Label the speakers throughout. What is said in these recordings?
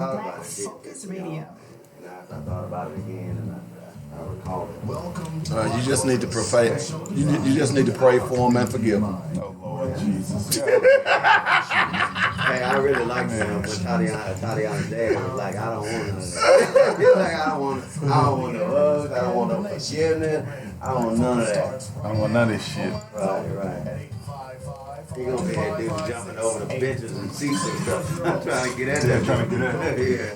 Speaker 1: Black Focus Radio.
Speaker 2: And I thought about it again, and I recall it.
Speaker 3: Welcome
Speaker 4: to you just need to pray. You just need to pray for him and forgive him.
Speaker 3: Oh Lord Jesus.
Speaker 2: Hey, I really like when Atatiana's dad was like, I don't want none of that. He was like, I don't want no hugs, I don't want no forgiveness, I don't want none of that.
Speaker 3: I don't want none of this shit.
Speaker 2: Right. He gonna be that dude jumping over the benches and seats and stuff. I'm trying to get at that.
Speaker 3: Trying to get at that.
Speaker 2: Yeah.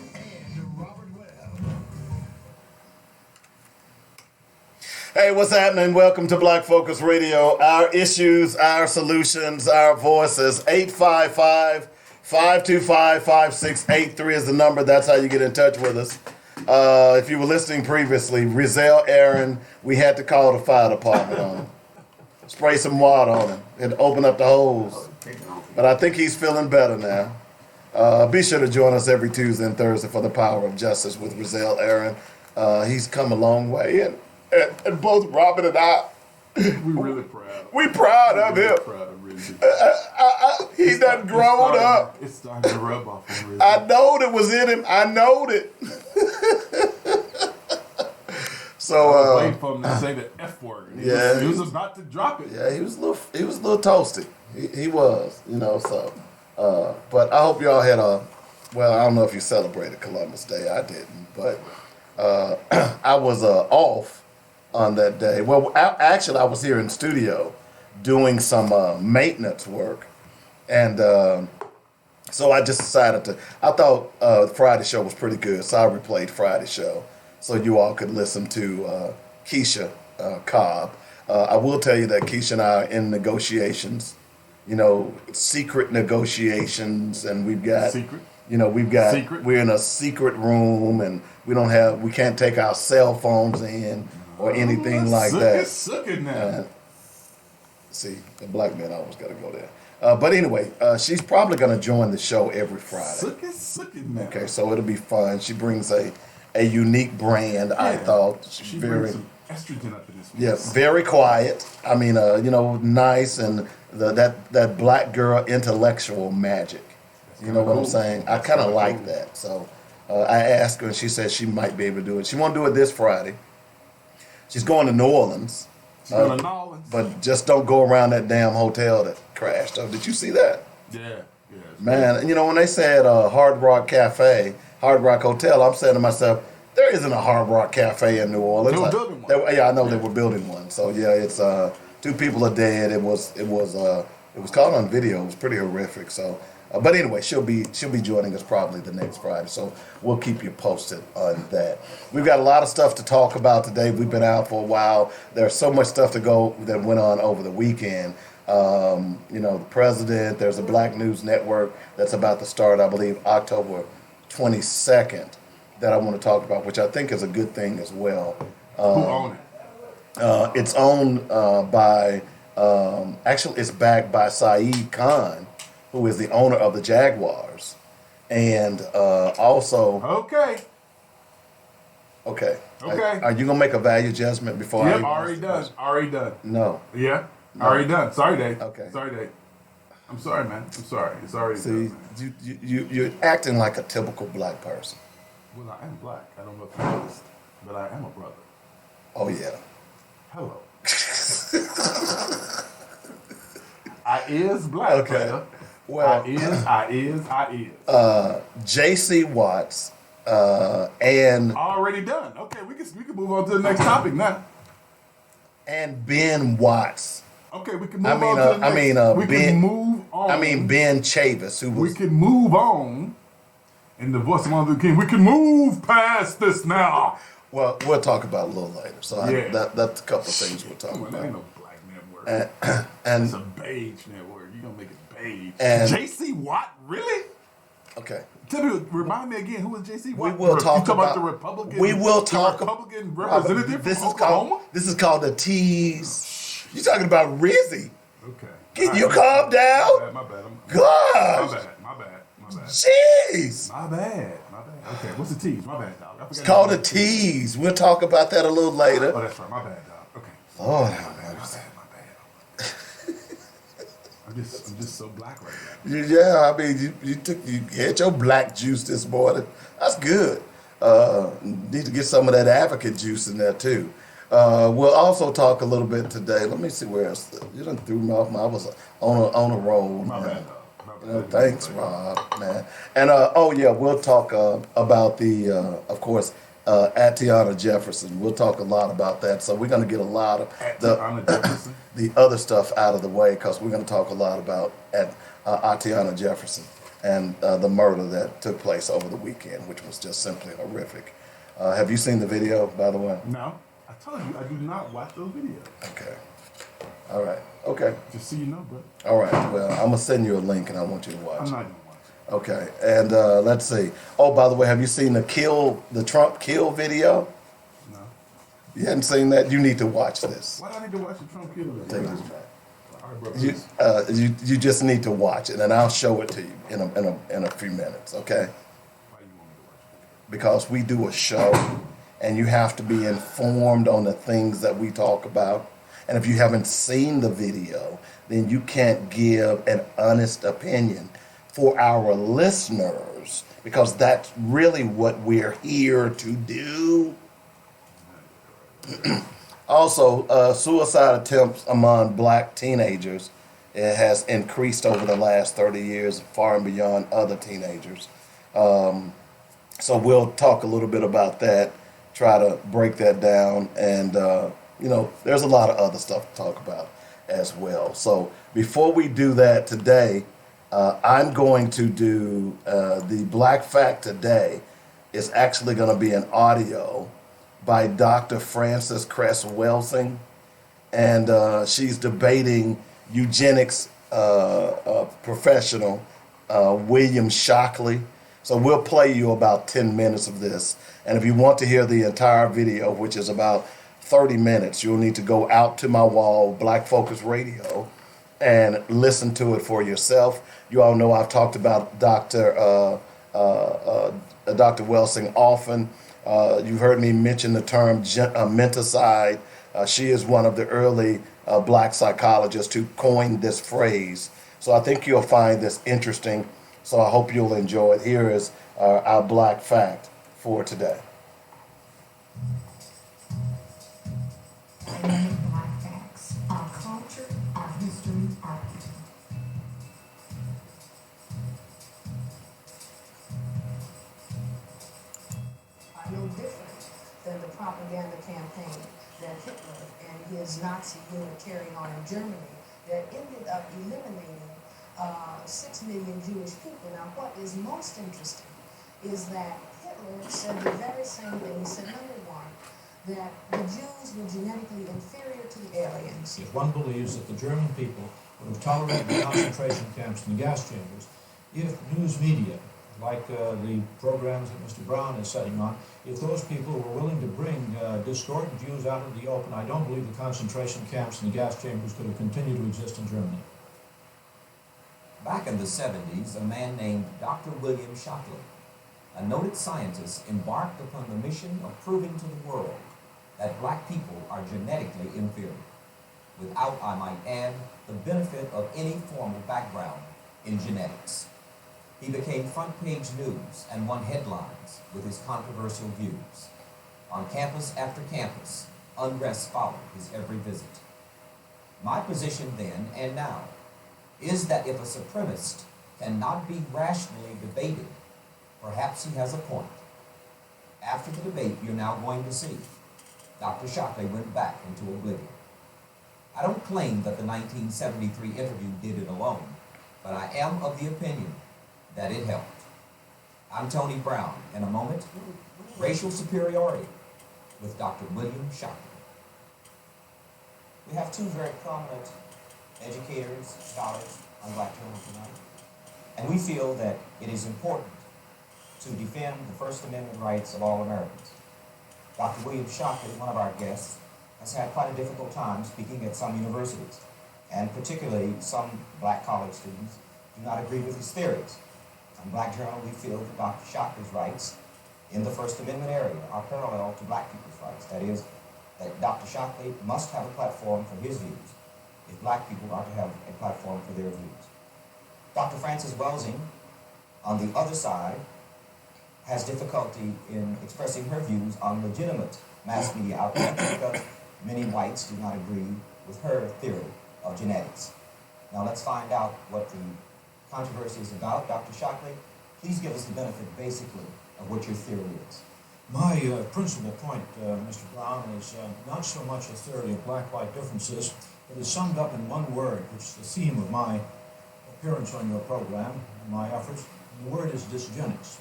Speaker 4: Hey, what's happening? Welcome to Black Focus Radio. Our issues, our solutions, our voices. 855-525-5683 is the number. That's how you get in touch with us. If you were listening previously, Rizal Aaron, we had to call the fire department on him. Spray some water on him and open up the hose. But I think he's feeling better now. Be sure to join us every Tuesday and Thursday for the Power of Justice with Rizal Aaron. He's come a long way, and both Robin and I,
Speaker 3: We're really proud.
Speaker 4: we proud of him.
Speaker 3: Proud of Rizzy.
Speaker 4: He done grown up.
Speaker 3: It's starting to rub off on Rizzy.
Speaker 4: I knowed it was in him. I knowed it. So
Speaker 3: wait for him to say the F word. He was about to drop it.
Speaker 4: yeah, he was a little toasty. He was, So, but I hope y'all had I don't know if you celebrated Columbus Day. I didn't, but I was off on that day. Well, actually, I was here in studio doing some maintenance work, and so I just decided I thought Friday show was pretty good, so I replayed Friday show so you all could listen to Keisha Cobb. I will tell you that Keisha and I are in negotiations, secret negotiations, and we've got
Speaker 3: Secret?
Speaker 4: We're in a secret room, and we can't take our cell phones in or anything like that.
Speaker 3: Suck it now.
Speaker 4: See, the black man always got to go there. But anyway, she's probably going to join the show every Friday.
Speaker 3: Suck it now.
Speaker 4: Okay, so it'll be fun. She brings a unique brand, I thought.
Speaker 3: She brings some estrogen up in this one.
Speaker 4: Yeah, very quiet. I mean, nice, and that black girl intellectual magic. You know what I'm saying? I kind of like that. So I asked her, and she said she might be able to do it. She won't do it this Friday. She's going to New Orleans.
Speaker 3: She's going to New Orleans.
Speaker 4: But just don't go around that damn hotel that crashed. Oh, did you see that?
Speaker 3: Yeah.
Speaker 4: Man, and when they said Hard Rock Cafe, Hard Rock Hotel, I'm saying to myself, there isn't a Hard Rock Cafe in New Orleans.
Speaker 3: They were building one.
Speaker 4: I know they were building one. So yeah, it's 2 people are dead. It was caught on video. It was pretty horrific. So, but anyway, she'll be joining us probably the next Friday. So we'll keep you posted on that. We've got a lot of stuff to talk about today. We've been out for a while. There's so much stuff that went on over the weekend. The president. There's a Black News Network that's about to start, I believe, October 22nd. That I want to talk about, which I think is a good thing as well.
Speaker 3: Who own it?
Speaker 4: It's owned by, actually it's backed by Saeed Khan, who is the owner of the Jaguars. And also... Okay. Are you going to make a value adjustment before
Speaker 3: Yep, already done.
Speaker 4: No.
Speaker 3: Yeah, already done. Sorry, Dave.
Speaker 4: Okay.
Speaker 3: Sorry, Dave. I'm sorry, man. I'm sorry. It's already
Speaker 4: See,
Speaker 3: done.
Speaker 4: you're acting like a typical black person.
Speaker 3: Well, I am black. I don't know if you noticed, but I am a brother.
Speaker 4: Oh, yeah.
Speaker 3: Hello. I is black,
Speaker 4: Okay.
Speaker 3: player.
Speaker 4: Well,
Speaker 3: I is.
Speaker 4: J.C. Watts and
Speaker 3: Already done. Okay, we can move on to the next topic now.
Speaker 4: Ben Watts.
Speaker 3: Okay, we can move on to the next. We can move on.
Speaker 4: Ben Chavis, who was...
Speaker 3: We can move on. In the voice of Martin Luther King, we can move past this now.
Speaker 4: Well, we'll talk about it a little later. So that's a couple of things we'll talk
Speaker 3: That
Speaker 4: about.
Speaker 3: ain't no black network.
Speaker 4: And
Speaker 3: It's a beige network. You're going to make it beige.
Speaker 4: And-
Speaker 3: J.C. Watt? Really?
Speaker 4: okay.
Speaker 3: Remind me again, who is J.C. Watt?
Speaker 4: We will talk
Speaker 3: you talking
Speaker 4: about
Speaker 3: the Republican.
Speaker 4: We will talk
Speaker 3: the Republican representative
Speaker 4: this
Speaker 3: from
Speaker 4: is
Speaker 3: Oklahoma?
Speaker 4: called This is called the tease. You're talking about Rizzy.
Speaker 3: Okay.
Speaker 4: Can you calm down?
Speaker 3: My bad.
Speaker 4: Gosh.
Speaker 3: My bad.
Speaker 4: Jeez.
Speaker 3: My bad. Okay, what's the tease? My bad, dog.
Speaker 4: It's called a tease. We'll talk about that a little later.
Speaker 3: Oh, that's right. My bad, dog. Okay.
Speaker 4: Lord,
Speaker 3: My bad. I'm just so black right now.
Speaker 4: Yeah, I mean, you had your black juice this morning. That's good. Need to get some of that advocate juice in there too. We'll also talk a little bit today. Let me see where else. You done threw me off. I was on a roll.
Speaker 3: My
Speaker 4: man.
Speaker 3: bad, dog. My bad.
Speaker 4: Thanks, Rob, man. And oh yeah, we'll talk about the, of course, Atatiana Jefferson. We'll talk a lot about that. So we're going to get a lot of
Speaker 3: Atatiana Jefferson.
Speaker 4: the other stuff out of the way because we're going to talk a lot about Atatiana Jefferson and the murder that took place over the weekend, which was just simply horrific. Have you seen the video, by the way?
Speaker 3: No, I told you I do not watch those videos.
Speaker 4: Okay. All right. Okay.
Speaker 3: Just so you know, bro.
Speaker 4: All right. Well, I'm gonna send you a link, and I want you to watch
Speaker 3: I'm
Speaker 4: it.
Speaker 3: not gonna watch it.
Speaker 4: Okay. And let's see. Oh, by the way, have you seen the Trump kill video?
Speaker 3: No.
Speaker 4: You hadn't seen that? You need to watch this.
Speaker 3: Why do I need to watch the Trump kill video?
Speaker 4: Take this back.
Speaker 3: All right, bro. Please.
Speaker 4: You just need to watch it, and I'll show it to you in a few minutes. Okay?
Speaker 3: Why you want me to watch it?
Speaker 4: Because we do a show, and you have to be informed on the things that we talk about. And if you haven't seen the video, then you can't give an honest opinion for our listeners, because that's really what we're here to do. Also, suicide attempts among black teenagers, it has increased over the last 30 years, far and beyond other teenagers. So we'll talk a little bit about that, try to break that down, and there's a lot of other stuff to talk about as well. So before we do that today, I'm going to do the Black Fact today is actually going to be an audio by Dr. Frances Cress Welsing, and she's debating eugenics professional William Shockley. So we'll play you about 10 minutes of this, and if you want to hear the entire video, which is about 30 minutes, you'll need to go out to my wall, Black Focus Radio, and listen to it for yourself. You all know I've talked about Dr. Welsing often. You've heard me mention the term menticide. She is one of the early black psychologists who coined this phrase. So I think you'll find this interesting. So I hope you'll enjoy it. Here is our Black Fact for today.
Speaker 1: Black facts. Our culture, our history, our people. Are no different than the propaganda campaign that Hitler and his Nazi unit carried on in Germany that ended up eliminating 6 million Jewish people. Now, what is most interesting is that Hitler said the very same thing. He said, number one, that the Jews were genetically inferior to the aliens.
Speaker 5: If one believes that the German people would have tolerated the concentration camps and the gas chambers, if news media, like the programs that Mr. Brown is setting on, if those people were willing to bring discordant Jews out into the open, I don't believe the concentration camps and the gas chambers could have continued to exist in Germany.
Speaker 6: Back in the 70s, a man named Dr. William Shockley, a noted scientist, embarked upon the mission of proving to the world that black people are genetically inferior, without, I might add, the benefit of any formal background in genetics. He became front-page news and won headlines with his controversial views. On campus after campus, unrest followed his every visit. My position then and now is that if a supremacist cannot be rationally debated, perhaps he has a point. After the debate you're now going to see, Dr. Shockley went back into oblivion. I don't claim that the 1973 interview did it alone, but I am of the opinion that it helped. I'm Tony Brown. In a moment, racial superiority with Dr. William Shockley. We have two very prominent educators, scholars on Black Journal tonight, and we feel that it is important to defend the First Amendment rights of all Americans. Dr. William Shockley, one of our guests, has had quite a difficult time speaking at some universities, and particularly some black college students do not agree with his theories. On Black Journal, we feel that Dr. Shockley's rights in the First Amendment area are parallel to black people's rights. That is, that Dr. Shockley must have a platform for his views. if black people are to have a platform for their views. Dr. Frances Welsing, on the other side, has difficulty in expressing her views on legitimate mass media outlets because many whites do not agree with her theory of genetics. Now let's find out what the controversy is about. Dr. Shockley, please give us the benefit, basically, of what your theory is.
Speaker 5: My principal point, Mr. Brown, is not so much a theory of black-white differences, but is summed up in one word, which is the theme of my appearance on your program and my efforts. And the word is dysgenics.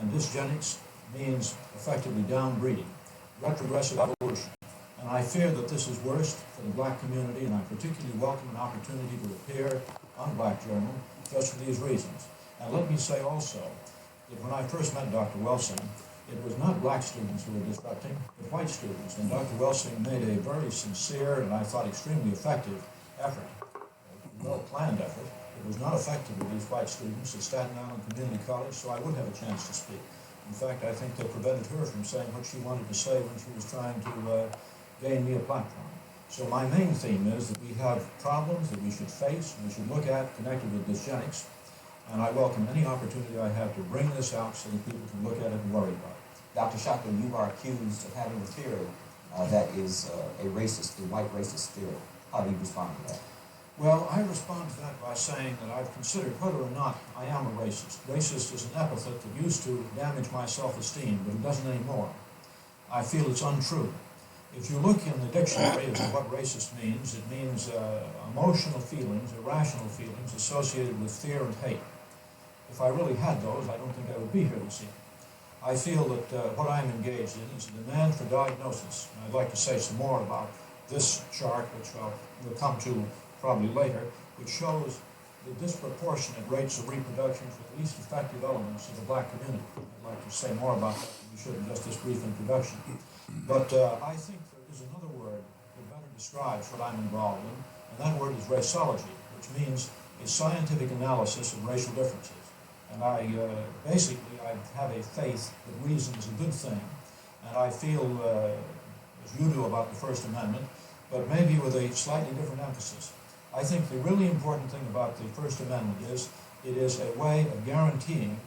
Speaker 5: And dysgenics means effectively downbreeding, retrogressive evolution. And I fear that this is worst for the black community, and I particularly welcome an opportunity to appear on Black Journal just for these reasons. And let me say also that when I first met Dr. Welsing, it was not black students who were disrupting, but white students. And Dr. Welsing made a very sincere and I thought extremely effective effort, a well-planned effort. It was not effective with these white students at Staten Island Community College, so I would have a chance to speak. In fact, I think they prevented her from saying what she wanted to say when she was trying to gain me a platform. So my main theme is that we have problems that we should face, and we should look at connected with dysgenics, and I welcome any opportunity I have to bring this out so that people can look at it and worry about it.
Speaker 6: Dr. Shockley, you are accused of having a theory that is a racist, a white racist theory. How do you respond to that?
Speaker 5: Well, I respond to that by saying that I've considered whether or not I am a racist. Racist is an epithet that used to damage my self-esteem, but it doesn't anymore. I feel it's untrue. If you look in the dictionary as to what racist means, it means emotional feelings, irrational feelings associated with fear and hate. If I really had those, I don't think I would be here this evening. I feel that what I'm engaged in is a demand for diagnosis. And I'd like to say some more about this chart, which we'll come to probably later, which shows the disproportionate rates of reproduction for the least effective elements of the black community. I'd like to say more about that than we should in just this brief introduction. But I think there is another word that better describes what I'm involved in, and that word is raceology, which means a scientific analysis of racial differences. And I have a faith that reason is a good thing, and I feel, as you do about the First Amendment, but maybe with a slightly different emphasis. I think the really important thing about the First Amendment is it is a way of guaranteeing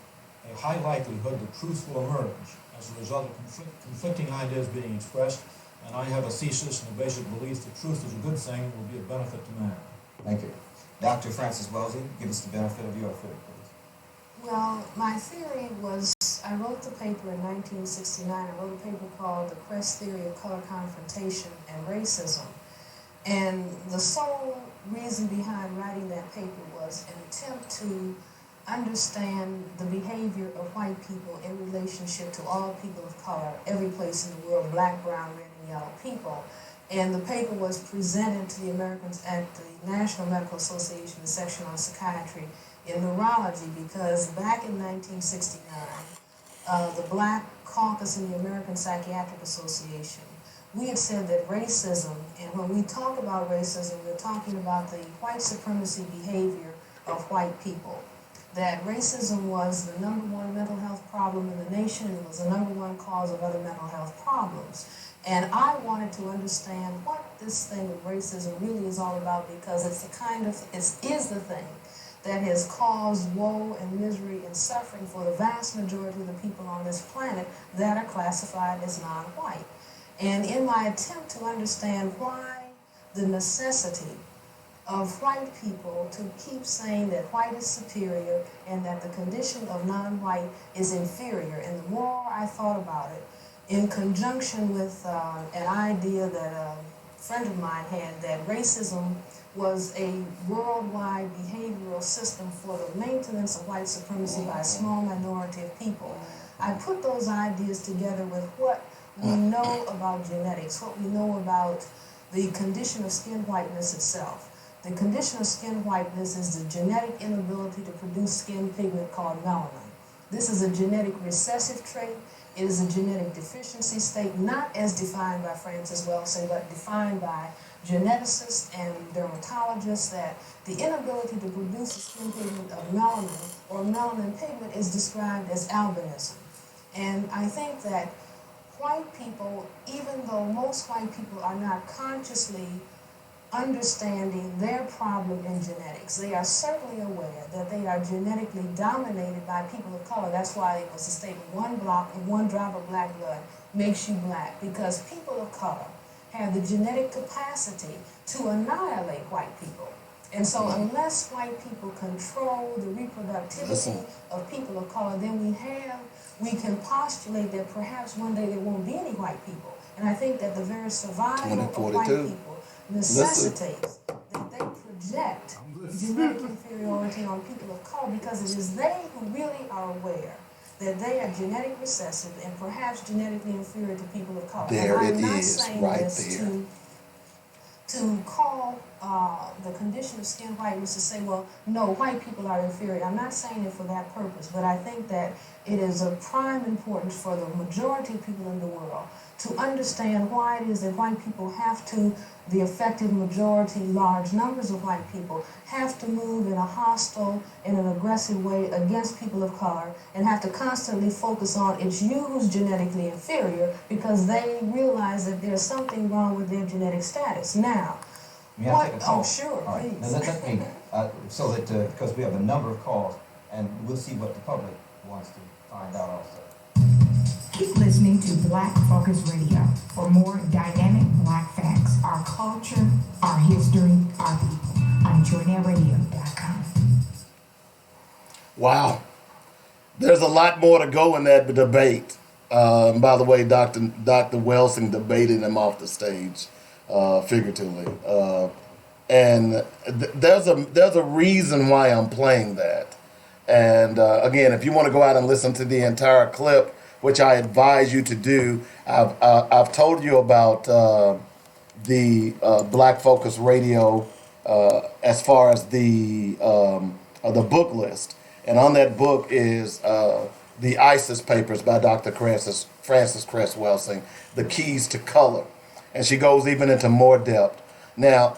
Speaker 5: a high likelihood that truth will emerge as a result of conflicting ideas being expressed, and I have a thesis and a basic belief that truth is a good thing and will be a benefit to man.
Speaker 6: Thank you. Dr. Frances Welsing, give us the benefit of your theory, please.
Speaker 1: Well, my theory was, I wrote the paper in 1969. I wrote a paper called The Crest Theory of Color Confrontation and Racism. And the sole reason behind writing that paper was an attempt to understand the behavior of white people in relationship to all people of color, every place in the world, black, brown, red, and yellow people. And the paper was presented to the Americans at the National Medical Association, the section on psychiatry in neurology, because back in 1969, the Black Caucus in the American Psychiatric Association, we had said that racism, and when we talk about racism, we're talking about the white supremacy behavior of white people. That racism was the #1 mental health problem in the nation, and it was the #1 cause of other mental health problems. And I wanted to understand what this thing of racism really is all about, because it's the thing that has caused woe and misery and suffering for the vast majority of the people on this planet that are classified as non-white. And in my attempt to understand why the necessity of white people to keep saying that white is superior and that the condition of non-white is inferior, and the more I thought about it, in conjunction with an idea that a friend of mine had, that racism was a worldwide behavioral system for the maintenance of white supremacy by a small minority of people. I put those ideas together with what we know about genetics, what we know about the condition of skin whiteness itself. The condition of skin whiteness is the genetic inability to produce skin pigment called melanin. This is a genetic recessive trait. It is a genetic deficiency state, not as defined by Frances Welsing, but defined by geneticists and dermatologists, that the inability to produce the skin pigment of melanin or melanin pigment is described as albinism. And I think that white people, even though most white people are not consciously understanding their problem in genetics. They are certainly aware that they are genetically dominated by people of color. That's why it was a statement, one drop of black blood makes you black, because people of color have the genetic capacity to annihilate white people. And so unless white people control the reproductivity of people of color, then we can postulate that perhaps one day there won't be any white people. And I think that the very survival of white people necessitates that they project genetic inferiority on people of color, because it is they who really are aware that they are genetic recessive and perhaps genetically inferior to people of color.
Speaker 4: There
Speaker 1: and
Speaker 4: it
Speaker 1: I'm not
Speaker 4: is,
Speaker 1: saying
Speaker 4: right
Speaker 1: this
Speaker 4: there.
Speaker 1: to call the condition of skin whiteness to say, well, no, white people are inferior. I'm not saying it for that purpose, but I think that it is of prime importance for the majority of people in the world to understand why it is that white people have to, the effective majority, large numbers of white people, have to move in a hostile, in an aggressive way against people of color, and have to constantly focus on it's you who's genetically inferior, because they realize that there's something wrong with their genetic status. Now,
Speaker 6: May I take a call?
Speaker 1: Oh, sure,
Speaker 6: All right.
Speaker 1: please.
Speaker 6: Now, let me, so that, because we have a number of calls, and we'll see what the public wants to find out also.
Speaker 7: Keep listening to Black Focus Radio for more dynamic Black facts, our culture, our history, our people on JoyNetRadio.com.
Speaker 4: Wow. There's a lot more to go in that debate. And by the way, Dr. Welsing debated him off the stage, figuratively. And there's a reason why I'm playing that. And again, if you want to go out and listen to the entire clip, which I advise you to do, I've told you about the Black Focus Radio as far as the book list. And on that book is the ISIS papers by Dr. Frances Cress Welsing, The Keys to Color. And she goes even into more depth. Now,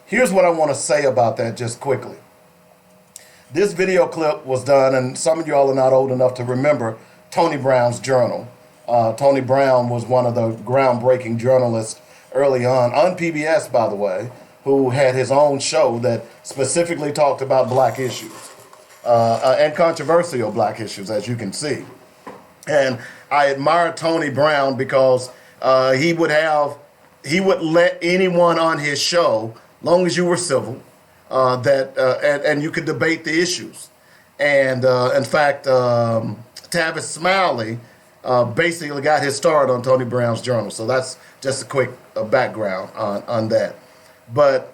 Speaker 4: here's what I want to say about that just quickly. This video clip was done, and some of y'all are not old enough to remember Tony Brown's journal. Tony Brown was one of the groundbreaking journalists early on PBS, by the way, who had his own show that specifically talked about black issues and controversial black issues, as you can see. And I admire Tony Brown because he would let anyone on his show, long as you were civil, and you could debate the issues. And in fact, Tavis Smiley basically got his start on Tony Brown's journal. So that's just a quick background on that. But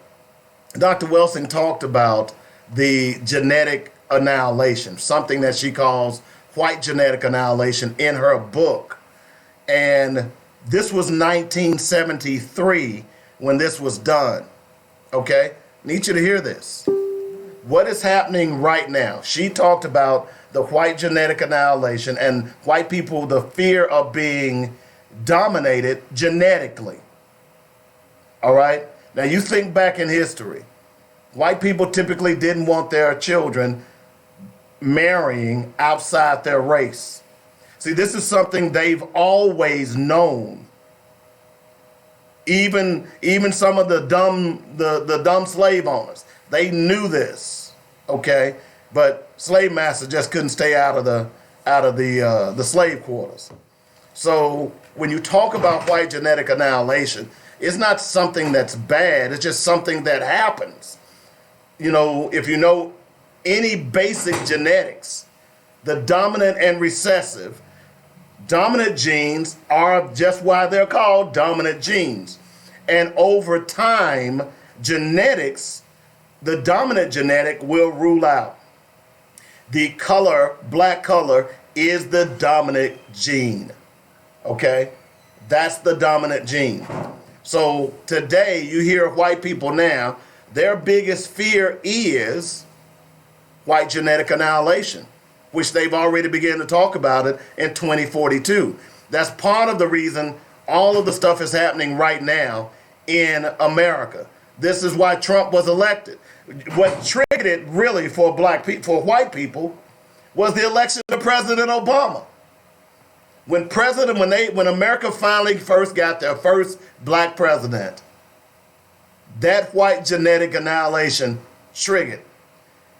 Speaker 4: Dr. Welsing talked about the genetic annihilation, something that she calls white genetic annihilation in her book. And this was 1973 when this was done. Okay? Need you to hear this. What is happening right now? She talked about the white genetic annihilation and white people, the fear of being dominated genetically. All right? Now you think back in history. White people typically didn't want their children marrying outside their race. See, this is something they've always known. Even some of the dumb slave owners, they knew this, okay? But slave masters just couldn't stay out of the slave quarters. So when you talk about white genetic annihilation, it's not something that's bad. It's just something that happens. You know, if you know any basic genetics, the dominant and recessive, dominant genes are just why they're called dominant genes. And over time, genetics, the dominant genetic will rule out. The color, black color, is the dominant gene. Okay? That's the dominant gene. So today, you hear white people now, their biggest fear is white genetic annihilation, which they've already begun to talk about it in 2042. That's part of the reason all of the stuff is happening right now in America. This is why Trump was elected. What triggered it really for white people, was the election of President Obama. When America finally first got their first black president, that white genetic annihilation triggered.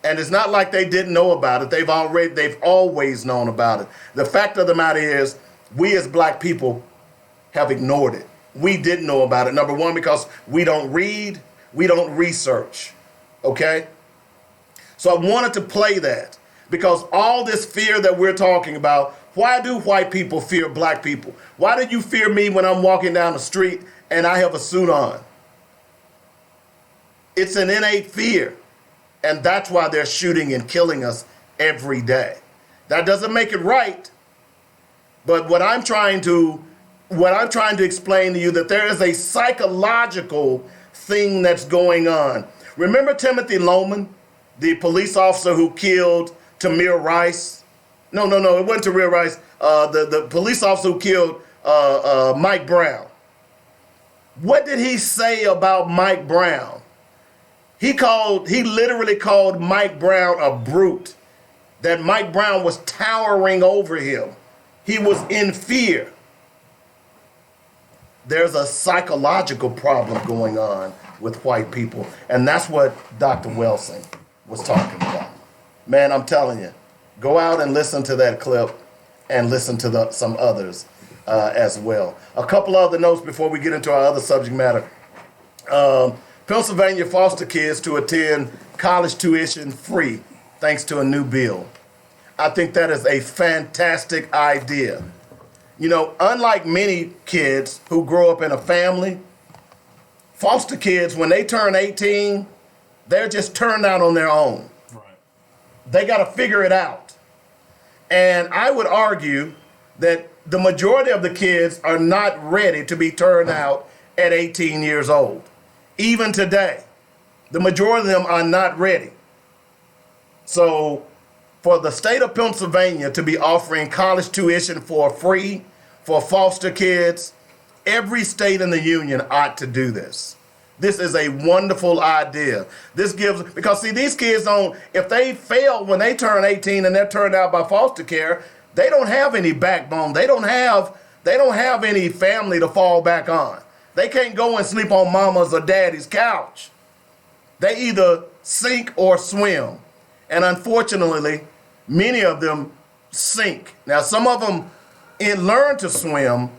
Speaker 4: And it's not like they didn't know about it. They've always known about it. The fact of the matter is, we as black people have ignored it. We didn't know about it. Number one, because we don't read, we don't research. Okay? So I wanted to play that because all this fear that we're talking about, why do white people fear black people? Why do you fear me when I'm walking down the street and I have a suit on? It's an innate fear. And that's why they're shooting and killing us every day. That doesn't make it right. But what I'm trying to explain to you, that there is a psychological thing that's going on. Remember Timothy Loman, the police officer who killed Tamir Rice? No, it wasn't Tamir Rice. The police officer who killed Mike Brown. What did he say about Mike Brown? He literally called Mike Brown a brute. That Mike Brown was towering over him. He was in fear. There's a psychological problem going on with white people. And that's what Dr. Welsing was talking about. Man, I'm telling you, go out and listen to that clip and listen to some others as well. A couple other notes before we get into our other subject matter. Pennsylvania foster kids to attend college tuition free thanks to a new bill. I think that is a fantastic idea. You know, unlike many kids who grow up in a family, foster kids, when they turn 18, they're just turned out on their own.
Speaker 3: Right.
Speaker 4: They got to figure it out. And I would argue that the majority of the kids are not ready to be turned out at 18 years old. Even today, the majority of them are not ready. So for the state of Pennsylvania to be offering college tuition for free for foster kids, every state in the union ought to do this. This is a wonderful idea. This gives, because see, these kids don't, if they fail when they turn 18 and they're turned out by foster care, they don't have any backbone. They don't have any family to fall back on. They can't go and sleep on mama's or daddy's couch. They either sink or swim. And unfortunately, many of them sink. Now, some of them learn to swim,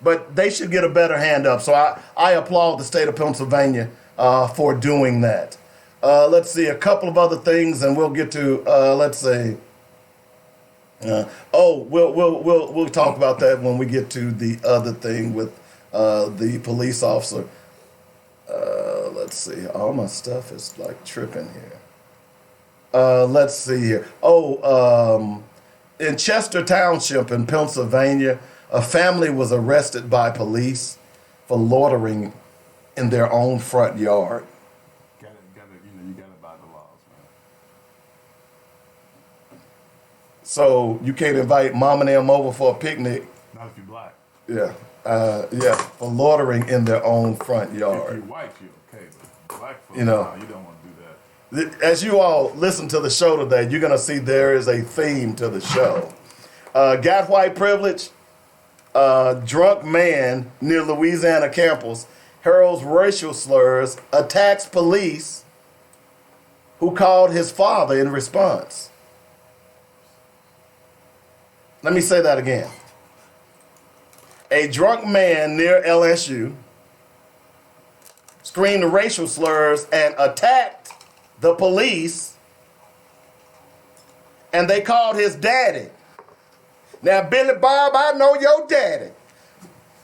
Speaker 4: but they should get a better hand up. So I applaud the state of Pennsylvania for doing that. Let's see, a couple of other things, and we'll get to, let's see. We'll talk about that when we get to the other thing with the police officer. Let's see. All my stuff is like tripping here. Let's see here. In Chester Township in Pennsylvania, a family was arrested by police for loitering in their own front yard.
Speaker 3: You gotta abide the laws, man.
Speaker 4: So you can't invite mom and them over for a picnic.
Speaker 3: Not if you're black.
Speaker 4: Yeah, for loitering in their own front
Speaker 3: If
Speaker 4: yard.
Speaker 3: you're white, you're okay, but black folks,
Speaker 4: You know.
Speaker 3: nah, you don't want to do that.
Speaker 4: As you all listen to the show today, you're going to see there is a theme to the show. Got white privilege? Drunk man near Louisiana campus hurls racial slurs, attacks police who called his father in response. Let me say that again. A drunk man near LSU screamed racial slurs and attacked the police, and they called his daddy. Now, Billy Bob, I know your daddy.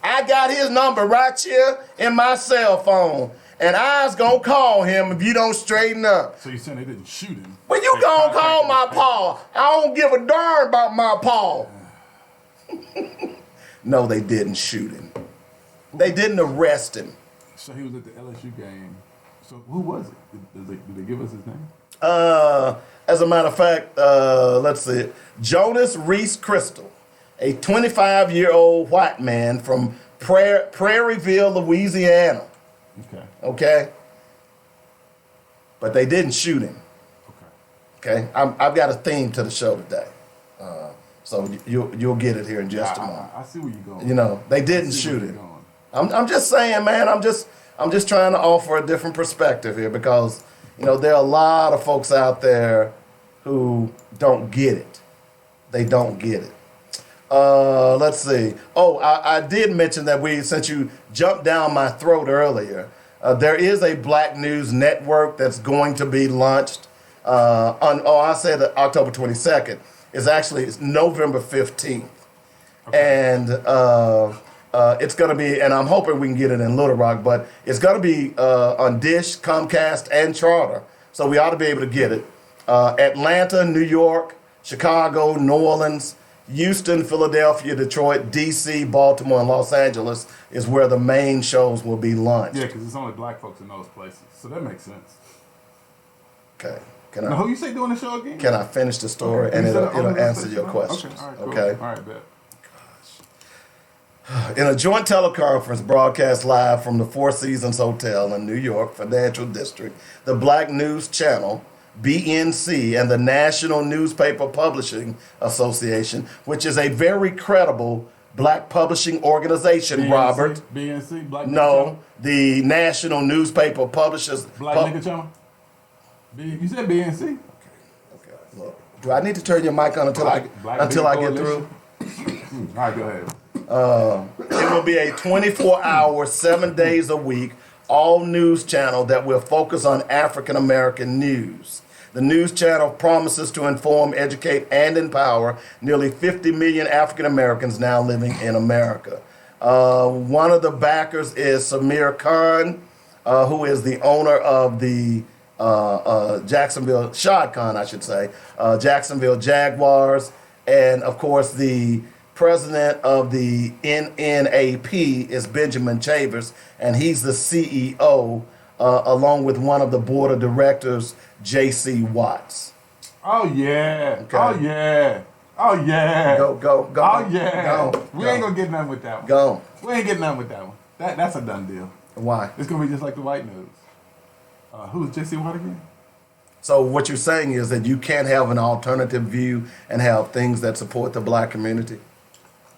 Speaker 4: I got his number right here in my cell phone, and I was gonna call him if you don't straighten up.
Speaker 3: So you're saying they didn't shoot him?
Speaker 4: Well, you
Speaker 3: They
Speaker 4: gonna call my
Speaker 3: contacted
Speaker 4: paw. I don't give a darn about my paw. No, they didn't shoot him. They didn't arrest him.
Speaker 3: So he was at the LSU game. So who was it? Did they give us his name?
Speaker 4: As a matter of fact, let's see. Jonas Reese Crystal, a 25-year-old white man from Prairieville, Louisiana. Okay? But they didn't shoot him. Okay? I've got a theme to the show today. So you'll get it here in just a moment.
Speaker 3: I see where you're going.
Speaker 4: You know, they didn't shoot him. I'm just saying, man, I'm just trying to offer a different perspective here because, there are a lot of folks out there who don't get it. They don't get it. Let's see. Oh, I did mention that since you jumped down my throat earlier, there is a Black News Network that's going to be launched I said October 22nd. It's November 15th. Okay. And it's going to be, and I'm hoping we can get it in Little Rock, but it's going to be on Dish, Comcast, and Charter. So we ought to be able to get it. Atlanta, New York, Chicago, New Orleans, Houston, Philadelphia, Detroit, D.C., Baltimore, and Los Angeles is where the main shows will be launched.
Speaker 3: Yeah, because it's only black folks in those places. So that makes sense.
Speaker 4: Okay.
Speaker 3: Now, who you say doing the show again?
Speaker 4: Can I finish the story and it'll answer your question?
Speaker 3: Okay, all right, cool.
Speaker 4: Okay.
Speaker 3: All right, bet.
Speaker 4: In a joint teleconference broadcast live from the Four Seasons Hotel in New York Financial District, the Black News Channel, BNC, and the National Newspaper Publishing Association, which is a very credible black publishing organization,
Speaker 3: BNC,
Speaker 4: Robert.
Speaker 3: BNC, Black
Speaker 4: No,
Speaker 3: Channel?
Speaker 4: the National Newspaper Publishers.
Speaker 3: Black Nigga Channel? You said BNC?
Speaker 4: Okay. Look, do I need to turn your mic on until I get through?
Speaker 3: All right, go ahead.
Speaker 4: It will be a 24-hour, 7 days a week, all news channel that will focus on African American news. The news channel promises to inform, educate, and empower nearly 50 million African Americans now living in America. One of the backers is Samir Khan, who is the owner of the Shad Khan, I should say, Jacksonville Jaguars, and of course the president of the NNAP is Benjamin Chavers, and he's the CEO, along with one of the board of directors, J.C. Watts.
Speaker 3: Oh, yeah.
Speaker 4: Okay.
Speaker 3: Oh, yeah. Oh, yeah.
Speaker 4: Go.
Speaker 3: Oh, yeah.
Speaker 4: Go.
Speaker 3: We ain't going to get nothing with that one.
Speaker 4: Go.
Speaker 3: We ain't getting nothing with that one. That's a done deal.
Speaker 4: Why?
Speaker 3: It's going to be just like the white news. Who's J.C. Watt again?
Speaker 4: So what you're saying is that you can't have an alternative view and have things that support the black community?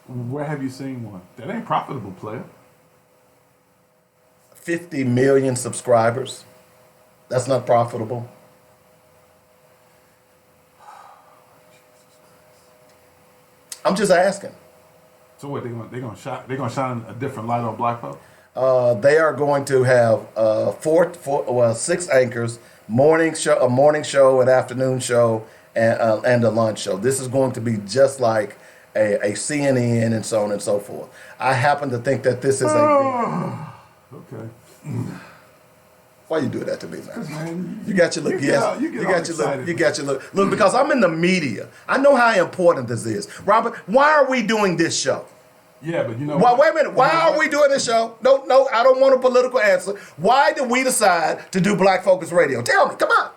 Speaker 3: Where have you seen one? That ain't profitable, player.
Speaker 4: 50 million subscribers. That's not profitable. I'm just asking.
Speaker 3: So what, they gonna shine a different light on black folks?
Speaker 4: They are going to have 6 anchors, a morning show, an afternoon show, and a lunch show. This is going to be just like a CNN and so on and so forth. I happen to think that this is
Speaker 3: Okay.
Speaker 4: Why you do that to me, man?
Speaker 3: Man,
Speaker 4: You got your look. Yes, you got your look. You got your look. Look, because I'm in the media, I know how important this is. Robert, why are we doing this show?
Speaker 3: Yeah, but you know.
Speaker 4: Well, wait a minute. Why are we doing this show? No, I don't want a political answer. Why did we decide to do Black Focus Radio? Tell me. Come on.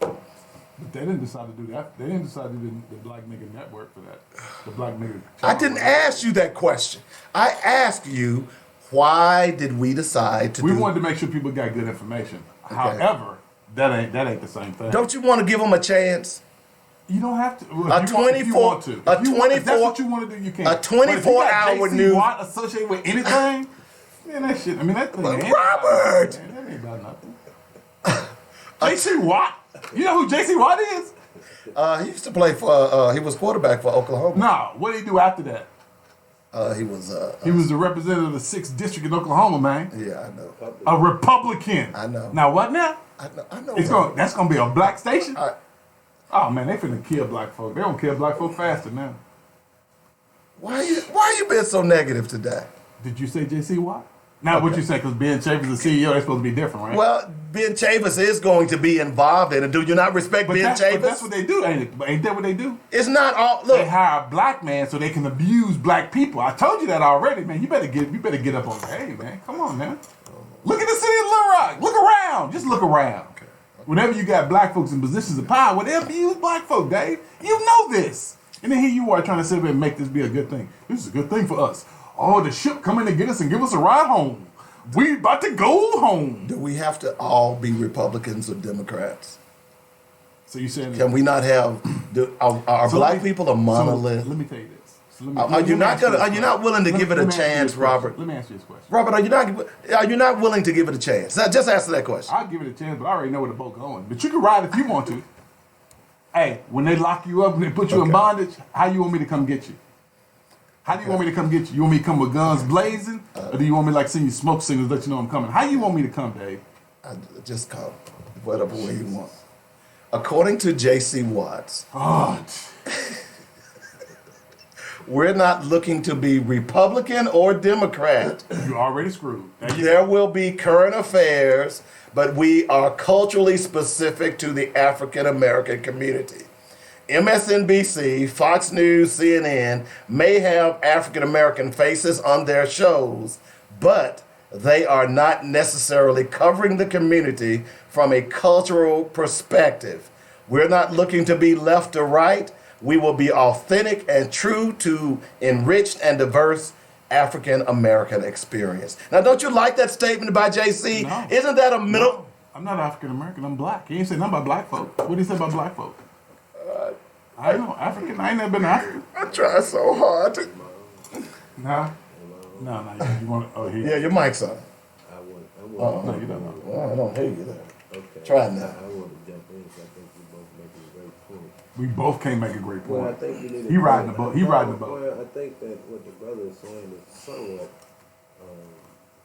Speaker 3: But they didn't decide to do that. They didn't decide to do the Black Nigga Network for that. The Black Nigga.
Speaker 4: I didn't ask you that question. I asked you, why did we decide to
Speaker 3: We wanted to make sure people got good information.
Speaker 4: Okay.
Speaker 3: However, that ain't the same thing.
Speaker 4: Don't you want to give them a chance?
Speaker 3: You don't have to.
Speaker 4: If you want to.
Speaker 3: If that's what you want to do, you can.
Speaker 4: A 24-hour news.
Speaker 3: Watt associated with anything? Man, that shit. I mean, that thing.
Speaker 4: Robert!
Speaker 3: That ain't about nothing. J.C. Watt. You know who J.C. Watt is?
Speaker 4: He used to play for. He was quarterback for Oklahoma.
Speaker 3: No. What did he do after that?
Speaker 4: He was.
Speaker 3: He was the representative of the 6th district in Oklahoma, man.
Speaker 4: Yeah, I know.
Speaker 3: A Republican.
Speaker 4: I know.
Speaker 3: Now what now?
Speaker 4: I know.
Speaker 3: That's gonna be a black station.
Speaker 4: All right.
Speaker 3: Oh man, they finna kill black folk. They gonna kill black folk faster now.
Speaker 4: Why you been so negative today?
Speaker 3: Did you say J.C. Watt? Now what you say? Because Ben Chambers the CEO, they're supposed to be different, right?
Speaker 4: Well, Ben Chavis is going to be involved in it. Do you not respect Ben Chavis?
Speaker 3: But that's what they do, ain't it? Ain't that what they do?
Speaker 4: It's not all.
Speaker 3: They
Speaker 4: Look,
Speaker 3: hire a black man so they can abuse black people. I told you that already, man. You better get up on. Hey, man, come on, man. Look at the city of Little Rock. Look around. Just look around. Okay. Whenever you got black folks in positions of power, well, they abuse black folk, Dave. You know this. And then here you are trying to sit there and make this be a good thing. This is a good thing for us. Oh, the ship coming to get us and give us a ride home. We about to go home.
Speaker 4: do we have to all be Republicans or Democrats?
Speaker 3: So you saying?
Speaker 4: Can we not have? Are
Speaker 3: So
Speaker 4: black
Speaker 3: let me-
Speaker 4: people a monolith?
Speaker 3: So let me tell you this.
Speaker 4: Are you not willing to give it a chance, Robert?
Speaker 3: Let me ask you this question.
Speaker 4: Robert, are you not willing to give it a chance? Just answer that question.
Speaker 3: I'll give it a chance, but I already know where the boat going. But you can ride if you want to. Hey, when they lock you up and they put you in bondage, how you want me to come get you? How do you want me to come get you? You want me to come with guns blazing? Or do you want me to send you smoke signals, let you know I'm coming? How you want me to come, Dave?
Speaker 4: Just come. Whatever way you want. According to J.C. Watts, we're not looking to be Republican or Democrat.
Speaker 3: You already screwed.
Speaker 4: There will be current affairs, but we are culturally specific to the African American community. MSNBC, Fox News, CNN may have African American faces on their shows, but they are not necessarily covering the community from a cultural perspective. We're not looking to be left or right. We will be authentic and true to enriched and diverse African American experience. Now, don't you like that statement by JC?
Speaker 3: No.
Speaker 4: Isn't that a middle?
Speaker 3: No, I'm not African American. I'm black. He ain't say nothing about black folk. What did he say about black folk? I know African. I ain't never been African.
Speaker 4: I try so hard to.
Speaker 3: No. You want? Oh, here.
Speaker 4: Yeah, your mic's on.
Speaker 3: No, you don't know.
Speaker 4: Well, I don't hear you there.
Speaker 2: Okay.
Speaker 4: Try it now.
Speaker 2: I want to jump in because I think we both making a great point.
Speaker 3: We both can't make a great point.
Speaker 2: Well, I think you need to
Speaker 3: He riding the boat. He riding the boat.
Speaker 2: Well, I think that what the brother is saying is somewhat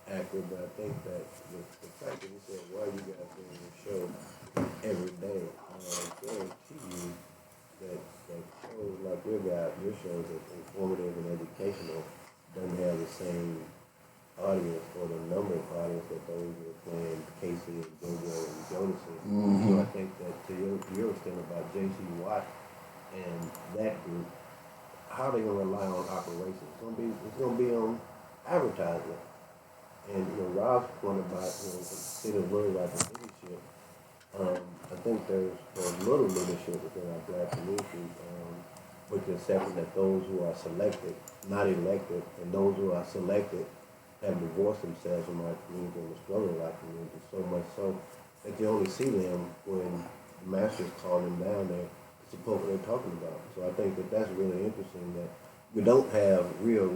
Speaker 2: accurate, but I think that the fact that he said, why you guys doing this show every day, I guarantee you that shows like your shows that informative and educational doesn't have the same audience or the number of audience that those who are playing Casey and JoJo and Jodeci. So I think that to your extent about J.C. Watt and that group, how they gonna rely on operations? It's gonna be on advertisement. And Rob's point about sitting worried about the leadership. I think there's little leadership within our black community, with the exception that those who are selected, not elected, and those who are selected have divorced themselves from our community and the struggle of our community so much so that you only see them when the masters call them down there to support what they're talking about. So I think that that's really interesting that we don't have real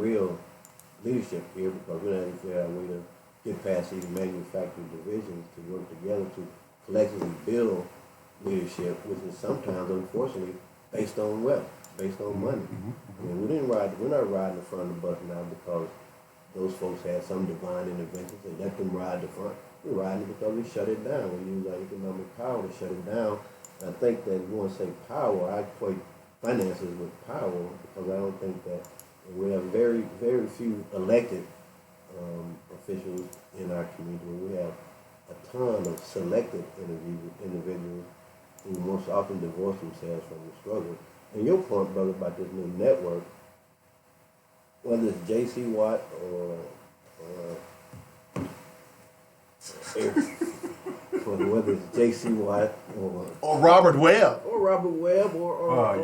Speaker 2: leadership here because we don't figure out a way to get past these manufacturing divisions to work together to collectively build leadership, which is sometimes, unfortunately, based on wealth, based on money. I mean, we're not riding the front of the bus now because those folks had some divine interventions and let them ride the front. We're riding it because we shut it down. We use our economic power to shut it down. And I think that you want to say power, I equate finances with power because I don't think that we have very, very few elected officials in our community. We have a ton of selected individuals who most often divorce themselves from the struggle. And your point, brother, about this new network, whether it's J.C. Watt or whether it's J.C. Watt
Speaker 4: Or Robert Webb.
Speaker 2: or Robert Webb or I'm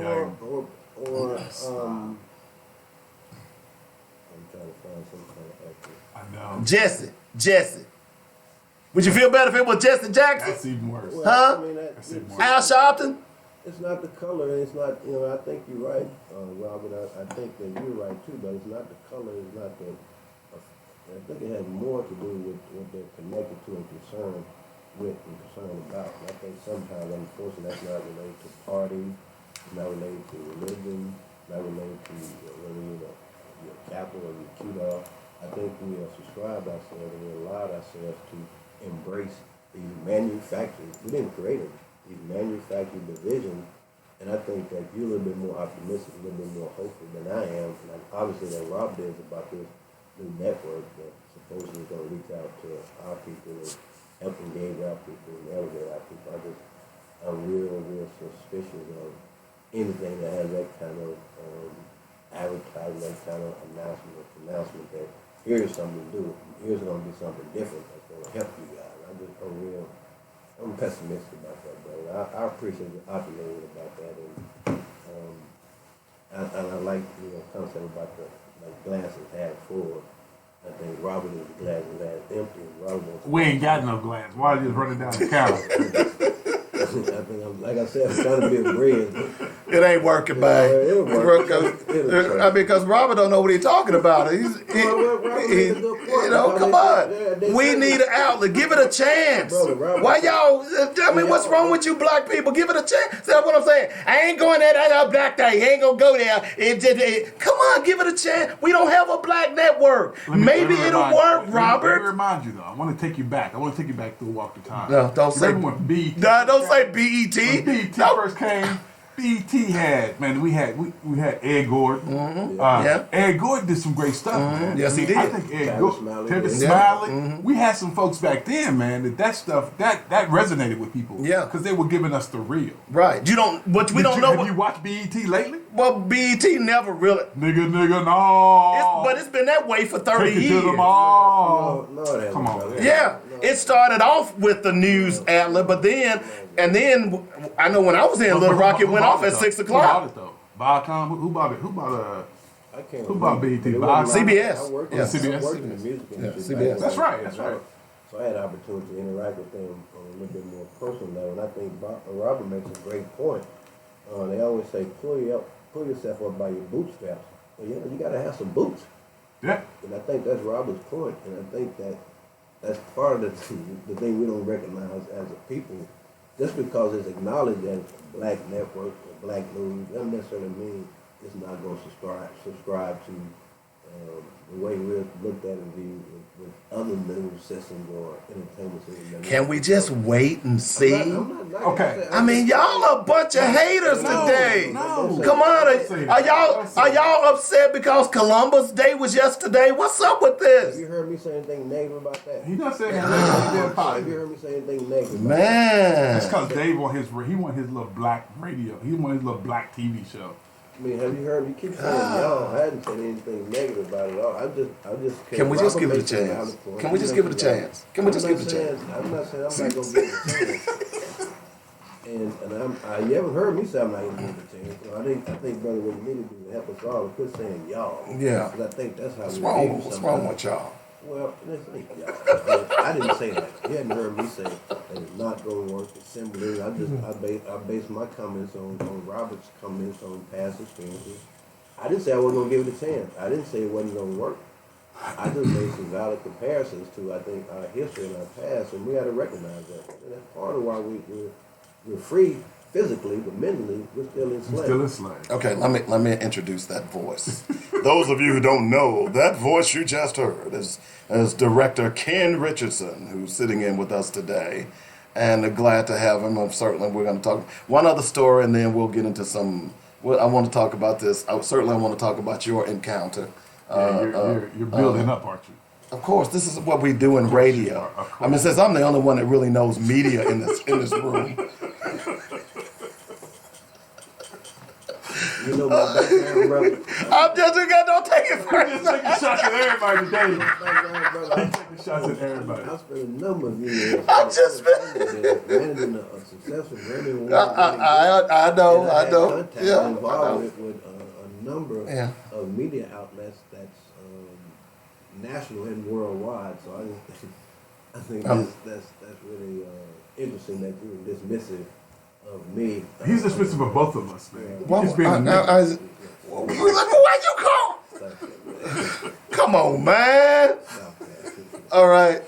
Speaker 2: trying to find some kind of actor.
Speaker 3: I know.
Speaker 4: Jesse. Would you feel better if it was Jesse Jackson?
Speaker 3: That's even worse.
Speaker 2: Well,
Speaker 4: Huh?
Speaker 2: I mean,
Speaker 3: That's even worse.
Speaker 4: Al Sharpton?
Speaker 2: it's not the color, and it's not, I think you're right, Robert. I think that you're right too, but it's not the color, it's not the, I think it has more to do with what they're connected to and concerned with and concerned about. And I think sometimes, unfortunately, that's not related to party, not related to religion, not related to whether you're Catholic or you're Cuda. I think we have subscribed ourselves and we allowed ourselves to embrace these manufactured, we didn't create them, these manufactured divisions. And I think that you're a little bit more optimistic, a little bit more hopeful than I am. And obviously that Rob is about this new network that supposedly is going to reach out to our people and help engage our people and elevate our people. I'm real suspicious of anything that has that kind of advertising, that kind of announcement that here's something to do, here's going to be something different that's going to help you guys. I'm pessimistic about that, brother. I appreciate the optimism about that, and I like the concept about the glasses half full. I think Robert is the glasses half empty.
Speaker 3: We ain't got no glass. Why are you just running down the counter?
Speaker 2: I think like I said, I'm trying to be a bridge.
Speaker 4: It ain't working, man.
Speaker 2: It'll work. It'll
Speaker 4: I mean, because Robert don't know what he's talking about. You know, come on. We need an outlet. Give it a chance. Why y'all? I mean, what's wrong with you black people? Give it a chance. That's what I'm saying. I ain't going there. I got a black day. You ain't gonna go there. Come on, give it a chance. We don't have a black network. Maybe it'll work, Robert.
Speaker 3: Let me remind you though. I want to take you back. I want to take you back through Walk the Time.
Speaker 4: No, don't say.
Speaker 3: When BET.
Speaker 4: No, don't say BET.
Speaker 3: When BET first came, BET had, man, we had Ed Gordon. Ed Gordon did some great stuff, man.
Speaker 4: Yes, he did.
Speaker 3: I think Ed Gordon, Tevin Smiley. We had some folks back then, man, that stuff that resonated with people.
Speaker 4: Yeah,
Speaker 3: because they were giving us the real.
Speaker 4: Right. You don't. But we don't know.
Speaker 3: Have you watched BET lately?
Speaker 4: Well, BET never really.
Speaker 3: Nigga, no.
Speaker 4: But it's been that way for 30
Speaker 3: Take it
Speaker 4: years.
Speaker 3: to the mall.
Speaker 2: No, it hasn't,
Speaker 3: Come on.
Speaker 2: brother.
Speaker 4: Yeah, it started off with the news outlet, but then I know when I was in Little Rock, it went off at 6
Speaker 3: Who
Speaker 4: o'clock.
Speaker 3: bought it though? Viacom? Who bought it? Who bought Who bought BET?
Speaker 4: CBS.
Speaker 2: I worked,
Speaker 4: Yeah.
Speaker 2: I worked in the music industry.
Speaker 4: CBS.
Speaker 3: That's right. That's right.
Speaker 2: So I had the opportunity to interact with them on a little bit more personal level. And I think Robert makes a great point. They always say, pull yourself up by your bootstraps. Well, you got to have some boots.
Speaker 3: Yeah.
Speaker 2: And I think that's Robert's point. And I think that's part of the thing we don't recognize as a people. Just because it's acknowledged as a black network or black news doesn't necessarily mean it's not going to subscribe to the way we're looked at and viewed with other news systems or entertainment systems.
Speaker 4: Can we just wait and see?
Speaker 3: Okay.
Speaker 4: I mean, y'all are a bunch of haters today.
Speaker 3: No.
Speaker 4: Come on, are y'all upset because Columbus Day was yesterday? What's up with
Speaker 2: Have
Speaker 4: this?
Speaker 2: you heard me say anything negative about that?
Speaker 3: He not saying
Speaker 2: Have you heard me say anything negative about that?
Speaker 3: That's
Speaker 4: Man,
Speaker 3: because Dave want his little black radio. He want his little black TV show.
Speaker 2: I mean, have you heard me keep saying y'all? I hadn't said anything negative about it at all. I just
Speaker 4: can we just give it a
Speaker 2: Robert makes a
Speaker 4: chance?
Speaker 2: valid point.
Speaker 4: Can we just give it a chance? Can we just give it a chance?
Speaker 2: I'm not saying I'm not gonna give it a chance. And you haven't heard me say I'm not gonna give it a chance. So I think, brother, what you need to do is help us all to quit saying y'all.
Speaker 4: Yeah.
Speaker 2: Because I think that's how
Speaker 4: What's
Speaker 2: we
Speaker 4: wrong?
Speaker 2: view
Speaker 4: What's
Speaker 2: somebody.
Speaker 4: wrong with y'all?
Speaker 2: Well, listen, y'all. I didn't say that. You hadn't heard me say that it's not going to work. It's simply, I base my comments on Robert's comments on past experiences. I didn't say I wasn't going to give it a chance. I didn't say it wasn't going to work. I just made some valid comparisons to, I think, our history and our past, and we got to recognize that. And that's part of why we're free physically, but mentally, we're still enslaved.
Speaker 3: Still enslaved.
Speaker 4: Okay, let me introduce that voice. Those of you who don't know, that voice you just heard is director Ken Richardson, who's sitting in with us today, and glad to have him. Certainly, we're going to talk one other story, and then we'll get into some. Well, I want to talk about this. I want to talk about your encounter.
Speaker 3: You're building up, aren't you?
Speaker 4: Of course, this is what we do in radio. I mean, since I'm the only one that really knows media in this room.
Speaker 2: You know my background, brother.
Speaker 4: I'm just don't take it
Speaker 3: We're just taking shots at everybody today.
Speaker 2: Background, brother.
Speaker 3: I'm taking shots at everybody.
Speaker 2: I spent a number of years
Speaker 4: I'm just
Speaker 2: managing a successful branding.
Speaker 4: I know. Yeah.
Speaker 2: Involved with a number of media outlets that's national and worldwide. So I think that's really interesting that you're dismissive of me.
Speaker 3: He's dismissive of both of us, man.
Speaker 4: Well,
Speaker 3: He's being
Speaker 4: why you call? Come on, man. All right.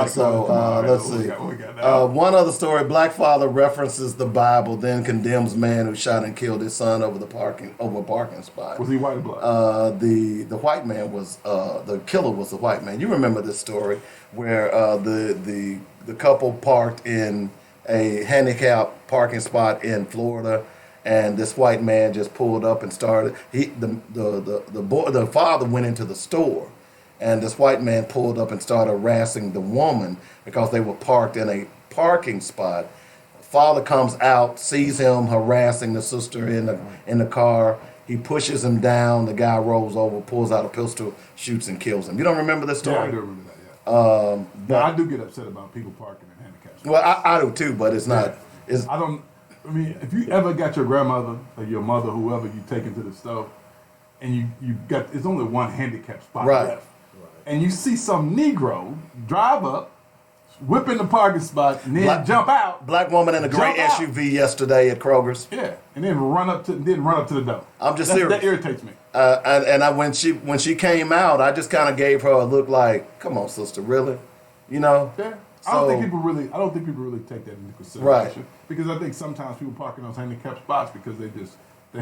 Speaker 4: So let's see. One other story: black father references the Bible, then condemns man who shot and killed his son over a parking spot.
Speaker 3: Was he white or black?
Speaker 4: The white man was the killer was the white man. You remember this story where the couple parked in a handicapped parking spot in Florida, and this white man just pulled up and started. The father went into the store, and this white man pulled up and started harassing the woman because they were parked in a parking spot. Father comes out, sees him harassing the sister in the car. He pushes him down. The guy rolls over, pulls out a pistol, shoots and kills him. You don't remember this story?
Speaker 3: Yeah, I do remember that. Yeah. But I do get upset about people parking in handicapped.
Speaker 4: Well, I do too, but it's not. It's,
Speaker 3: I mean, if you ever got your grandmother or your mother, whoever you take into the stove, and you got, it's only one handicapped spot left, and you see some Negro drive up, whip in the parking spot, and then jump out.
Speaker 4: Black woman in a gray
Speaker 3: Jump out.
Speaker 4: SUV yesterday at Kroger's.
Speaker 3: Yeah, and then run up to the door.
Speaker 4: I'm just serious.
Speaker 3: That irritates me.
Speaker 4: When she came out, I just kind of gave her a look like, "Come on, sister, really?" You know.
Speaker 3: Yeah. I don't think people really take that into consideration.
Speaker 4: Right.
Speaker 3: Because I think sometimes people park in those handicapped spots because they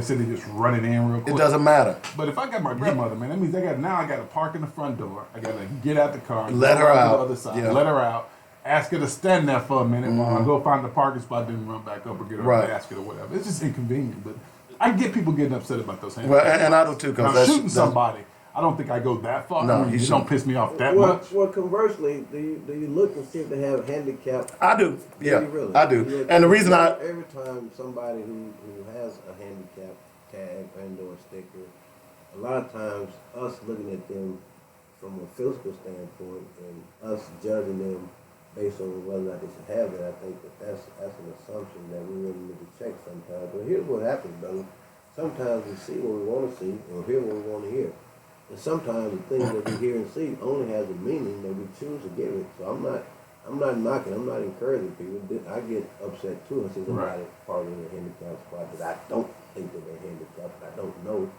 Speaker 3: say they just run it in real quick.
Speaker 4: It doesn't matter.
Speaker 3: But if I got my grandmother, man, that means I got to park in the front door. I got to get out the car,
Speaker 4: let
Speaker 3: go
Speaker 4: her
Speaker 3: around
Speaker 4: out.
Speaker 3: to the other side, let her out, ask her to stand there for a minute while I go find the parking spot, then run back up or get her a basket or whatever. It's just inconvenient. But I get people getting upset about those handicapped spots.
Speaker 4: And I do too. Because
Speaker 3: shooting somebody, I don't think I go that far.
Speaker 4: No,
Speaker 3: you don't piss me off that much.
Speaker 2: Well, conversely, do you look and see if they have handicap?
Speaker 4: I do. Yeah,
Speaker 2: Really?
Speaker 4: I do. And the reason
Speaker 2: every time somebody who has a handicap tag and/or sticker, a lot of times us looking at them from a physical standpoint and us judging them based on whether or not they should have it, I think that's an assumption that we really need to check sometimes. But here's what happens, brother. Sometimes we see what we want to see or hear what we want to hear. And sometimes the things that we hear and see only has a meaning that we choose to give it. So I'm not knocking, I'm not encouraging people. I get upset too and see somebody parking in a handicapped spot that I don't think that they're handicapped, I don't know.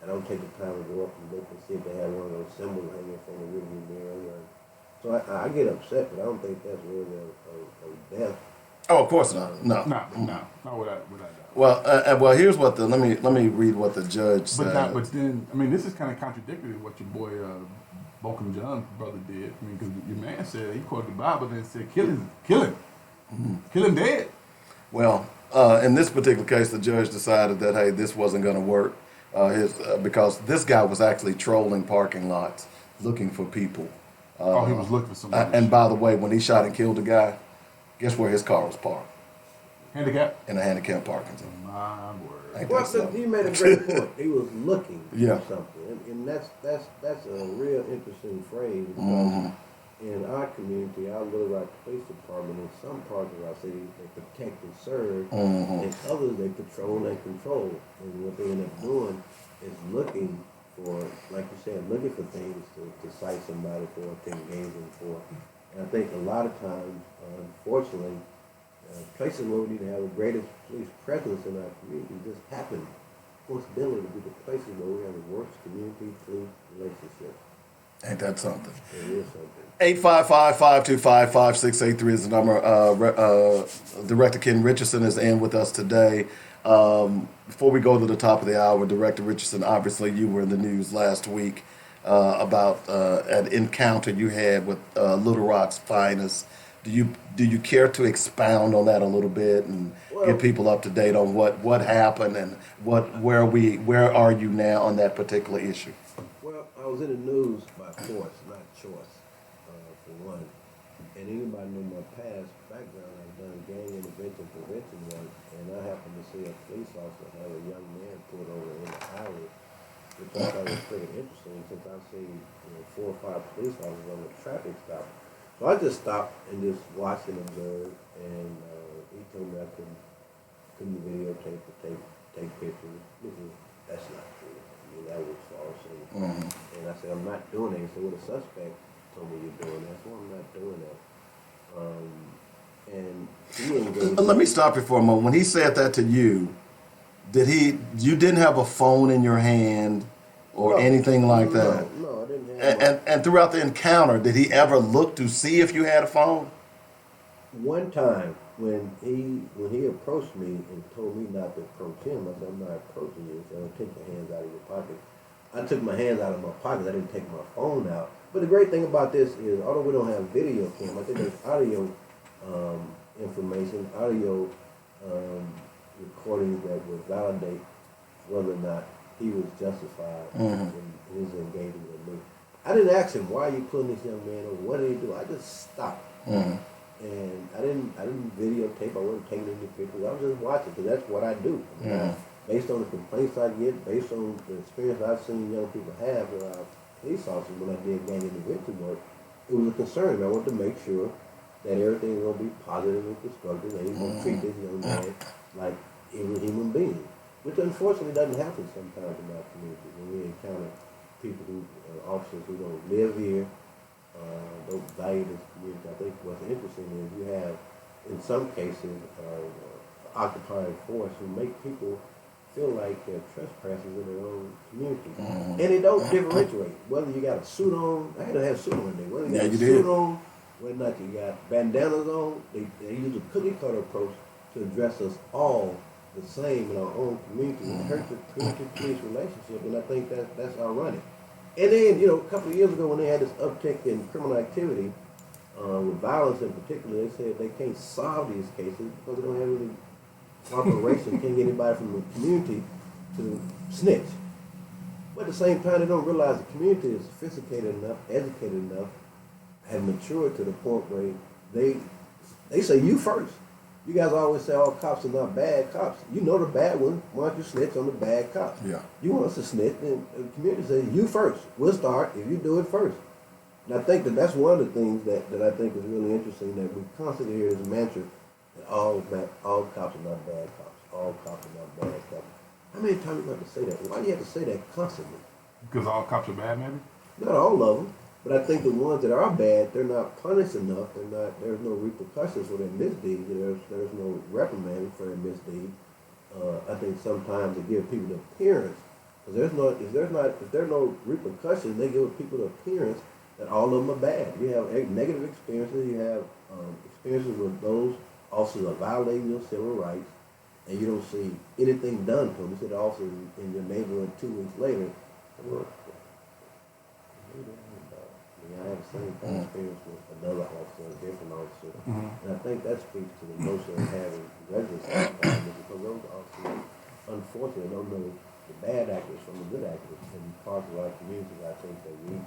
Speaker 2: I don't take the time to go up and look and see if they have one of those symbols hanging from the rearview mirror. So I get upset, but I don't think that's really a death.
Speaker 4: Oh, of course not. No.
Speaker 3: Not without doubt.
Speaker 4: Well, here's what let me read what the judge said.
Speaker 3: But then, I mean, this is kind of contradictory to what your boy Bokum John's brother did. I mean, because your man said he quoted the Bible and said, "Kill him, kill him dead."
Speaker 4: Well, in this particular case, the judge decided that hey, this wasn't going to work because this guy was actually trolling parking lots looking for people.
Speaker 3: He was looking for somebody.
Speaker 4: And by the way, when he shot and killed the guy, guess where his car was parked?
Speaker 3: Handicap?
Speaker 4: In a handicapped parking zone.
Speaker 3: My word.
Speaker 4: Ain't
Speaker 2: Well,
Speaker 4: that something?
Speaker 2: he made a great point. He was looking
Speaker 4: Yeah.
Speaker 2: for something, and that's a real interesting phrase because in our community, our Little Rock Police Department, in some parts of our city, they protect and serve, and others they patrol and control. And what they end up doing is looking for, like you said, looking for things to cite somebody for, to engage them for. And I think a lot of times, unfortunately, places where we need to have the greatest police presence in our community just happen, coincidentally, to be the places where we have the worst community-police relationships.
Speaker 4: Ain't that something?
Speaker 2: It is something.
Speaker 4: 855-525-5683 is the number. Director Ken Richardson is in with us today. Before we go to the top of the hour, Director Richardson, obviously you were in the news last week about an encounter you had with Little Rock's finest. Do you care to expound on that a little bit and get people up to date on what happened and where are you now on that particular issue?
Speaker 2: Well, I was in the news by force, not choice, for one. And anybody know my past background, I've done gang intervention prevention work, and I happened to see a police officer have a young man pulled over in the highway, which I thought was pretty interesting since I've seen 4 or 5 police officers on a traffic stop. So I just stopped and just watched and observed, and he told me I couldn't videotape or take pictures. That's not true. I mean, that was false. And I said, I'm not doing that. He said, well, the suspect told me you're doing that, so I'm not doing that. And he engaged.
Speaker 4: Let me stop you for a moment. When he said that to you, you didn't have a phone in your hand or anything like that?
Speaker 2: No, I didn't have
Speaker 4: And throughout the encounter, did he ever look to see if you had a phone?
Speaker 2: One time when he approached me and told me not to approach him, I said, I'm not approaching you. He said, don't take your hands out of your pocket. I took my hands out of my pockets. I didn't take my phone out. But the great thing about this is, although we don't have video cam, I think there's audio information, audio recordings that would validate whether or not he was justified in his engagement with me. I didn't ask him, why are you pulling this young man over? What did he do? I just stopped. And I didn't videotape. I wasn't taking any pictures. I was just watching because that's what I do. I mean, based on the complaints I get, based on the experience I've seen young people have with our police officers when I did gang intervention work, it was a concern. I wanted to make sure that everything was going to be positive and constructive, and he's going to treat this young man like he was a human being, which unfortunately doesn't happen sometimes in our community when we encounter people officers who don't live here, don't value this community. I think what's interesting is you have, in some cases, occupying force who make people feel like they're trespassing in their own community. And they don't differentiate. Whether you got a suit on, I had to have a suit on today. Whether you got a suit on, whether or not you got bandanas on, they use a cookie cutter approach to address us all the same in our own community. It hurts the community-police relationship, and I think that's ironic. And then, you know, a couple of years ago when they had this uptick in criminal activity, with violence in particular, they said they can't solve these cases because they don't have any cooperation, can't get anybody from the community to snitch. But at the same time, they don't realize the community is sophisticated enough, educated enough, have matured to the point where they say you first. You guys always say all cops are not bad cops. You know the bad one. Why don't you snitch on the bad cops? Yeah. You want us to snitch, and the community says you first. We'll start if you do it first. And I think that's one of the things that I think is really interesting, that we constantly hear this mantra that all cops are not bad cops. All cops are not bad cops. How many times you have to say that? Why do you have to say that constantly?
Speaker 3: Because all cops are bad, maybe?
Speaker 2: Not all of them. But I think the ones that are bad, they're not punished enough. There's no repercussions for their misdeeds. There's no reprimand for their misdeed. I think sometimes they give people the appearance, because if there are no repercussions, they give people the appearance that all of them are bad. You have negative experiences. You have experiences with those officers are violating your civil rights, and you don't see anything done to them. You see the officer in your neighborhood 2 weeks later. I have the same kind of experience with another officer, a different officer. And I think that speaks to the notion of having residents because those officers, unfortunately, don't know the bad actors from the good actors. In parts of our communities, I think that we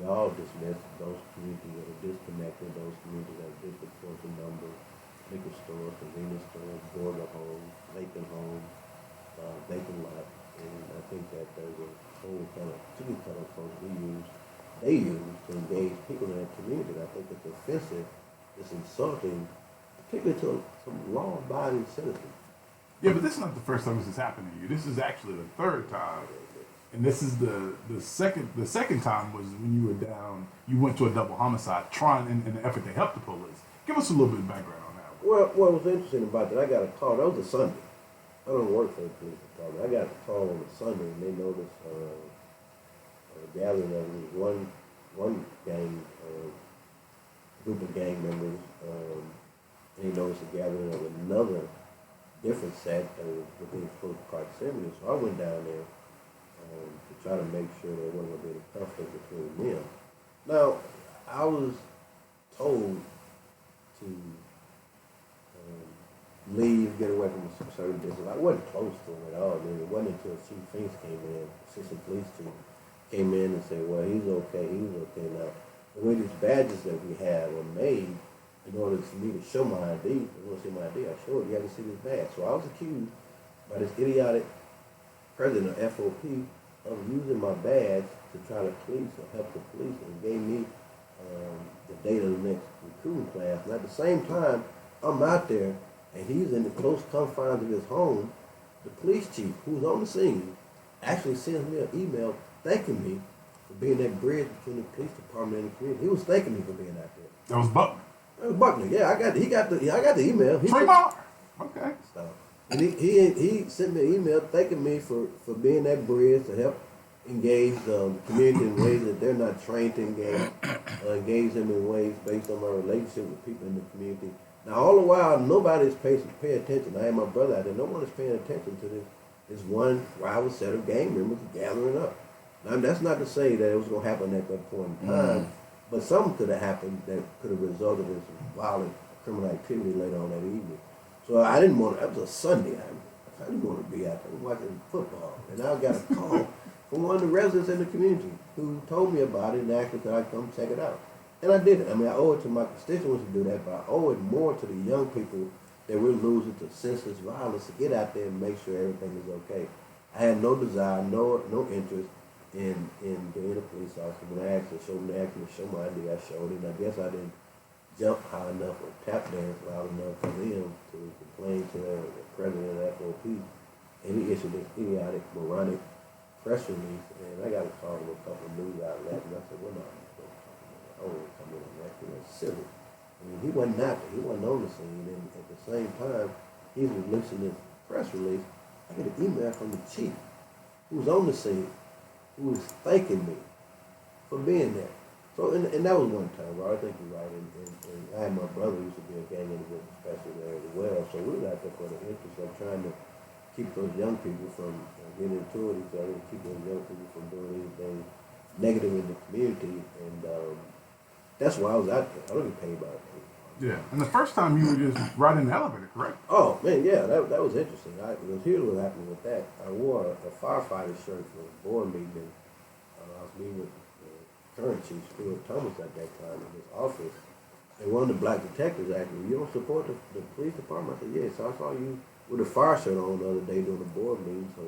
Speaker 2: all dismiss those communities that are disconnected, those communities that are disproportionate numbers, liquor stores, convenience stores, border homes, vacant homes, vacant lots. And I think that there's a whole kind of cookie cutter approach they use to engage people in that community. I think it's offensive, it's insulting, particularly to some law-abiding citizens.
Speaker 3: Yeah, but this is not the first time this has happened to you. This is actually the third time, and this is the second. The second time was when you were down. You went to a double homicide, trying in an effort to help the police. Give us a little bit of background on that.
Speaker 2: Well, what was interesting about that, I got a call. That was a Sunday. I don't work for the police department. I got a call on a Sunday, and they noticed. Gathering of one gang, group of gang members, and he noticed a gathering of another different set that was within close proximity. So I went down there to try to make sure there wasn't going to be any conflict between them. Now, I was told to leave, get away from a certain distance. I wasn't close to him at all. Then it wasn't until Chief Finks came in, Assistant Police Chief, came in and said, well, he's okay, he was okay. Now, the way these badges that we have are made, in order for me to show my ID, if you want to see my ID, I showed you have to see this badge. So I was accused by this idiotic president of FOP of using my badge to try to police or help the police, and gave me the date of the next recruiting class. And at the same time, I'm out there, and he's in the close confines of his home. The police chief, who's on the scene, actually sends me an email thanking me for being that bridge between the police department and the community. He was thanking me for being out there.
Speaker 3: That was Buckner.
Speaker 2: That was Buckner. Yeah, I got the email.
Speaker 3: Tremont. Okay.
Speaker 2: So, and he sent me an email thanking me for being that bridge to help engage the community in ways that they're not trained to engage them in ways based on my relationship with people in the community. Now, all the while, nobody's paying attention. I had my brother out there. No one is paying attention to this one rival set of gang members gathering up. Now, that's not to say that it was going to happen at that point in time, but something could have happened that could have resulted in some violent criminal activity later on that evening. So I didn't want to, that was a Sunday. I didn't want to be out there watching football. And I got a call from one of the residents in the community who told me about it and asked me could I come check it out. And I did it. I mean, I owe it to my constituents to do that, but I owe it more to the young people that we're losing to senseless violence to get out there and make sure everything is okay. I had no desire, no interest in being a police officer. When I asked me to show my ID, I showed it. And I guess I didn't jump high enough or tap dance loud enough for them to complain to the president of FOP. And he issued this idiotic, moronic press release. And I got a call from a couple of news outlets, and I said, well, no, oh, come in and act silly. I mean, he wasn't out there. He wasn't on the scene. And at the same time, he was releasing this press release. I get an email from the chief who was on the scene, who was thanking me for being there. So, and that was one time, Rob. I think you're right. And I had my brother used to be a gang individual specialist there as well. So we were out there for the interest of trying to keep those young people from getting into it each other, keep those young people from doing anything negative in the community. And that's why I was out there. I don't get paid by it.
Speaker 3: Yeah. And the first time you were just riding the elevator, correct?
Speaker 2: Oh, man, yeah, that was interesting. Because here's what happened with that. I wore a firefighter shirt for a board meeting. I was meeting with current chief, Stuart Thomas, at that time in his office. And one of the black detectives asked me, you don't support the police department? I said, yes. So I saw you with a fire shirt on the other day during the board meeting. So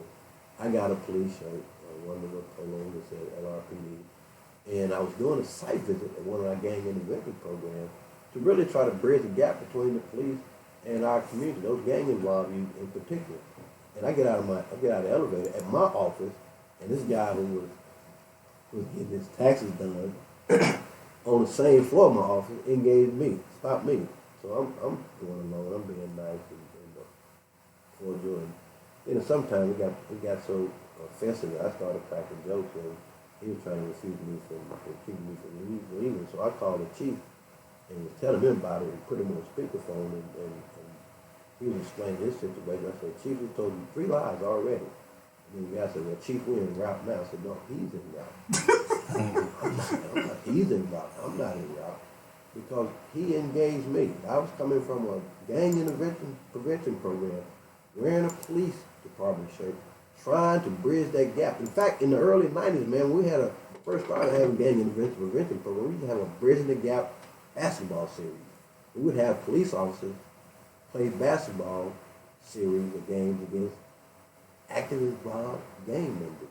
Speaker 2: I got a police shirt, one of the polo that said LRPD. And I was doing a site visit at one of our gang intervention programs to really try to bridge the gap between the police and our community, those gang involved in particular. And I get out of the elevator at my office, and this guy who was getting his taxes done on the same floor of my office engaged me, stopped me. So I'm going along, I'm being nice and cordial. And you know, sometimes it got so offensive that I started cracking jokes, and he was trying to refuse me from keeping me from leaving. So I called the chief and was telling him about it and put him on speakerphone, and he was explaining his situation. I said, Chief, we told you 3 lies already. And the guy said, well, Chief, we're en route now. I said, no, he's en route. He's en route. I'm not en route. Because he engaged me. I was coming from a gang intervention prevention program, wearing a police department shirt, trying to bridge that gap. In fact, in the early 90s, man, we had first started having gang intervention prevention program. We used to have a Bridging the Gap basketball series. We would have police officers play basketball series of games against active involved gang members.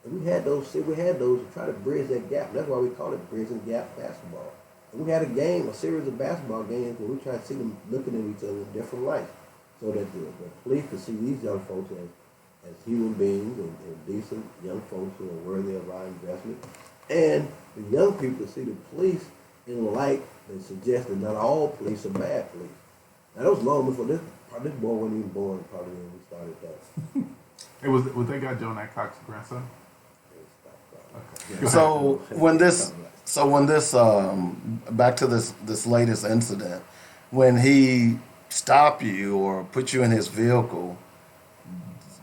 Speaker 2: And we had those to try to bridge that gap. That's why we call it Bridging the Gap basketball. And we had a series of basketball games where we tried to see them looking at each other in different lights, so that the police could see these young folks as human beings and decent young folks who are worthy of our investment. And the young people see the police in a light that suggests that not all police are bad police. Now, that was long before this boy wasn't even born, probably when we started that.
Speaker 3: It was that guy Joe Knight Cox's grandson?
Speaker 2: Okay.
Speaker 4: So when this back to this latest incident, when he stopped you or put you in his vehicle,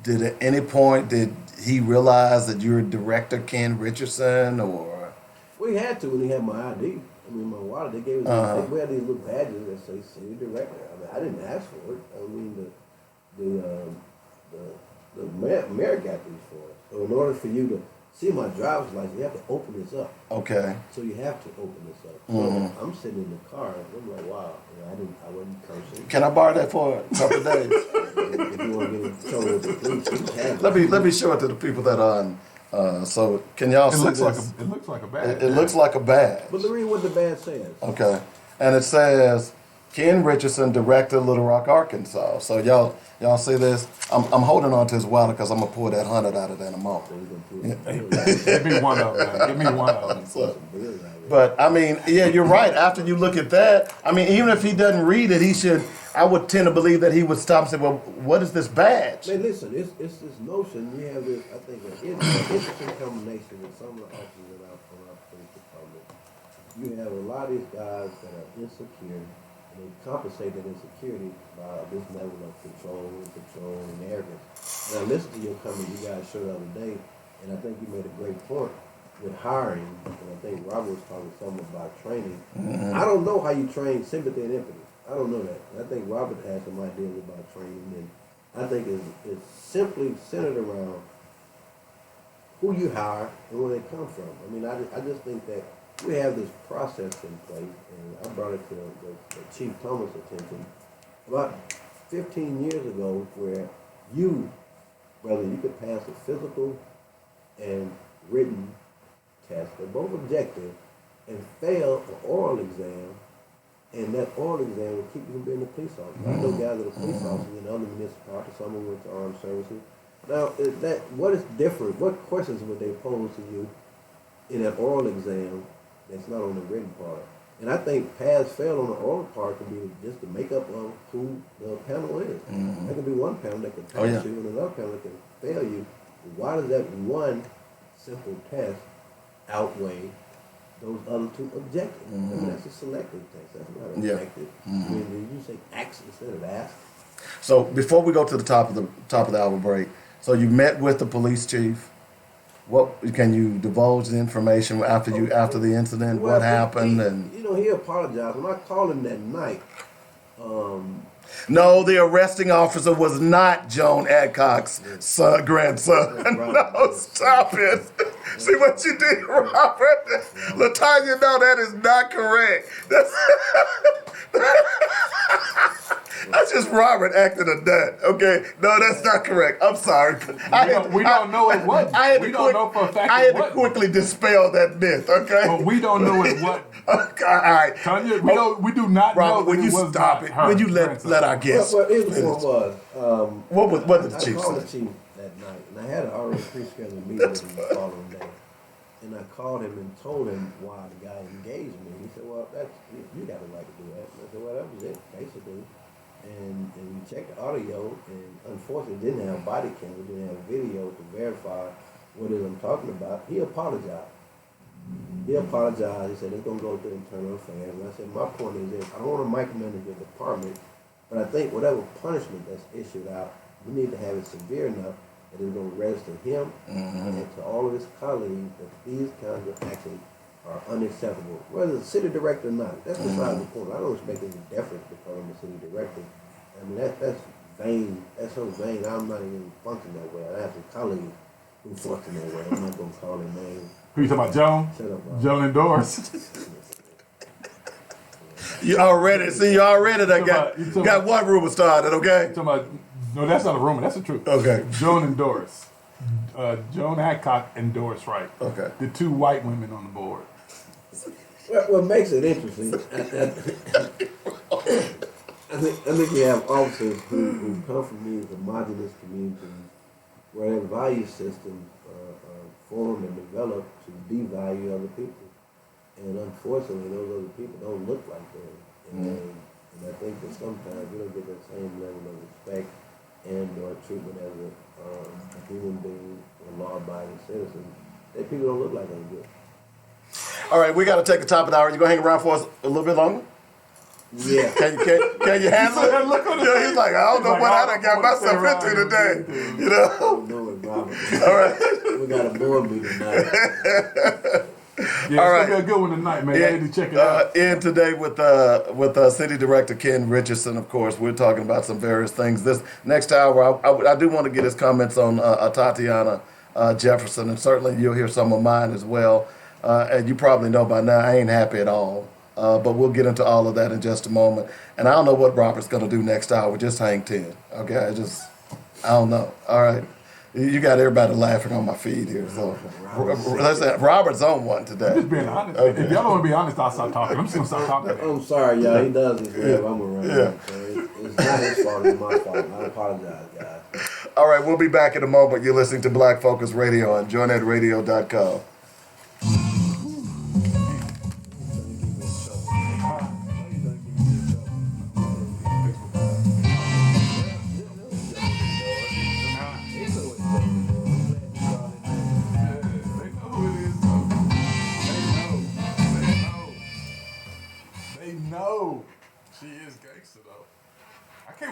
Speaker 4: did at any point did he realize that you're Director Ken Richardson, or?
Speaker 2: We had to when he had my ID. I mean, my wallet. They gave us. We had these little badges that say City Director. I mean, I didn't ask for it. I mean, the mayor got these for us. So in order for you to see my driver's license, you have to open this up.
Speaker 4: Okay.
Speaker 2: So you have to open this up. So I'm sitting in the car, and I'm like, wow, you know, I wasn't cursing.
Speaker 4: Can I borrow that for a couple of days?
Speaker 2: If you want to get in trouble with the police, you can have it.
Speaker 4: let me show it to the people that are on. So can y'all see this?
Speaker 3: It looks like a badge.
Speaker 4: It looks like a badge.
Speaker 2: But read what the badge says.
Speaker 4: Okay. And it says Ken Richardson, Director, Little Rock, Arkansas. So y'all see this? I'm holding on to his wallet because I'm gonna pull that 100 out of that in a moment.
Speaker 3: Give me one of them. Give me one of them.
Speaker 4: So, but I mean, yeah, you're right. After you look at that, I mean, even if he doesn't read it, he should. I would tend to believe that he would stop and say, "Well, what is this badge?"
Speaker 2: Man, listen, it's this notion. We have this, I think, an interesting combination with some of the officers in our police department. You have a lot of these guys that are insecure, and they compensate that insecurity by this level of control and arrogance. Now, listen to your comment you guys showed the other day, and I think you made a great point with hiring, and I think Robert was talking something about training. I don't know how you train sympathy and empathy. I don't know that. I think Robert has some ideas about training, and I think it's simply centered around who you hire and where they come from. I mean, I just think that we have this process in place, and I brought it to the Chief Thomas' attention about 15 years ago, where you, brother, you could pass a physical and written test. They're both objective, and fail an oral exam. And that oral exam will keep you from being a police officer. I know guys that are police officers in other municipalities, some of them went to armed services. Now, what is different? What questions would they pose to you in that oral exam that's not on the written part. And I think pass fail on the oral part can be just the makeup of who the panel is. There can be one panel that can pass you and another panel that can fail you. Why does that one simple test outweigh those other two objectives? I mean, that's a selective test. That's not objective. I mean, you say ask instead of ask.
Speaker 4: So before we go to the top of the hour break, so you met with the police chief. What can you divulge the information after the incident?
Speaker 2: Well,
Speaker 4: what happened? And
Speaker 2: he apologized. When I called him that night,
Speaker 4: no, the arresting officer was not Joan Adcock's grandson. No, stop it. See what you did, Robert? LaTanya, no, that is not correct. That's just Robert acting a nut. Okay, no, that's not correct. I'm sorry.
Speaker 3: We don't know it wasn't. We don't know for a fact
Speaker 4: I
Speaker 3: it
Speaker 4: had to
Speaker 3: wasn't.
Speaker 4: quickly dispel that myth. Okay.
Speaker 3: But we don't know it wasn't.
Speaker 4: Okay, all right.
Speaker 3: Tanya, we do not
Speaker 4: Robert,
Speaker 3: know
Speaker 4: will
Speaker 3: that
Speaker 4: you
Speaker 3: it was
Speaker 4: stop
Speaker 3: not
Speaker 4: it?
Speaker 3: her
Speaker 4: Will you
Speaker 3: grandson.
Speaker 4: let our guests?
Speaker 2: Well, here's what
Speaker 4: What did the
Speaker 2: I
Speaker 4: chief
Speaker 2: called
Speaker 4: say?
Speaker 2: the chief that night, and I had already pre-scheduled a meeting with him the following day. And I called him and told him why the guy engaged me. He said, "Well, you got the right to do that." And I said, "Well, that was it, basically." And we checked the audio, and unfortunately, it didn't have body cam, it didn't have video to verify what it is I'm talking about. He apologized. He apologized. He said it's gonna go to internal affairs. And I said, my point is this: I don't want to micromanage your department, but I think whatever punishment that's issued out, we need to have it severe enough that it's going to register him and to all of his colleagues that these kinds of actions are unacceptable, whether the city director or not. That's beside the point. I don't expect any deference because I'm the city director. I mean, that's vain. That's so vain. I'm not even functioning that way. I have some colleagues who function that way. I'm not going to call their names.
Speaker 3: Who you talking about, Joan?
Speaker 2: Shut up, Rob.
Speaker 3: Joan and Doris.
Speaker 4: You already got one rumor started. Okay.
Speaker 3: Talking about, no, that's not a rumor. That's the truth.
Speaker 4: Okay.
Speaker 3: Joan and Doris. Joan Adcock and Doris Wright.
Speaker 4: Okay.
Speaker 3: The two white women on the board.
Speaker 2: What makes it interesting, I think you have officers who come from these homogenous communities where their value systems are formed and developed to devalue other people. And unfortunately, those other people don't look like them. And I think that sometimes we don't get that same level of respect and or treatment as a human being, a law-abiding citizen. That people don't look like them good.
Speaker 4: All right, we got to take the top of the hour. You gonna hang around for us a little bit longer?
Speaker 2: Yeah.
Speaker 4: Can you handle it? Yeah, he's like, I don't know what I done got myself into today. You know?
Speaker 2: No, Robert.
Speaker 4: All right.
Speaker 2: We got a board meeting tonight.
Speaker 3: Yeah,
Speaker 4: All
Speaker 3: it's gonna be a good one tonight, man. I need to check it out.
Speaker 4: In today with City Director Ken Richardson, of course, we're talking about some various things. This next hour, I do want to get his comments on Atatiana Jefferson, and certainly you'll hear some of mine as well. And you probably know by now, I ain't happy at all. But we'll get into all of that in just a moment. And I don't know what Robert's going to do next hour. Just hang 10. Okay? I don't know. All right? You got everybody laughing on my feed here. So Robert's on one today.
Speaker 3: I'm just being honest.
Speaker 4: Okay.
Speaker 3: If y'all don't want to be honest, I'll stop talking. I'm just going to stop talking.
Speaker 2: I'm sorry, y'all. He does this whenever I'm around.
Speaker 4: Yeah.
Speaker 2: So it's not his fault. It's my fault. I apologize, guys.
Speaker 4: All right, we'll be back in a moment. You're listening to Black Focus Radio on joynetradio.com.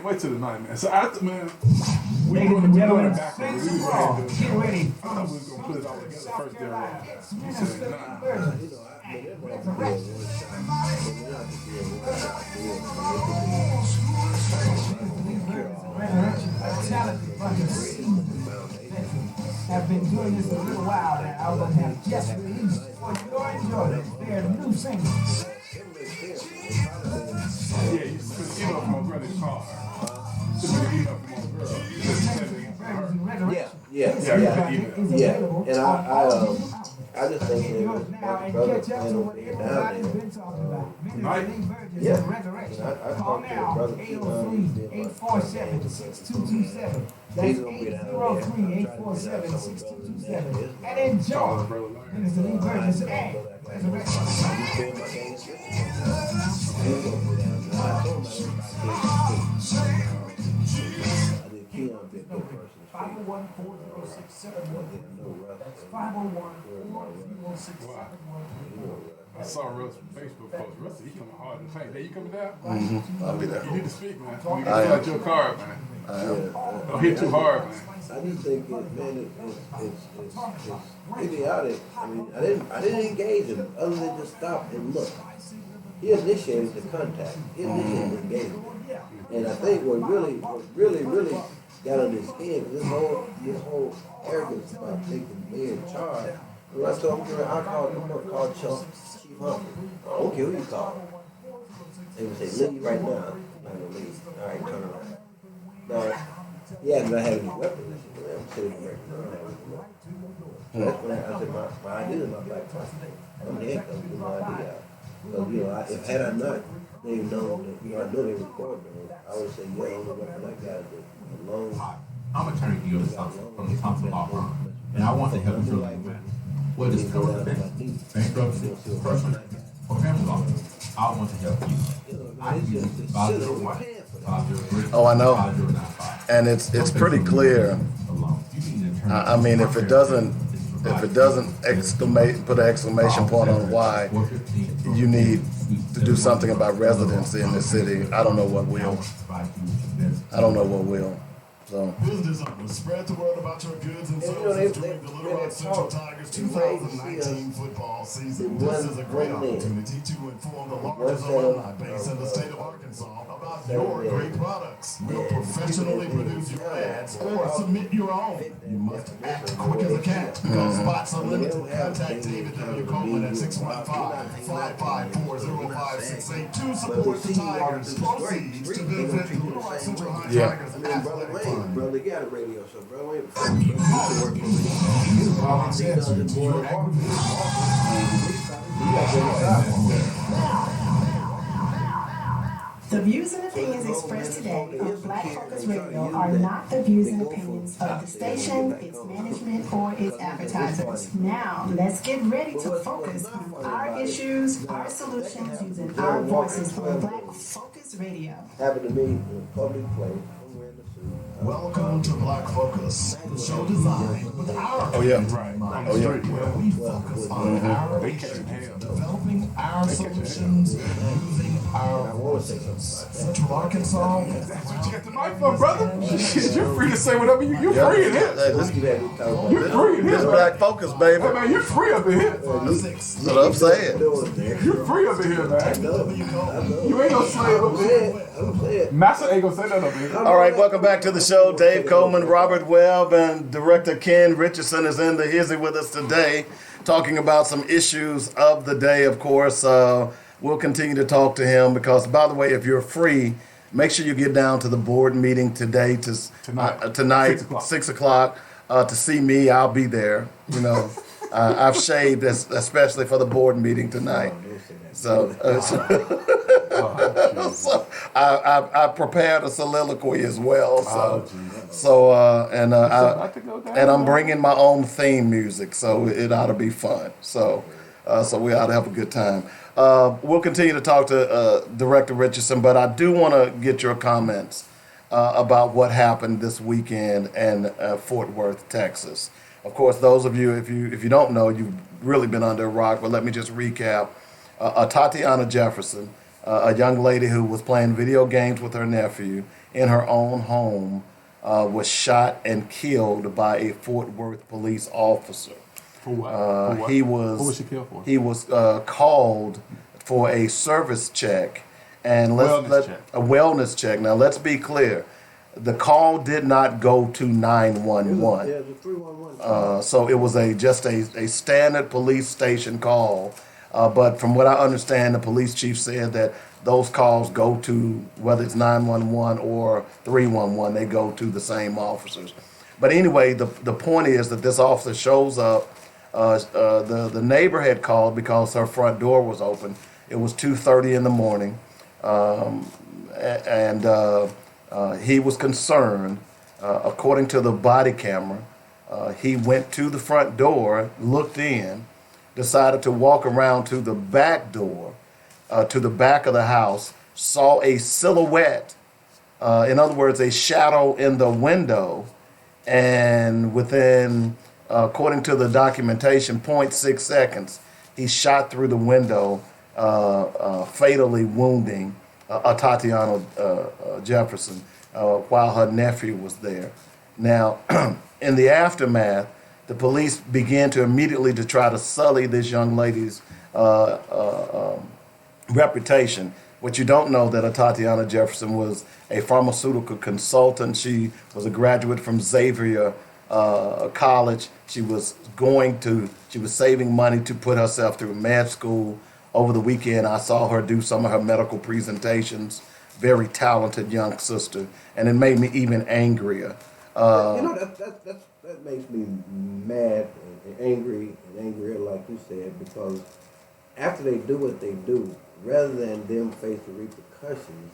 Speaker 3: Wait till tonight, man. So after, man,
Speaker 7: Ladies and gentlemen,
Speaker 3: back. We
Speaker 7: get ready.
Speaker 3: I thought we was gonna put it all together first. You said nah.
Speaker 7: Have been doing this a little while now. I will have just released for your enjoyment their new single.
Speaker 3: Yeah, you sent an email from my brother's car. Sent me an email from my girl.
Speaker 2: Yeah. And I just think that my brother's plan on being down there.
Speaker 3: Tonight?
Speaker 2: Yeah. I
Speaker 7: Call
Speaker 2: talked to
Speaker 7: now,
Speaker 2: brother Keon.
Speaker 7: 803-847-6227. That's 803-847-6227. And enjoy. Minister Lee Burgess and Resurrection.
Speaker 5: That's 501-406-7132.
Speaker 3: I saw Russ from Facebook post. Russ, he coming hard to paint. There you coming down?
Speaker 4: I'll be there.
Speaker 3: You need to speak, man. You need to
Speaker 4: I am.
Speaker 3: fill out your card, man. Don't hit too hard, man.
Speaker 2: I just think it's idiotic. I mean, I didn't engage him other than just stop and look. He initiated the contact. He initiated the engagement. And I think what really got on his head, this whole arrogance about taking me in charge. When I told him, I called Chief Humphrey. Okay, who you call? They would say, leave right now. I'm not gonna leave. All right, turn around. Now, yeah, because I had any weapons. I'm sitting there. I don't have any weapons. So that's when I said, my idea is my black friend. I'm the head with my idea. Because, if had I not, they known that, I know they recorded me. I would say, the only weapon I got is a long.
Speaker 8: I'm attorney Gil from the Thompson Law Firm, and I want to help you through the event. What is bankruptcy, personal, or family law? I want to help you. I can use 501, 503.
Speaker 4: Oh, I know.
Speaker 8: 5095.
Speaker 4: And it's pretty clear.
Speaker 8: Alone. You need an attorney.
Speaker 4: I mean, if it doesn't put an exclamation point on why you need to do something about residency in this city, I don't know what will. I don't know what will. So.
Speaker 9: Business owners, spread the word about your goods and services during the Little Rock Central Tigers 2019 football season. This is a great opportunity to inform the largest alumni base in the state of Arkansas about your great products. We'll professionally produce your ads or submit your own. You must act quick as a cat because spots are limited. Contact David W. Coleman at 615-554-0568 to support the Tigers. Proceeds to benefit the Little Rock Central Tigers Athletic Fund.
Speaker 2: Bro, they got a radio show, bro. Wait,
Speaker 7: The views and opinions expressed today on Black Focus Radio are not the views and opinions of the station, its management, or its advertisers. Now, let's get ready to focus on our issues, our solutions, using our voices on Black Focus Radio.
Speaker 2: happened to me in a public place. I'm wearing a suit.
Speaker 9: Welcome to Black Focus, the show designed with our
Speaker 4: Oh, yeah.
Speaker 9: right mind,
Speaker 4: Oh, yeah.
Speaker 9: where we focus on our issues, developing our solutions, using our voices. Central Arkansas.
Speaker 3: That's what you got the mic for, brother. Shit, you're free to say whatever you're free in here.
Speaker 4: Hey, this
Speaker 3: You're free in here,
Speaker 4: this
Speaker 3: man.
Speaker 4: Black Focus, baby.
Speaker 3: Hey, man, you're free up in here.
Speaker 4: That's what I'm saying.
Speaker 3: You're free up in here, man. You ain't no slave up in here.
Speaker 2: I'm saying.
Speaker 3: Massa ain't gonna say that up in here.
Speaker 4: All right, welcome back to the show. Dave Coleman, Robert Webb, and director Ken Richardson is in the hizzy with us today, talking about some issues of the day, of course. We'll continue to talk to him because, by the way, if you're free, make sure you get down to the board meeting today tonight, 6 o'clock, to see me. I'll be there. You know, I've shaved especially for the board meeting tonight. So I prepared a soliloquy as well. So and I'm bringing my own theme music, so it ought to be fun. So we ought to have a good time. We'll continue to talk to Director Richardson, but I do want to get your comments about what happened this weekend in Fort Worth, Texas. Of course, those of you, if you don't know, you've really been under a rock. But let me just recap. Atatiana Jefferson, a young lady who was playing video games with her nephew in her own home, was shot and killed by a Fort Worth police officer.
Speaker 3: For what?
Speaker 4: He was.
Speaker 3: What was she killed for?
Speaker 4: He was called for a service check and a wellness check. Now let's be clear, the call did not go to 911.
Speaker 2: Yeah, the 311.
Speaker 4: So it was just a standard police station call. But from what I understand, the police chief said that those calls go to, whether it's 911 or 311, they go to the same officers. But anyway, the point is that this officer shows up. The neighbor had called because her front door was open. It was 2:30 in the morning, and he was concerned. According to the body camera, he went to the front door, looked in, decided to walk around to the back door, to the back of the house, saw a silhouette, in other words, a shadow in the window, and within, according to the documentation, 0.6 seconds, he shot through the window, fatally wounding Atatiana Jefferson while her nephew was there. Now, in the aftermath, the police began to immediately to try to sully this young lady's reputation. What you don't know that Atatiana Jefferson was a pharmaceutical consultant. She was a graduate from Xavier College. She was saving money to put herself through med school. Over the weekend, I saw her do some of her medical presentations. Very talented young sister, and it made me even angrier.
Speaker 2: That makes me mad and angry and angrier, like you said, because after they do what they do, rather than them face the repercussions,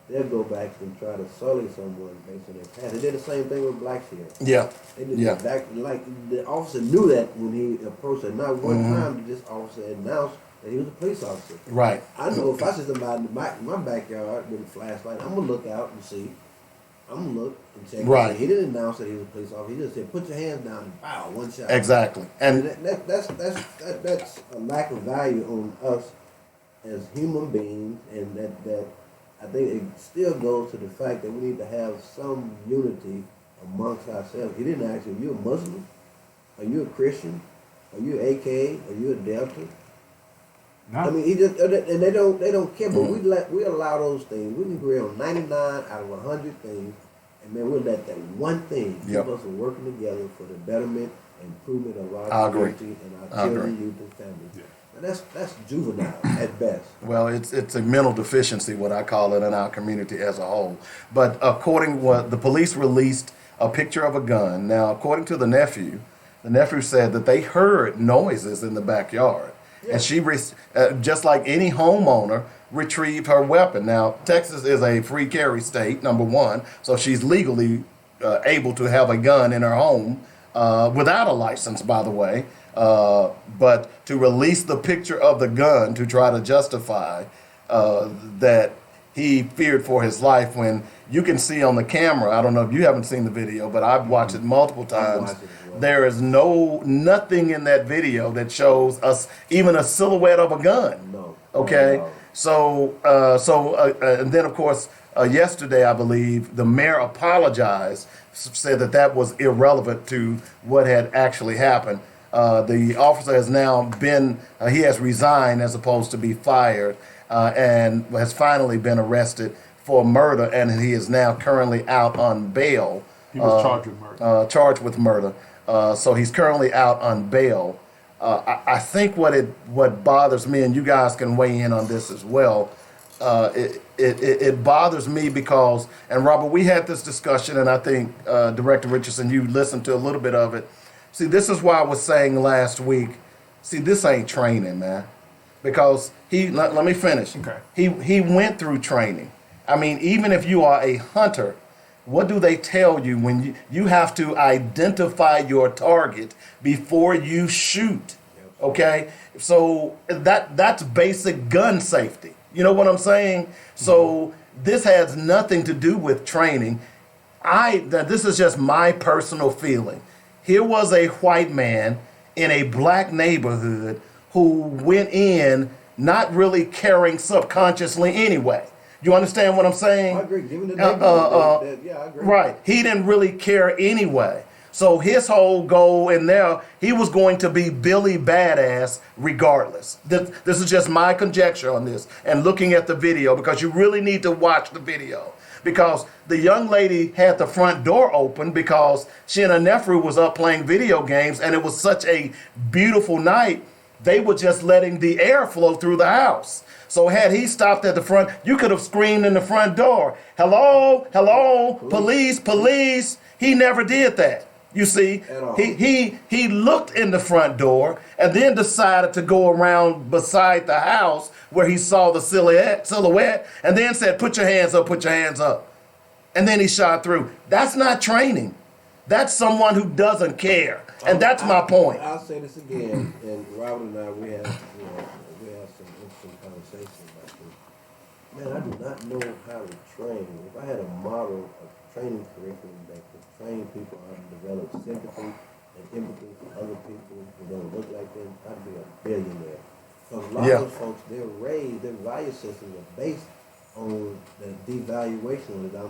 Speaker 2: they'll go back and try to sully someone based on their past. They did the same thing with blacks here.
Speaker 4: Yeah.
Speaker 2: They did
Speaker 4: Yeah.
Speaker 2: like the officer knew that when he approached her. Not one time did this officer announce that he was a police officer.
Speaker 4: Right.
Speaker 2: I know if I see somebody in my backyard with a flashlight, I'm gonna look out and see. I'm gonna look and check.
Speaker 4: Right.
Speaker 2: He didn't announce that he was a police officer. He just said, "Put your hands down and pow, one shot."
Speaker 4: Exactly. And
Speaker 2: That's a lack of value on us as human beings, and that I think it still goes to the fact that we need to have some unity amongst ourselves. He didn't ask you, "Are you a Muslim? Are you a Christian? Are you AK? Are you a Delta?"
Speaker 3: No.
Speaker 2: I mean, he just and they don't care. But we allow those things. We can agree on 99 out of 100 things, and man, we'll let that one thing keep us from working together for the betterment and improvement of our community and our children, youth, and families.
Speaker 3: Yeah.
Speaker 2: And that's juvenile at best.
Speaker 4: well, it's a mental deficiency, what I call it, in our community as a whole. But according what the police released a picture of a gun. Now, according to the nephew said that they heard noises in the backyard. Yeah. And she, just like any homeowner, retrieved her weapon. Now, Texas is a free carry state, number one, so she's legally able to have a gun in her home without a license, by the way. But to release the picture of the gun to try to justify that he feared for his life, when you can see on the camera, I don't know if you haven't seen the video, but I've watched it multiple times. There is nothing in that video that shows us even a silhouette of a gun.
Speaker 2: No.
Speaker 4: Okay.
Speaker 2: No.
Speaker 4: So and then of course yesterday, I believe the mayor apologized, said that was irrelevant to what had actually happened. The officer has now been he has resigned as opposed to be fired, and has finally been arrested for murder, and he is now currently out on bail.
Speaker 3: He was charged with murder.
Speaker 4: So he's currently out on bail. I think what bothers me, and you guys can weigh in on this as well, it bothers me because, and Robert, we had this discussion, and I think Director Richardson, you listened to a little bit of it. See, this is why I was saying last week, see, this ain't training, man. Because let me finish.
Speaker 3: Okay.
Speaker 4: He went through training. I mean, even if you are a hunter, what do they tell you when you have to identify your target before you shoot? Okay, so that's basic gun safety. You know what I'm saying? So this has nothing to do with training. This is just my personal feeling. Here was a white man in a black neighborhood who went in not really caring subconsciously anyway. You understand what I'm saying?
Speaker 2: I agree. Given the neighborhood, yeah, I agree.
Speaker 4: Right. He didn't really care anyway. So his whole goal in there, he was going to be Billy Badass regardless. This is just my conjecture on this and looking at the video, because you really need to watch the video. Because the young lady had the front door open because she and her nephew was up playing video games, and it was such a beautiful night. They were just letting the air flow through the house. So had he stopped at the front, you could have screamed in the front door, "Hello, hello, police, police." He never did that. You see, he looked in the front door and then decided to go around beside the house where he saw the silhouette, and then said, "Put your hands up, put your hands up." And then he shot through. That's not training. That's someone who doesn't care. And that's my point.
Speaker 2: I'll say this again, and Robert and I, we have some interesting conversations about this. Man, I do not know how to train. If I had a model of training curriculum that could train people how to develop sympathy and empathy for other people who don't look like them, I'd be a billionaire. Because a lot of those folks, they're raised, their value systems are based on the devaluation. I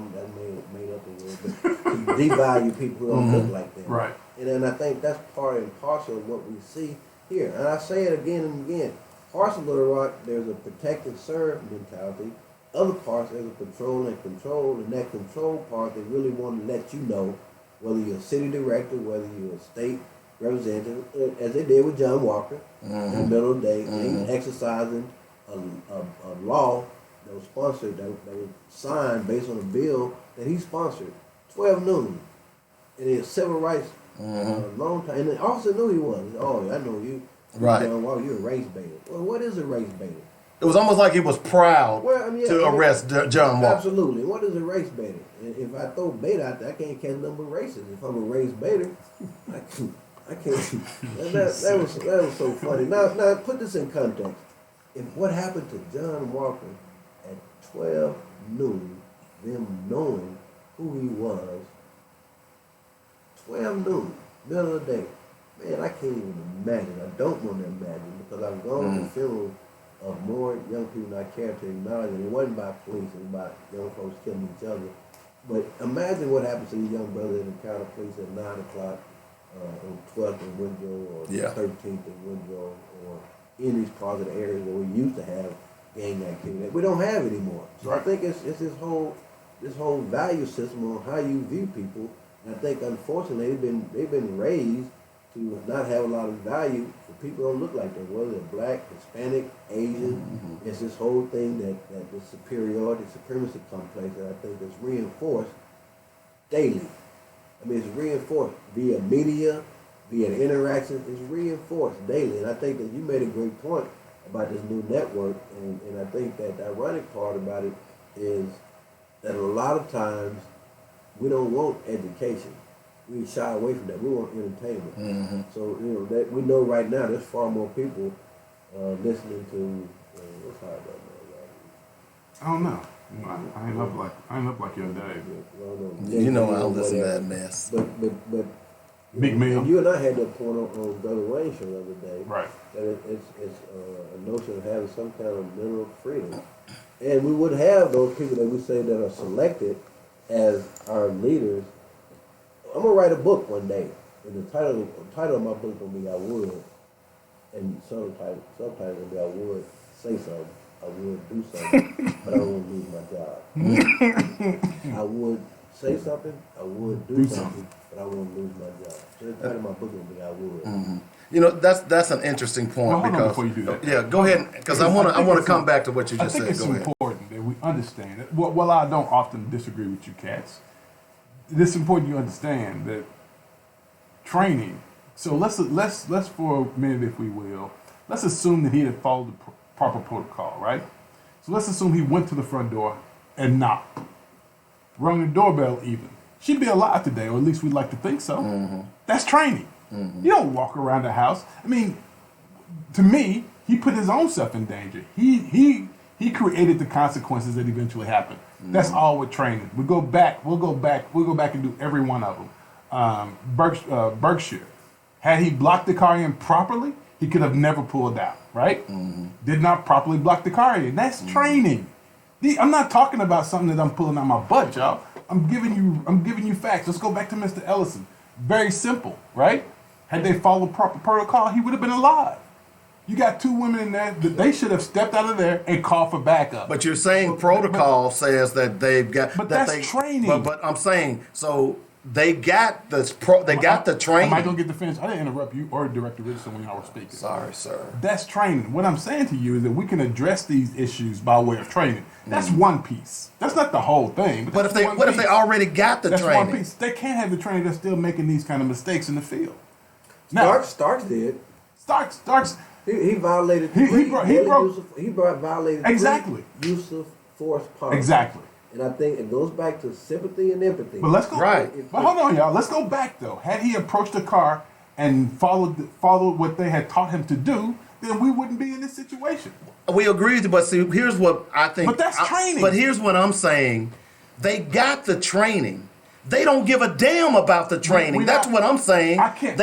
Speaker 2: made up a word, but to devalue people who don't look like them.
Speaker 3: Right.
Speaker 2: And then I think that's part and parcel of what we see here. And I say it again and again. Parts of Little Rock, there's a protect and serve mentality. Other parts, there's a patrol and control. And that control part, they really want to let you know whether you're a city director, whether you're a state representative, as they did with John Walker in the middle of the day, exercising a law that was sponsored, that was signed based on a bill that he sponsored. 12 noon. And it's civil rights long time. And the officer knew he was. Oh, I know you.
Speaker 4: Right.
Speaker 2: John Walker, you're a race baiter. Well, what is a race baiter?
Speaker 4: It was almost like he was proud to arrest John Walker.
Speaker 2: Absolutely. What is a race baiter? And if I throw bait out there, I can't catch number of races. If I'm a race baiter, I can't. That was so funny. Now put this in context. If what happened to John Walker at 12 noon, them knowing who he was, 12 noon, middle of the day, man, I can't even imagine. I don't want to imagine because I've gone to funerals of more young people than I care to acknowledge. And it wasn't by police, it was by young folks killing each other. But imagine what happens to these young brothers that encounter police at 9 o'clock on 12th and Woodrow or 13th and Woodrow or in these parts of the area where we used to have gang activity that we don't have anymore. So I think it's this whole value system on how you view people. And I think unfortunately they've been raised to not have a lot of value for people who don't look like them, whether they're black, Hispanic, Asian. It's this whole thing that the superiority, supremacy complex that I think is reinforced daily. I mean, it's reinforced via media, via interactions. It's reinforced daily. And I think that you made a great point about this new network. And I think that the ironic part about it is that a lot of times we don't want education. We shy away from that. We want entertainment. So, that we know right now there's far more people listening to, what's hard right now,
Speaker 3: I don't know. I ain't up like your dad.
Speaker 4: You know I listen to that mess.
Speaker 2: But
Speaker 3: Big Mill.
Speaker 2: you and I had that point on Brother Wayne show the other day.
Speaker 3: Right.
Speaker 2: That it's a notion of having some kind of mental freedom. And we would have those people that we say that are selected as our leaders. I'm gonna write a book one day, and the title of my book gonna be "I Would," and subtitle gonna be "I Would Say Something, I Would Do Something, but I won't lose my job." I would say something, I would do something, but I won't lose my job. So the title of my book gonna be "I Would."
Speaker 4: You know, that's an interesting point.
Speaker 3: Well, hold on
Speaker 4: because
Speaker 3: before you do that.
Speaker 4: Yeah, go ahead, because I want to come back to what you just
Speaker 3: I think
Speaker 4: said.
Speaker 3: it's
Speaker 4: Go ahead.
Speaker 3: important that we understand it. Well, I don't often disagree with you, cats. It's important you understand that training. So let's for a minute, if we will, let's assume that he had followed the proper protocol, right? So let's assume he went to the front door and knocked, rung the doorbell even. She'd be alive today, or at least we'd like to think so. That's training. You don't walk around the house. I mean, to me, he put his own self in danger. He created the consequences that eventually happened. That's all with training. We'll go back and do every one of them. Berkshire, had he blocked the car in properly, he could have never pulled out, right? Did not properly block the car in. That's training. I'm not talking about something that I'm pulling out my butt, y'all. I'm giving you facts. Let's go back to Mr. Ellison. Very simple, right? Had they followed proper protocol, he would have been alive. You got two women in there that they should have stepped out of there and called for backup.
Speaker 4: But you're saying protocol says that they've got.
Speaker 3: But that's training.
Speaker 4: But I'm saying so they got the training.
Speaker 3: Am I gonna get the finish? I didn't interrupt you or Director Richardson when y'all were speaking.
Speaker 4: Sorry, sir.
Speaker 3: That's training. What I'm saying to you is that we can address these issues by way of training. That's one piece. That's not the whole thing.
Speaker 4: But if they already got the
Speaker 3: that's
Speaker 4: training?
Speaker 3: One piece. They can't have the training that's still making these kind of mistakes in the field. Now,
Speaker 2: Starks did.
Speaker 3: Starks.
Speaker 2: He violated.
Speaker 3: He
Speaker 2: violated
Speaker 3: exactly
Speaker 2: use of force policy.
Speaker 3: Exactly.
Speaker 2: And I think it goes back to sympathy and empathy.
Speaker 3: But let's go.
Speaker 4: Right.
Speaker 3: But hold on, y'all. Let's go back though. Had he approached the car and followed what they had taught him to do, then we wouldn't be in this situation.
Speaker 4: We agree, but see, here's what I think.
Speaker 3: But that's training.
Speaker 4: But here's what I'm saying. They got the training. They don't give a damn about the training. That's what I'm saying.
Speaker 3: I can't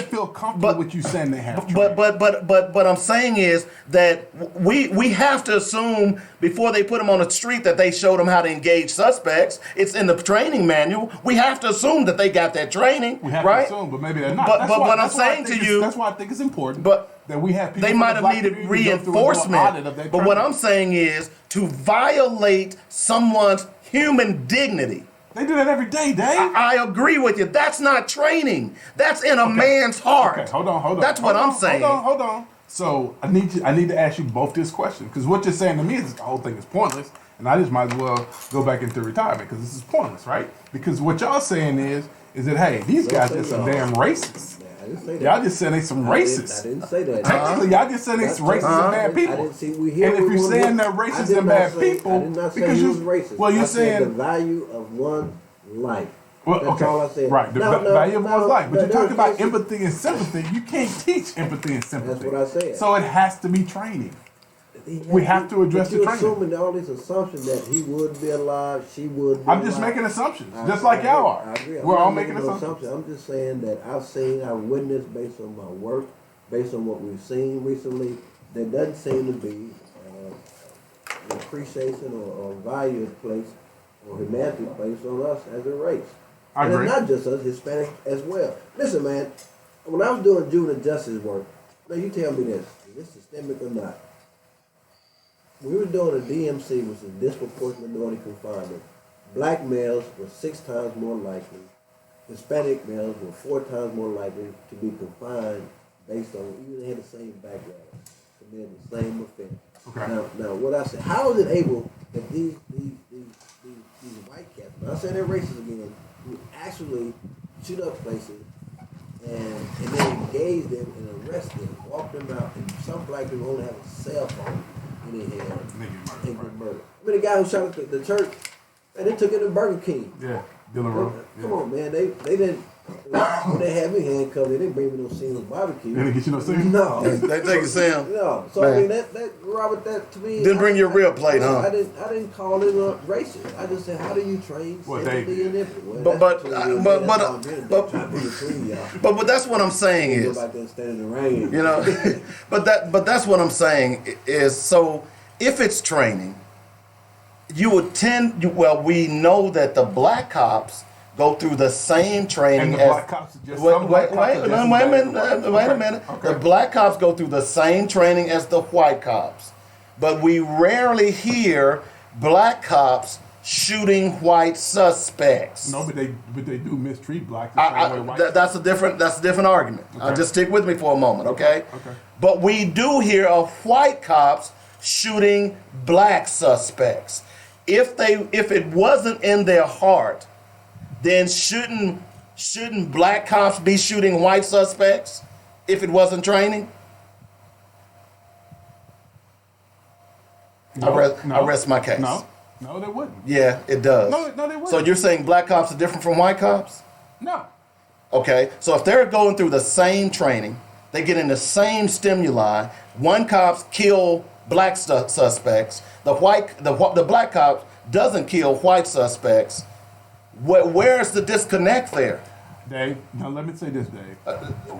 Speaker 3: feel comfortable with you saying they have training.
Speaker 4: But what I'm saying is that we have to assume before they put them on the street that they showed them how to engage suspects. It's in the training manual. We have to assume that they got that training,
Speaker 3: we have
Speaker 4: right?
Speaker 3: to assume, but maybe they're not.
Speaker 4: But what I'm saying to you,
Speaker 3: that's why I think it's important.
Speaker 4: But
Speaker 3: that we have people
Speaker 4: they might have needed reinforcement. But what I'm saying is to violate someone's human dignity.
Speaker 3: They do that every day, Dave.
Speaker 4: I agree with you. That's not training. That's in a man's heart.
Speaker 3: Okay, hold on.
Speaker 4: That's what I'm saying.
Speaker 3: Hold on. So I need to ask you both this question, because what you're saying to me is the whole thing is pointless, and I just might as well go back into retirement because this is pointless, right? Because what y'all saying is that hey, these guys are some damn racists.
Speaker 2: I didn't say that.
Speaker 3: Y'all just saying they some racists.
Speaker 2: I didn't say that.
Speaker 3: Technically, y'all just saying they some racist and bad people.
Speaker 2: I didn't see,
Speaker 3: and if you're saying they're racist and bad people,
Speaker 2: I did not say
Speaker 3: because
Speaker 2: he was racist.
Speaker 3: Well, you're
Speaker 2: I said
Speaker 3: saying
Speaker 2: the value of one life.
Speaker 3: Well,
Speaker 2: That's all I said.
Speaker 3: right. The
Speaker 2: No,
Speaker 3: value of one's life. But
Speaker 2: no,
Speaker 3: you're talking about
Speaker 2: there's-
Speaker 3: empathy and sympathy. You can't teach empathy and sympathy.
Speaker 2: That's what I said.
Speaker 3: So it has to be training. We have to address the
Speaker 2: you're
Speaker 3: training.
Speaker 2: assuming all these assumptions that he would be alive, she would be
Speaker 3: I'm just
Speaker 2: alive.
Speaker 3: making assumptions,
Speaker 2: I-
Speaker 3: just like
Speaker 2: I
Speaker 3: y'all
Speaker 2: agree.
Speaker 3: are.
Speaker 2: I agree. I'm
Speaker 3: We're
Speaker 2: not
Speaker 3: all making
Speaker 2: no
Speaker 3: assumptions.
Speaker 2: I'm just saying that I've witnessed based on my work, based on what we've seen recently, there doesn't seem to be an appreciation or value placed or humanity placed on us as a race.
Speaker 3: I
Speaker 2: and
Speaker 3: agree.
Speaker 2: it's not just us, Hispanic as well. Listen, man, when I was doing juvenile justice work, now you tell me this, is this systemic or not? We were doing a DMC, which is disproportionate minority confinement. Black males were 6 times more likely. Hispanic males were 4 times more likely to be confined based on, even they had the same background, committed the same offense.
Speaker 3: Okay.
Speaker 2: Now, what I said, how is it able that these white cats, I'm not saying they're racist again, who actually shoot up places and then engage them and arrest them, walk them out, and some black people only have a cell phone in their hand and get murdered. I mean, the guy who shot at the church, and they took it to Burger King.
Speaker 3: Yeah, Dylan Rowe.
Speaker 2: Come on, man, they didn't. When they had me handcuffed, they didn't bring me no Seamus barbecue.
Speaker 3: They didn't get you no Seamus?
Speaker 2: No.
Speaker 4: They take it, Sam.
Speaker 2: No. So
Speaker 4: Man.
Speaker 2: I mean, that Robert, that to me.
Speaker 4: Didn't bring your real plate, huh?
Speaker 2: I didn't call it racist. I just said, how do you train sympathy and empathy? Well,
Speaker 4: but that's what I'm saying is,
Speaker 2: Go back there and stand in the rain.
Speaker 4: you know, but that's what I'm saying is, so if it's training, you would we know that the black cops go through the same training
Speaker 3: And the
Speaker 4: as
Speaker 3: black cops are just some black cops are just as
Speaker 4: wait a
Speaker 3: bad
Speaker 4: minute,
Speaker 3: as
Speaker 4: wait a
Speaker 3: white.
Speaker 4: minute.
Speaker 3: Okay.
Speaker 4: The black cops go through the same training as the white cops, but we rarely hear black cops shooting white suspects.
Speaker 3: No, but they do mistreat blacks the same way white.
Speaker 4: That's a different argument.
Speaker 3: Okay.
Speaker 4: Just stick with me for a moment, okay?
Speaker 3: Okay.
Speaker 4: But we do hear of white cops shooting black suspects. If it wasn't in their heart, then shouldn't black cops be shooting white suspects if it wasn't training? I rest my case.
Speaker 3: No, they wouldn't.
Speaker 4: Yeah, it does.
Speaker 3: No, they wouldn't.
Speaker 4: So you're saying black cops are different from white cops?
Speaker 3: No.
Speaker 4: Okay, so if they're going through the same training, they get in the same stimuli. One cops kill black suspects. The black cops doesn't kill white suspects. Where's the disconnect there?
Speaker 3: Dave, now let me say this, Dave.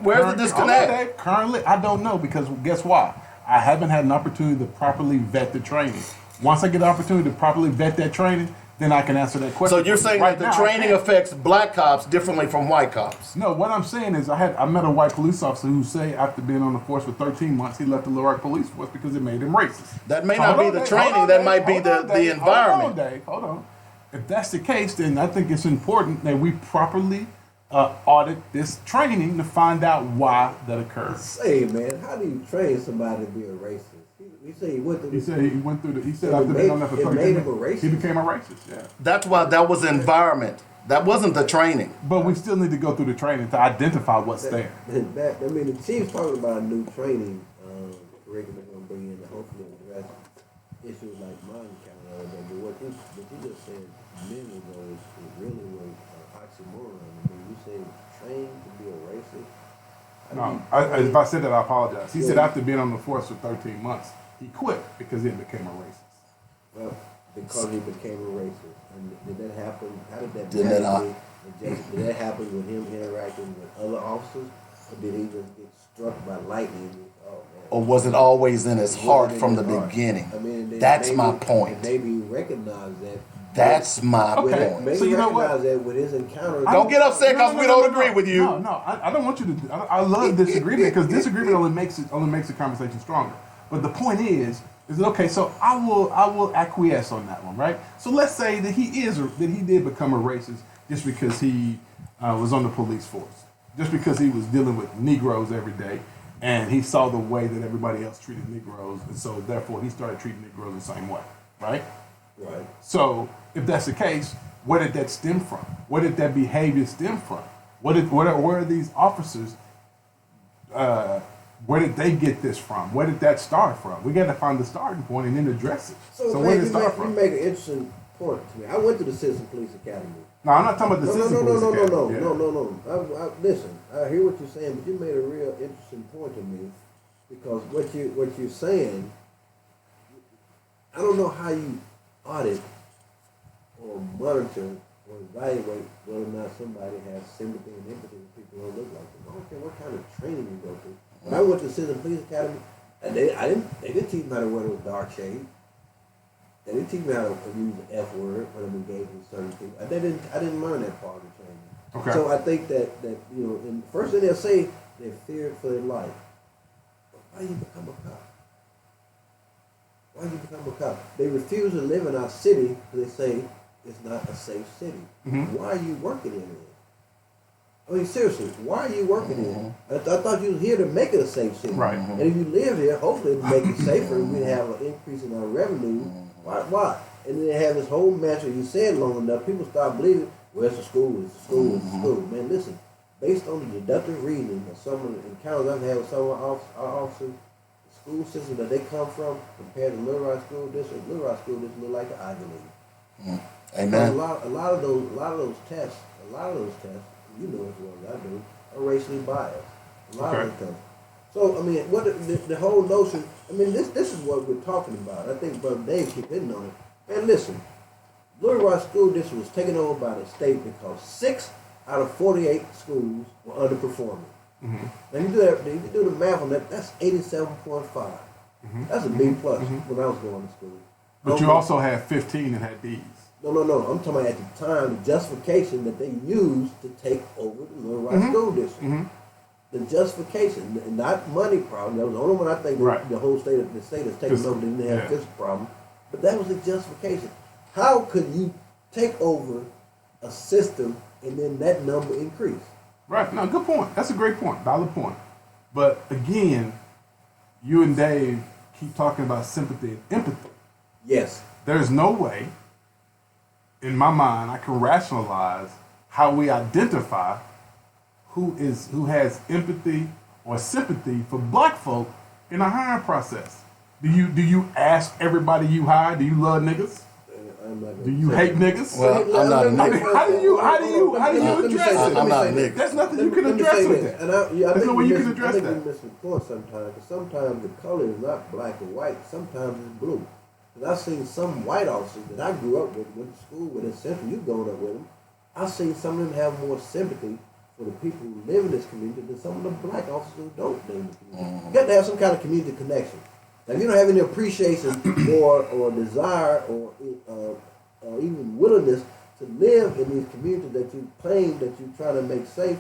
Speaker 4: Where's the disconnect?
Speaker 3: Okay, Dave, currently, I don't know, because guess why? I haven't had an opportunity to properly vet the training. Once I get the opportunity to properly vet that training, then I can answer that question.
Speaker 4: So you're saying that the training affects black cops differently from white cops?
Speaker 3: No, what I'm saying is I met a white police officer who say after being on the force for 13 months, he left the Little Rock Police Force because it made him racist.
Speaker 4: That may not be the training, that might be the environment.
Speaker 3: Hold on, Dave, hold on. If that's the case, then I think it's important that we properly audit this training to find out why that occurs.
Speaker 2: Say, man, how do you train somebody to be a racist? He said he went through.
Speaker 3: He said he went through. He said
Speaker 2: It
Speaker 3: after being on
Speaker 2: made-
Speaker 3: there for
Speaker 2: it
Speaker 3: 13
Speaker 2: made him a
Speaker 3: months,
Speaker 2: racist.
Speaker 3: he became a racist. Yeah.
Speaker 4: That's why that was environment. That wasn't the training.
Speaker 3: But we still need to go through the training to identify what's there.
Speaker 2: The chief's talking about a new training curriculum they're going to bring in to hopefully address issues like mind count. But what you just said a minute ago is really was oxymoron. I mean, you say train to be a racist,
Speaker 3: No, if I said that, I apologize. He said after being on the force for 13 months, he quit because he became a racist.
Speaker 2: Well, because he became a racist. And did that happen? How did that
Speaker 4: Did that
Speaker 2: happen? Did that happen with him interacting with other officers? Or did he just get struck by lightning? Oh, man.
Speaker 4: Or was it always in his heart
Speaker 2: in
Speaker 4: from the
Speaker 2: his heart.
Speaker 4: beginning?
Speaker 2: I mean,
Speaker 4: That's
Speaker 2: maybe,
Speaker 4: my point.
Speaker 2: Maybe he recognized that.
Speaker 4: That's my
Speaker 3: Okay.
Speaker 4: point.
Speaker 2: Maybe
Speaker 3: So you know what?
Speaker 2: recognize that with his encounter.
Speaker 4: Don't get upset because we don't agree with you.
Speaker 3: No, I don't want you to. I love disagreement because disagreement only makes the conversation stronger. But the point is that okay? So I will acquiesce on that one, right? So let's say that he did become a racist just because he was on the police force, just because he was dealing with Negroes every day, and he saw the way that everybody else treated Negroes, and so therefore he started treating Negroes the same way, right?
Speaker 2: Right.
Speaker 3: So if that's the case, where did that stem from? Where did that behavior stem from? Where are these officers? Where did they get this from? Where did that start from? We got to find the starting point and then address it. So where did it start from?
Speaker 2: You make an interesting point to me. I went to the Citizen Police Academy.
Speaker 3: No, I'm not talking about the Citizen Police Academy. Yeah.
Speaker 2: No. Listen, I hear what you're saying, but you made a real interesting point to me because what you're saying, I don't know how you audit or monitor or evaluate whether or not somebody has sympathy and empathy with people who don't look like them. I don't care what kind of training you go through. When I went to Citizen Police Academy, they didn't teach me how to wear those dark shades. They didn't teach me how to use the F word when I'm engaged with certain people. I didn't learn that part of the training.
Speaker 3: Okay.
Speaker 2: So I think that and the first thing they'll say, they're feared for their life. But why you become a cop? Why you become a cop? They refuse to live in our city because they say it's not a safe city.
Speaker 3: Mm-hmm.
Speaker 2: Why are you working in it? I mean, seriously, why are you working in it? I thought you was here to make it a safe city.
Speaker 3: Right.
Speaker 2: And if you live here, hopefully to make it safer, we'd have an increase in our revenue. Why? And then they have this whole mantra. You say it long enough, people start believing, well, it's a school, it's a school, it's a school. Man, listen, based on the deductive reasoning of some of the encounters I've had with some of our officers, the school system that they come from compared to Little Rock School District look like the Ivy League.
Speaker 4: Amen.
Speaker 2: A lot of those tests, you know as well as I do, are racially biased. A lot of those tests. So I mean, what the whole notion? I mean, this is what we're talking about. I think Brother Dave keep hitting on it. And listen, Little Rock School District was taken over by the state because 6 out of 48 schools were underperforming.
Speaker 3: Mm-hmm.
Speaker 2: Now you do the math on that. That's 87.5. Mm-hmm. That's a B plus when I was going to school.
Speaker 3: But you also had 15 that had D's.
Speaker 2: No. I'm talking about at the time, the justification that they used to take over the Little Rock School District. Mm-hmm. The justification, not money problem. That was the only one I think the whole state has taken over didn't have fiscal problem. But that was the justification. How could you take over a system and then that number increase?
Speaker 3: Right. No, good point. That's a great point. Valid point. But again, you and Dave keep talking about sympathy and empathy.
Speaker 2: Yes.
Speaker 3: There's no way, in my mind, I can rationalize how we identify who has empathy or sympathy for black folk in a hiring process. Do you ask everybody you hire, do you love niggas? Do you hate niggas?
Speaker 4: Well, I'm not a nigga.
Speaker 3: I mean, how do you address it?
Speaker 4: I'm not a nigga.
Speaker 3: There's nothing you can address with that. There's no way you can address
Speaker 2: that. I
Speaker 3: that.
Speaker 2: think we miss the point sometimes, because sometimes the color is not black or white, sometimes it's blue. Because I've seen some white officers that I grew up with, went to school with, in Central, you've grown up with them. I've seen some of them have more sympathy for the people who live in this community than some of the black officers who don't live in the community. You got to have some kind of community connection. Now, if you don't have any appreciation or desire or even willingness to live in these communities that you claim that you try to make safe,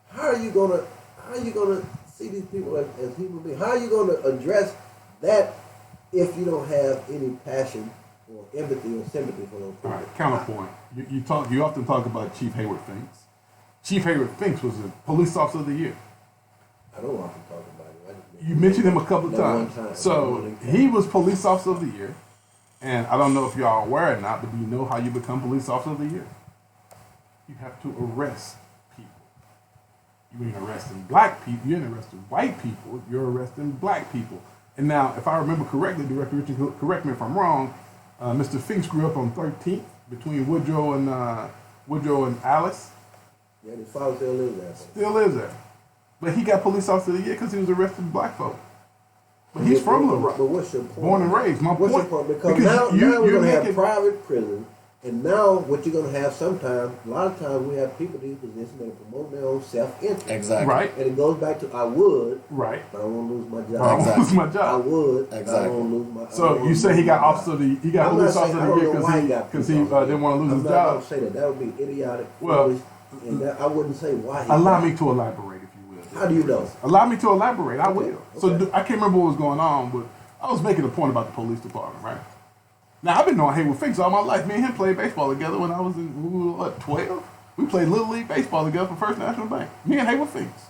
Speaker 2: how are you gonna see these people as human beings? How are you gonna address that if you don't have any passion or empathy or sympathy for those people?
Speaker 3: All right, counterpoint. You often talk about Chief Hayward Finks. Chief Hayward Finks was a police officer of the year.
Speaker 2: I don't often talk about him.
Speaker 3: You mentioned him a couple of times. So he was police officer of the year. And I don't know if y'all are aware or not, but do you know how you become police officer of the year? You have to arrest people. You ain't arresting black people. You ain't arresting white people. You're arresting black people. And now, if I remember correctly, Director Richard, correct me if I'm wrong, Mr. Finks grew up on 13th between Woodrow and Alice.
Speaker 2: Yeah, his father still lives there.
Speaker 3: Still lives there. But he got police officer of the year because he was arresting black folk. But he's from Little Rock.
Speaker 2: But what's your point?
Speaker 3: Born and raised. My
Speaker 2: What's
Speaker 3: point.
Speaker 2: your point? Because now
Speaker 3: you're
Speaker 2: we're going to have
Speaker 3: making-
Speaker 2: private prisons. And now what you're going to have sometimes, a lot of times we have people in these positions that are promoting their own self-interest.
Speaker 4: Exactly.
Speaker 3: Right.
Speaker 2: And it goes back to I would,
Speaker 3: Right.
Speaker 2: but I won't lose my
Speaker 3: I
Speaker 2: job.
Speaker 3: don't lose my
Speaker 2: I
Speaker 3: job.
Speaker 2: would,
Speaker 4: Exactly.
Speaker 2: I won't lose my. I
Speaker 3: So
Speaker 2: won't
Speaker 3: you say
Speaker 2: lose
Speaker 3: he got
Speaker 2: my
Speaker 3: officer
Speaker 2: job.
Speaker 3: of the he got
Speaker 2: I'm
Speaker 3: police
Speaker 2: not
Speaker 3: officer
Speaker 2: saying-
Speaker 3: of the year
Speaker 2: I don't know why he
Speaker 3: because
Speaker 2: got
Speaker 3: he
Speaker 2: police officer.
Speaker 3: didn't want to lose
Speaker 2: I'm
Speaker 3: his
Speaker 2: not
Speaker 3: job.
Speaker 2: going to say that. That would be idiotic.
Speaker 3: Well,
Speaker 2: foolish, and that, I wouldn't say why. He
Speaker 3: Allow
Speaker 2: got
Speaker 3: me
Speaker 2: it.
Speaker 3: to elaborate, if you will.
Speaker 2: How do you know?
Speaker 3: Allow me to elaborate. I will. So
Speaker 2: Okay.
Speaker 3: I can't remember what was going on, but I was making a point about the police department, right? Now I've been knowing Haywood Finks all my life. Me and him played baseball together when I was in 12. We played Little League baseball together for First National Bank. Me and Haywood Finks.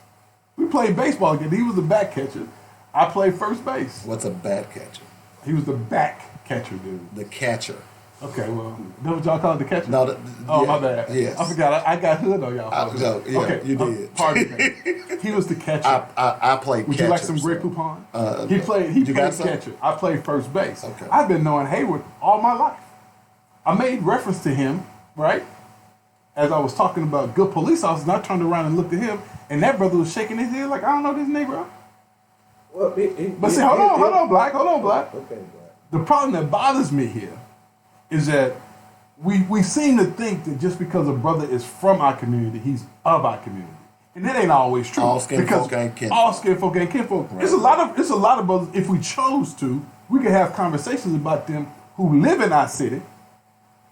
Speaker 3: We played baseball together. He was the back catcher. I played first base.
Speaker 4: What's a bat catcher?
Speaker 3: He was the back catcher, dude.
Speaker 4: The catcher.
Speaker 3: Okay, well, that's what y'all call it, the catcher?
Speaker 4: No,
Speaker 3: Oh,
Speaker 4: yeah,
Speaker 3: my bad.
Speaker 4: yes.
Speaker 3: I forgot. I got hood on y'all.
Speaker 4: No, yeah,
Speaker 3: okay,
Speaker 4: you did.
Speaker 3: Pardon me. He was the catcher.
Speaker 4: I played
Speaker 3: Would
Speaker 4: catcher.
Speaker 3: you like some Grey
Speaker 4: so-
Speaker 3: Poupon? He
Speaker 4: you
Speaker 3: played
Speaker 4: got some?
Speaker 3: catcher. I played first base.
Speaker 4: Okay.
Speaker 3: I've been knowing Hayward all my life. I made reference to him, right? As I was talking about good police officers, and I turned around and looked at him, and that brother was shaking his head like, I don't know this nigga.
Speaker 2: Well,
Speaker 3: But see, hold on, Black. Okay, Black.
Speaker 2: Black.
Speaker 3: The problem that bothers me here is that we seem to think that just because a brother is from our community, he's of our community. And that ain't always true.
Speaker 4: All skin
Speaker 3: because
Speaker 4: folk ain't kinfolk.
Speaker 3: All skin folk ain't kinfolk.
Speaker 4: Right.
Speaker 3: It's a lot of brothers, if we chose to, we could have conversations about them who live in our city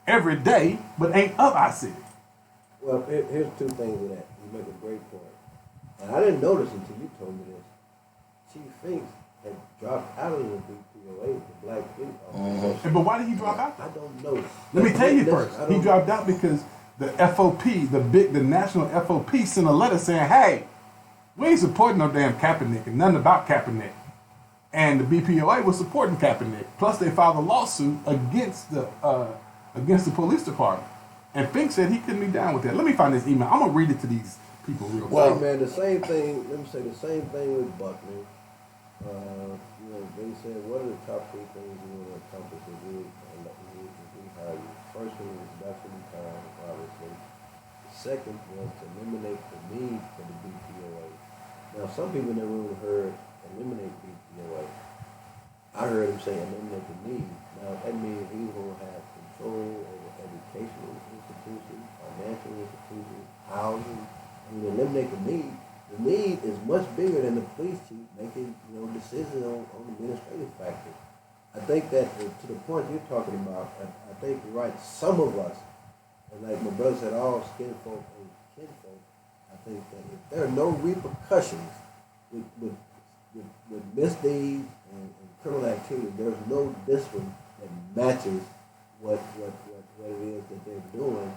Speaker 3: every day, but ain't of our city.
Speaker 2: Well, here's two things with that. You make a great point. And I didn't notice until you told me this. Chief Finks had dropped out of the BPOA, the Black Police Officer.
Speaker 3: And but why did he drop out?
Speaker 2: I don't know.
Speaker 3: Let me tell you
Speaker 2: Listen,
Speaker 3: first.
Speaker 2: I don't
Speaker 3: He dropped out because the FOP, the national FOP, sent a letter saying, "Hey, we ain't supporting no damn Kaepernick and nothing about Kaepernick." And the BPOA was supporting Kaepernick. Plus, they filed a lawsuit against the police department. And Fink said he couldn't be down with that. Let me find this email. I'm gonna read it to these people real quick.
Speaker 4: Well,
Speaker 2: Hey, man, the same thing. Let me say the same thing with Buckner. They said, what are the top three things you want to accomplish if we hire you? First one was reduction in time, obviously. The second was to eliminate the need for the BPOA. Now, some people in the room heard eliminate BPOA. I heard him say eliminate the need. Now, that means he's going to have control over educational institutions, financial institutions, housing. I mean, eliminate the need. The need is much bigger than the police chief making, decisions on administrative factors. I think that to the point you're talking about, I think you're right. Some of us, and like my brother said, all skin folk and kinfolk, I think that if there are no repercussions with misdeeds and criminal activity, there's no discipline that matches what it is that they're doing,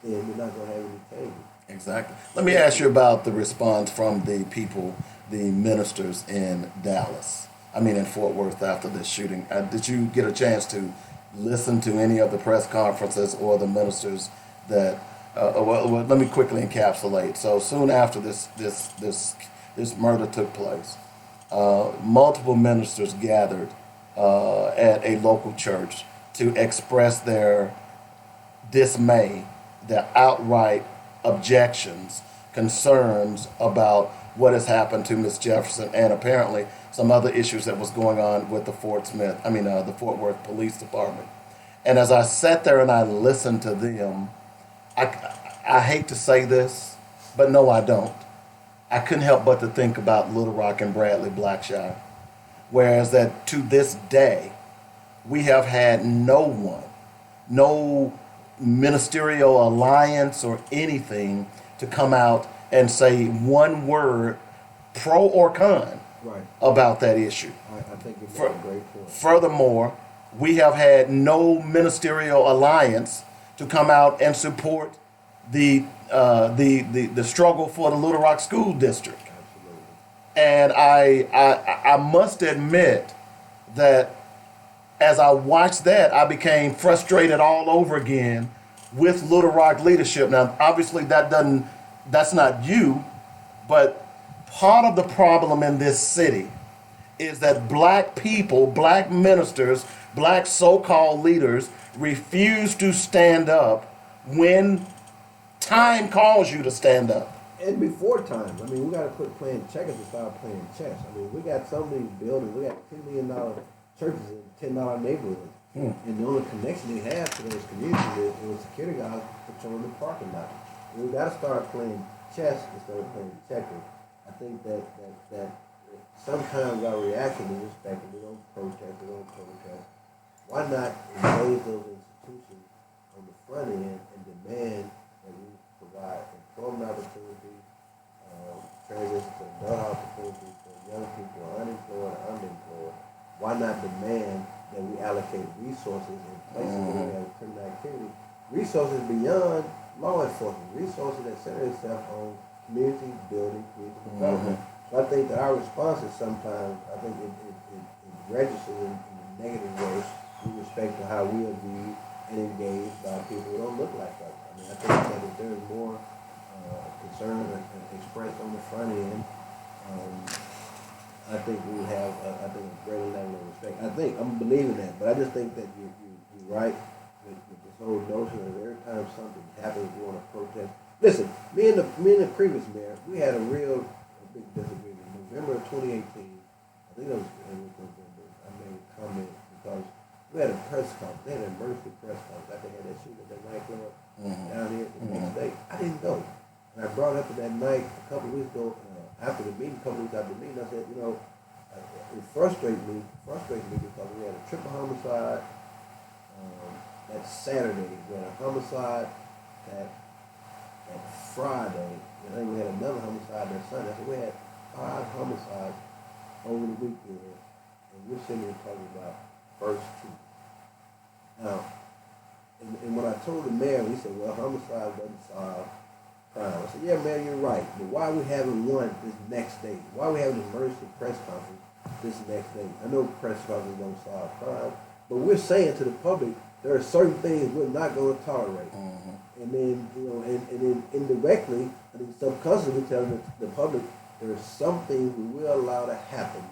Speaker 2: then we're not going to have any changes.
Speaker 4: Exactly. Let me ask you about the response from the people, the ministers in Dallas. I mean, in Fort Worth after this shooting. Did you get a chance to listen to any of the press conferences or the ministers that? Well, let me quickly encapsulate. So soon after this murder took place, multiple ministers gathered at a local church to express their dismay, their outright objections, concerns about what has happened to Miss Jefferson and apparently some other issues that was going on with the Fort Worth Police Department. And as I sat there and I listened to them, I hate to say this, but no, I don't. I couldn't help but to think about Little Rock and Bradley Blackshire. Whereas that to this day, we have had no ministerial alliance or anything to come out and say one word, pro or con,
Speaker 2: Right.
Speaker 4: about that issue.
Speaker 2: I think you made a great point.
Speaker 4: Furthermore, we have had no ministerial alliance to come out and support the struggle for the Little Rock School District.
Speaker 2: Absolutely.
Speaker 4: And I must admit that as I watched that, I became frustrated all over again with Little Rock leadership. Now, obviously, that's not you, but part of the problem in this city is that black people, black ministers, black so-called leaders refuse to stand up when time calls you to stand up.
Speaker 2: And before time, I mean, we got to quit playing checkers and start playing chess. I mean, we got some of these buildings, we got $10 million churches in $10 neighborhoods. And the only connection they have to those communities is security guards patrolling the parking lot. We got to start playing chess instead of playing checkers. I think that sometimes our reaction is expected. We don't protest, we don't protest. Why not engage those institutions on the front end and demand that we provide employment opportunities, transition to adult opportunities for young people who are unemployed or underemployed? Why not demand that we allocate resources in places where we have criminal activity? Resources beyond law enforcement, resources that center itself on community building, community development. So I think that our responses sometimes, I think it registers in a negative way with respect to how we are viewed and engaged by people who don't look like us. I mean, I think that if there is more concern expressed on the front end, I think we have a greater level of respect. I'm believing that, but I just think that you're right with this whole notion that every time something happens, we want to protest. Listen, me and the previous mayor, we had a big disagreement. November of 2018, I think it was November. I made a comment because we had a press conference. They had an emergency press conference after they had that shooting at that nightclub down here the next day. I didn't go. And I brought up to that night a couple of weeks ago, after the meeting, a couple of weeks after the meeting, I said, it frustrates me because we had a triple homicide that Saturday. We had a homicide that Friday. And then we had another homicide that Sunday. So we had 5 homicides over the weekend, and we're sitting here talking about first 2. Now, and when I told the mayor, he said, well, homicide doesn't solve crime. I said, yeah, Mayor, you're right. But why are we having one this next day? Why are we having an emergency press conference this next day? I know press conferences don't solve crime, but we're saying to the public there are certain things we're not going to tolerate. And then, and then indirectly, I think subconsciously we're telling the public there are some things we will allow to happen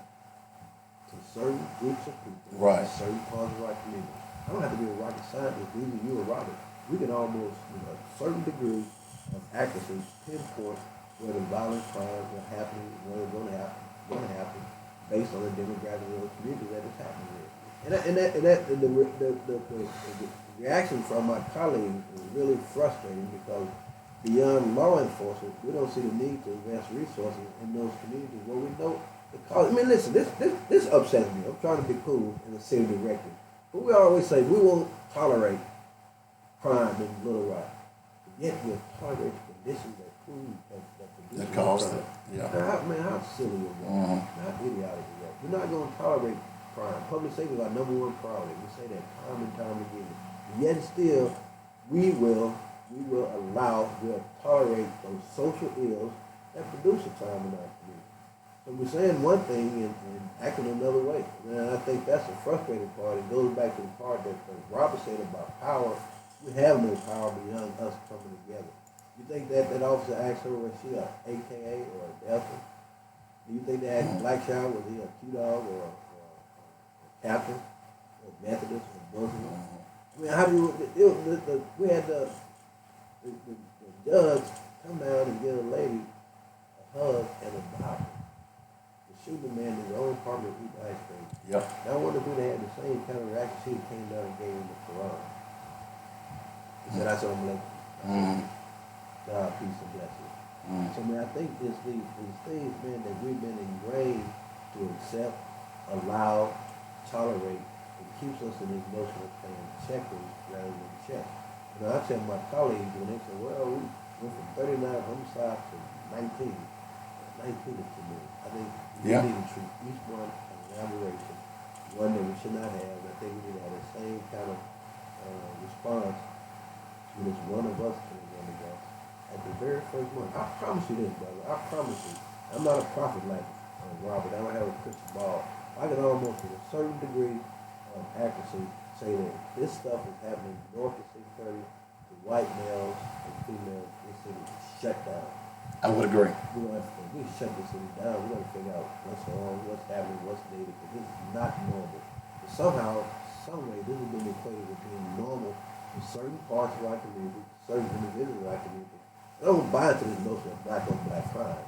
Speaker 2: to certain groups of people,
Speaker 4: right,
Speaker 2: certain parts of our community. I don't have to be a rocket scientist, either you or Robert. We can almost, a certain degree of accuracy, pinpoint where the violent crimes are happening, where they're going to happen, based on the demographic of the community that is happening there. And the reaction from my colleagues is really frustrating because beyond law enforcement, we don't see the need to invest resources in those communities where we know the cause. I mean, listen, this upsets me. I'm trying to be cool in the city director, but we always say we won't tolerate crime in Little Rock. Yet we're tolerating conditions that prove that produce crime.
Speaker 4: Yeah.
Speaker 2: How silly is that? How idiotic is that? We're not going to tolerate crime. Public safety is our number one priority. We say that time and time again. Yet still, we'll tolerate those social ills that produce a crime in our community. So we're saying one thing and acting another way. And I think that's the frustrating part. It goes back to the part that Robert said about power. We have no power beyond us coming together. You think that officer asked her was she a AKA or a Delta? Do you think they asked Black Child was he a Q-Dog or a Captain or Methodist or Muslim? I mean, how do you? We had the judge come down and give a lady a hug and a Bible. The shooting man in his own apartment eat ice cream.
Speaker 4: Yep.
Speaker 2: Now I wonder if they had the same kind of reaction. She came down and gave him the Quran. He said, "I saw him like God, peace and blessings." So man, I think it's these things, man, that we've been ingrained to accept, allow, tolerate. It keeps us in this notion of playing checkers rather than chess. I tell my colleagues when they say, well, we went from 39 homicides to 19. 19 is too many. I think we need to treat each one as an aberration, one that we should not have. I think we need to have the same kind of response when it's one of us killing one of us at the very first one. I promise you this, brother. I promise you. I'm not a prophet like Robert. I don't have a crystal ball. I can almost, with a certain degree of accuracy, say that this stuff is happening north of 630 to white males and females. This city is shut down.
Speaker 4: I would agree.
Speaker 2: We shut this city down. We're going to figure out what's wrong, what's happening, what's needed, because this is not normal. But somehow, some way, this has been equated with being normal in certain parts of our community, certain individuals of our community, I don't buy into this notion of black on black crime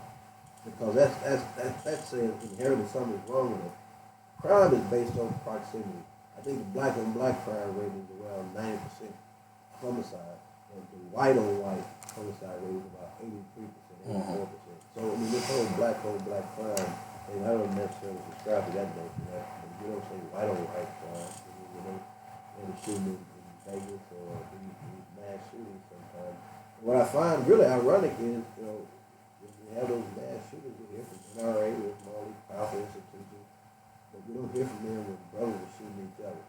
Speaker 2: because that's saying inherently something is wrong with it. Crime is based on proximity. I think the black on black crime rate is around 90% homicide, and the white on white homicide rate is about 83%, 84%. So I mean, this whole black on black crime, and I don't necessarily subscribe to that notion. But you don't say white on white crime. You know, and the shooting in Vegas or these mass shootings sometimes. What I find really ironic is, you know, when you have those mass shooters, we hear from NRA with all these powerful institutions, but we don't hear from them when brothers are shooting each other.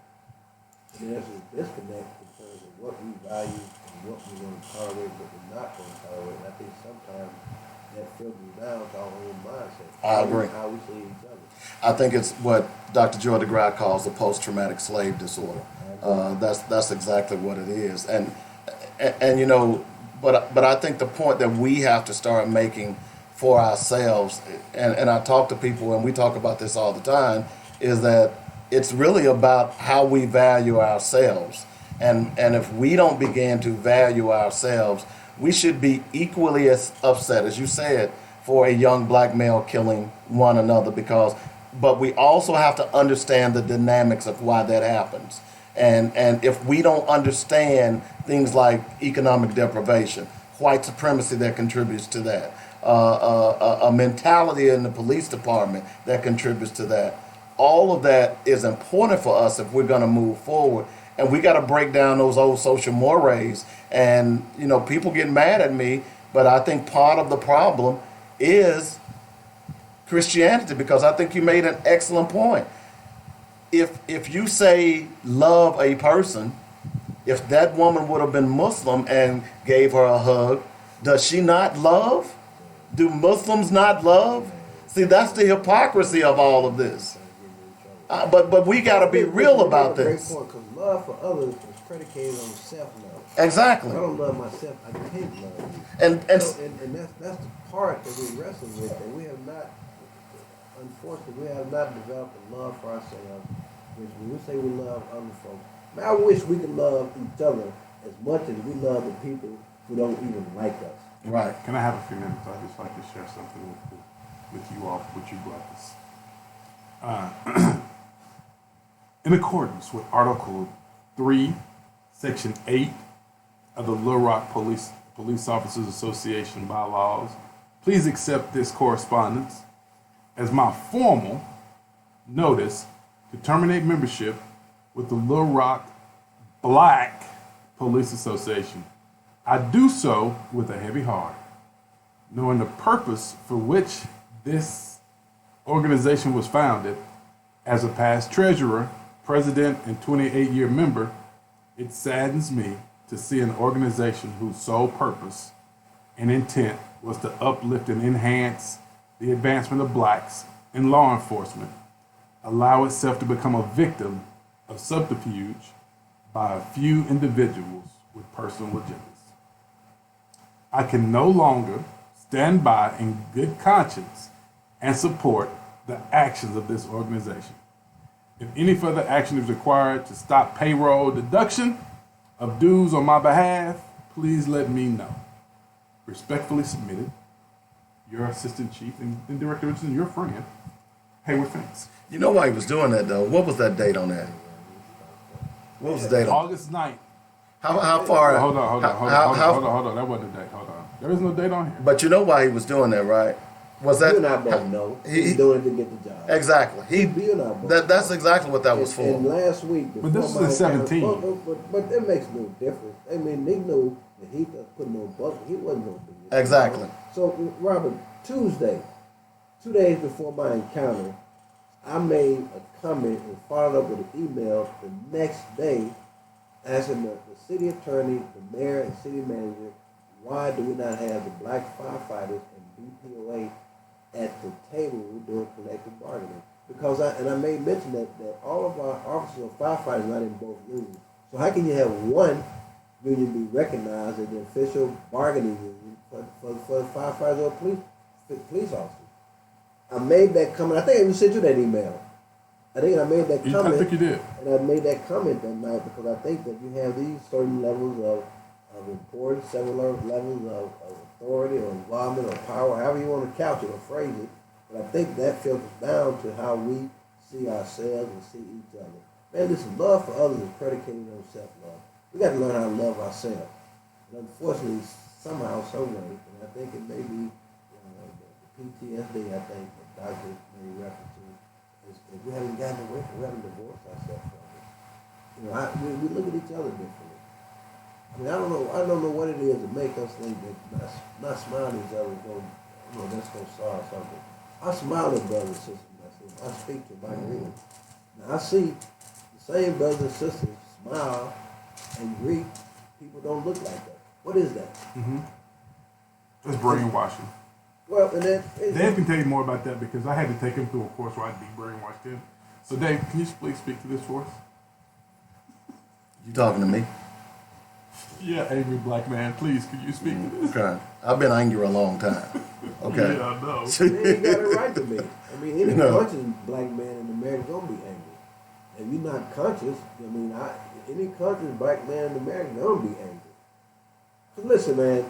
Speaker 2: And there's a disconnect in terms of what we value and what we want to tolerate, what we're not going to tolerate. And I think sometimes that filters down to our own mindset.
Speaker 4: I agree.
Speaker 2: How we see each other.
Speaker 4: I think it's what Dr. Joy DeGraw calls the post-traumatic slave disorder. That's exactly what it is. And you know, but I think the point that we have to start making for ourselves, and I talk to people and we talk about this all the time, is that it's really about how we value ourselves. And if we don't begin to value ourselves, we should be equally as upset, as you said, for a young black male killing one another, but we also have to understand the dynamics of why that happens. And if we don't understand things like economic deprivation, white supremacy that contributes to that, a mentality in the police department that contributes to that, all of that is important for us if we're going to move forward. And we got to break down those old social mores. And, you know, people get mad at me, but I think part of the problem is Christianity, because I think you made an excellent point. If you say love a person, if that woman would have been Muslim and gave her a hug, does she not love? Do Muslims not love? See, that's the hypocrisy of all of this. But we got to be real about this.
Speaker 2: Great point, because love for others is predicated on self-love.
Speaker 4: Exactly.
Speaker 2: If I don't love myself, I can't love you.
Speaker 4: And
Speaker 2: that's the part that we wrestle with, and we have not, unfortunately, we have not developed a love for ourselves, which when we say we love other folks, man, I wish we could love each other as much as we love the people who don't even like us.
Speaker 4: right.
Speaker 3: Can I have a few minutes? I'd just like to share something with you all, with you brothers. In accordance with Article 3, Section 8 of the Little Rock Police Officers Association bylaws, please accept this correspondence as my formal notice to terminate membership with the Little Rock Black Police Association. I do so with a heavy heart, knowing the purpose for which this organization was founded. As a past treasurer, president, and 28-year member, it saddens me to see an organization whose sole purpose and intent was to uplift and enhance the advancement of blacks in law enforcement allow itself to become a victim of subterfuge by a few individuals with personal agendas. I can no longer stand by in good conscience and support the actions of this organization. If any further action is required to stop payroll deduction of dues on my behalf, please let me know. Respectfully submitted, your Assistant Chief and Director and your friend, Hayward Finks.
Speaker 4: You know why he was doing that, though? What was that date on that? What was the date on
Speaker 3: August 9th.
Speaker 4: How far?
Speaker 3: Hold on. That wasn't the date. Hold on. There is no date on here.
Speaker 4: But you know why he was doing that, right? Was that?
Speaker 2: You and I both know. He's doing it to get the job.
Speaker 4: Exactly.
Speaker 2: You and I both
Speaker 4: That's exactly what that was for.
Speaker 2: And last week,
Speaker 3: But this was in 17.
Speaker 2: But it makes no difference. I mean, they knew that he put no bucket. He wasn't no business.
Speaker 4: Exactly.
Speaker 2: So, Robert, Tuesday, 2 days before my encounter, I made a comment and followed up with an email the next day asking the city attorney, the mayor, and city manager, why do we not have the black firefighters and BPOA at the table when we're doing collective bargaining? Because I made mention that all of our officers and firefighters are not in both unions. So how can you have one union be recognized as the official bargaining union for firefighters or police officers? I made that comment. I think I even sent you that email. I think I made that comment.
Speaker 3: I think you did.
Speaker 2: And I made that comment that night because I think that you have these certain levels of importance, several levels of authority or involvement or power, however you want to couch it or phrase it. But I think that filters down to how we see ourselves and see each other. Man, listen, love for others is predicated on self-love. We got to learn how to love ourselves. And unfortunately, somehow, some way, and I think it may be the PTSD, I think, that Dr. made reference to, is we haven't gotten away from, we haven't divorced ourselves from it. You know, we look at each other differently. I mean, I don't know what it is that make us think that not smiling at each other is going, that's going to solve something. I smile at brothers and sisters myself. I speak to them, I greet. Now, I see the same brothers and sisters smile and greet people don't look like that. What is that?
Speaker 3: Mm-hmm. It's brainwashing.
Speaker 2: Well, and then
Speaker 3: Dave can tell you more about that because I had to take him through a course where I de-brainwashed him. So, Dave, can you please speak to this for us?
Speaker 4: You talking to me?
Speaker 3: Yeah, angry black man. Please, can you speak to this?
Speaker 4: Okay. I've been angry a long time. Okay.
Speaker 3: Yeah, I know.
Speaker 2: they ain't got it right to be. I mean, any conscious black man in America gonna be angry. If you're not conscious, I mean, any conscious black man in America gonna be angry. So listen, man,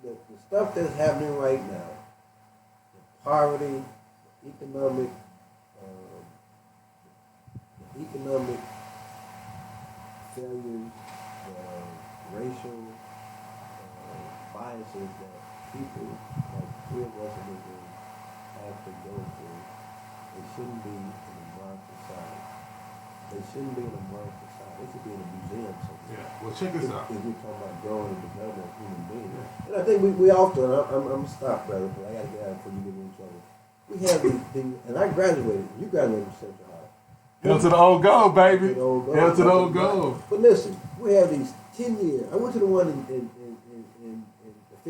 Speaker 2: the stuff that's happening right now, the poverty, the economic failures, racial biases that people like three of us in this room have to go through, they shouldn't be in a modern society. They shouldn't be in a modern society. They should be in a museum somewhere.
Speaker 3: Yeah, well, check this out.
Speaker 2: If we're talking about growing and developing of human beings. And I think we often, I'm going to stop, brother, because I got to get out before you get me in trouble. We have these things, and I graduated. You graduated from Central High.
Speaker 3: Hell to the old goal, baby.
Speaker 2: Hell
Speaker 3: Hell to the old goal.
Speaker 2: But listen, we have these 10 years. I went to the one in the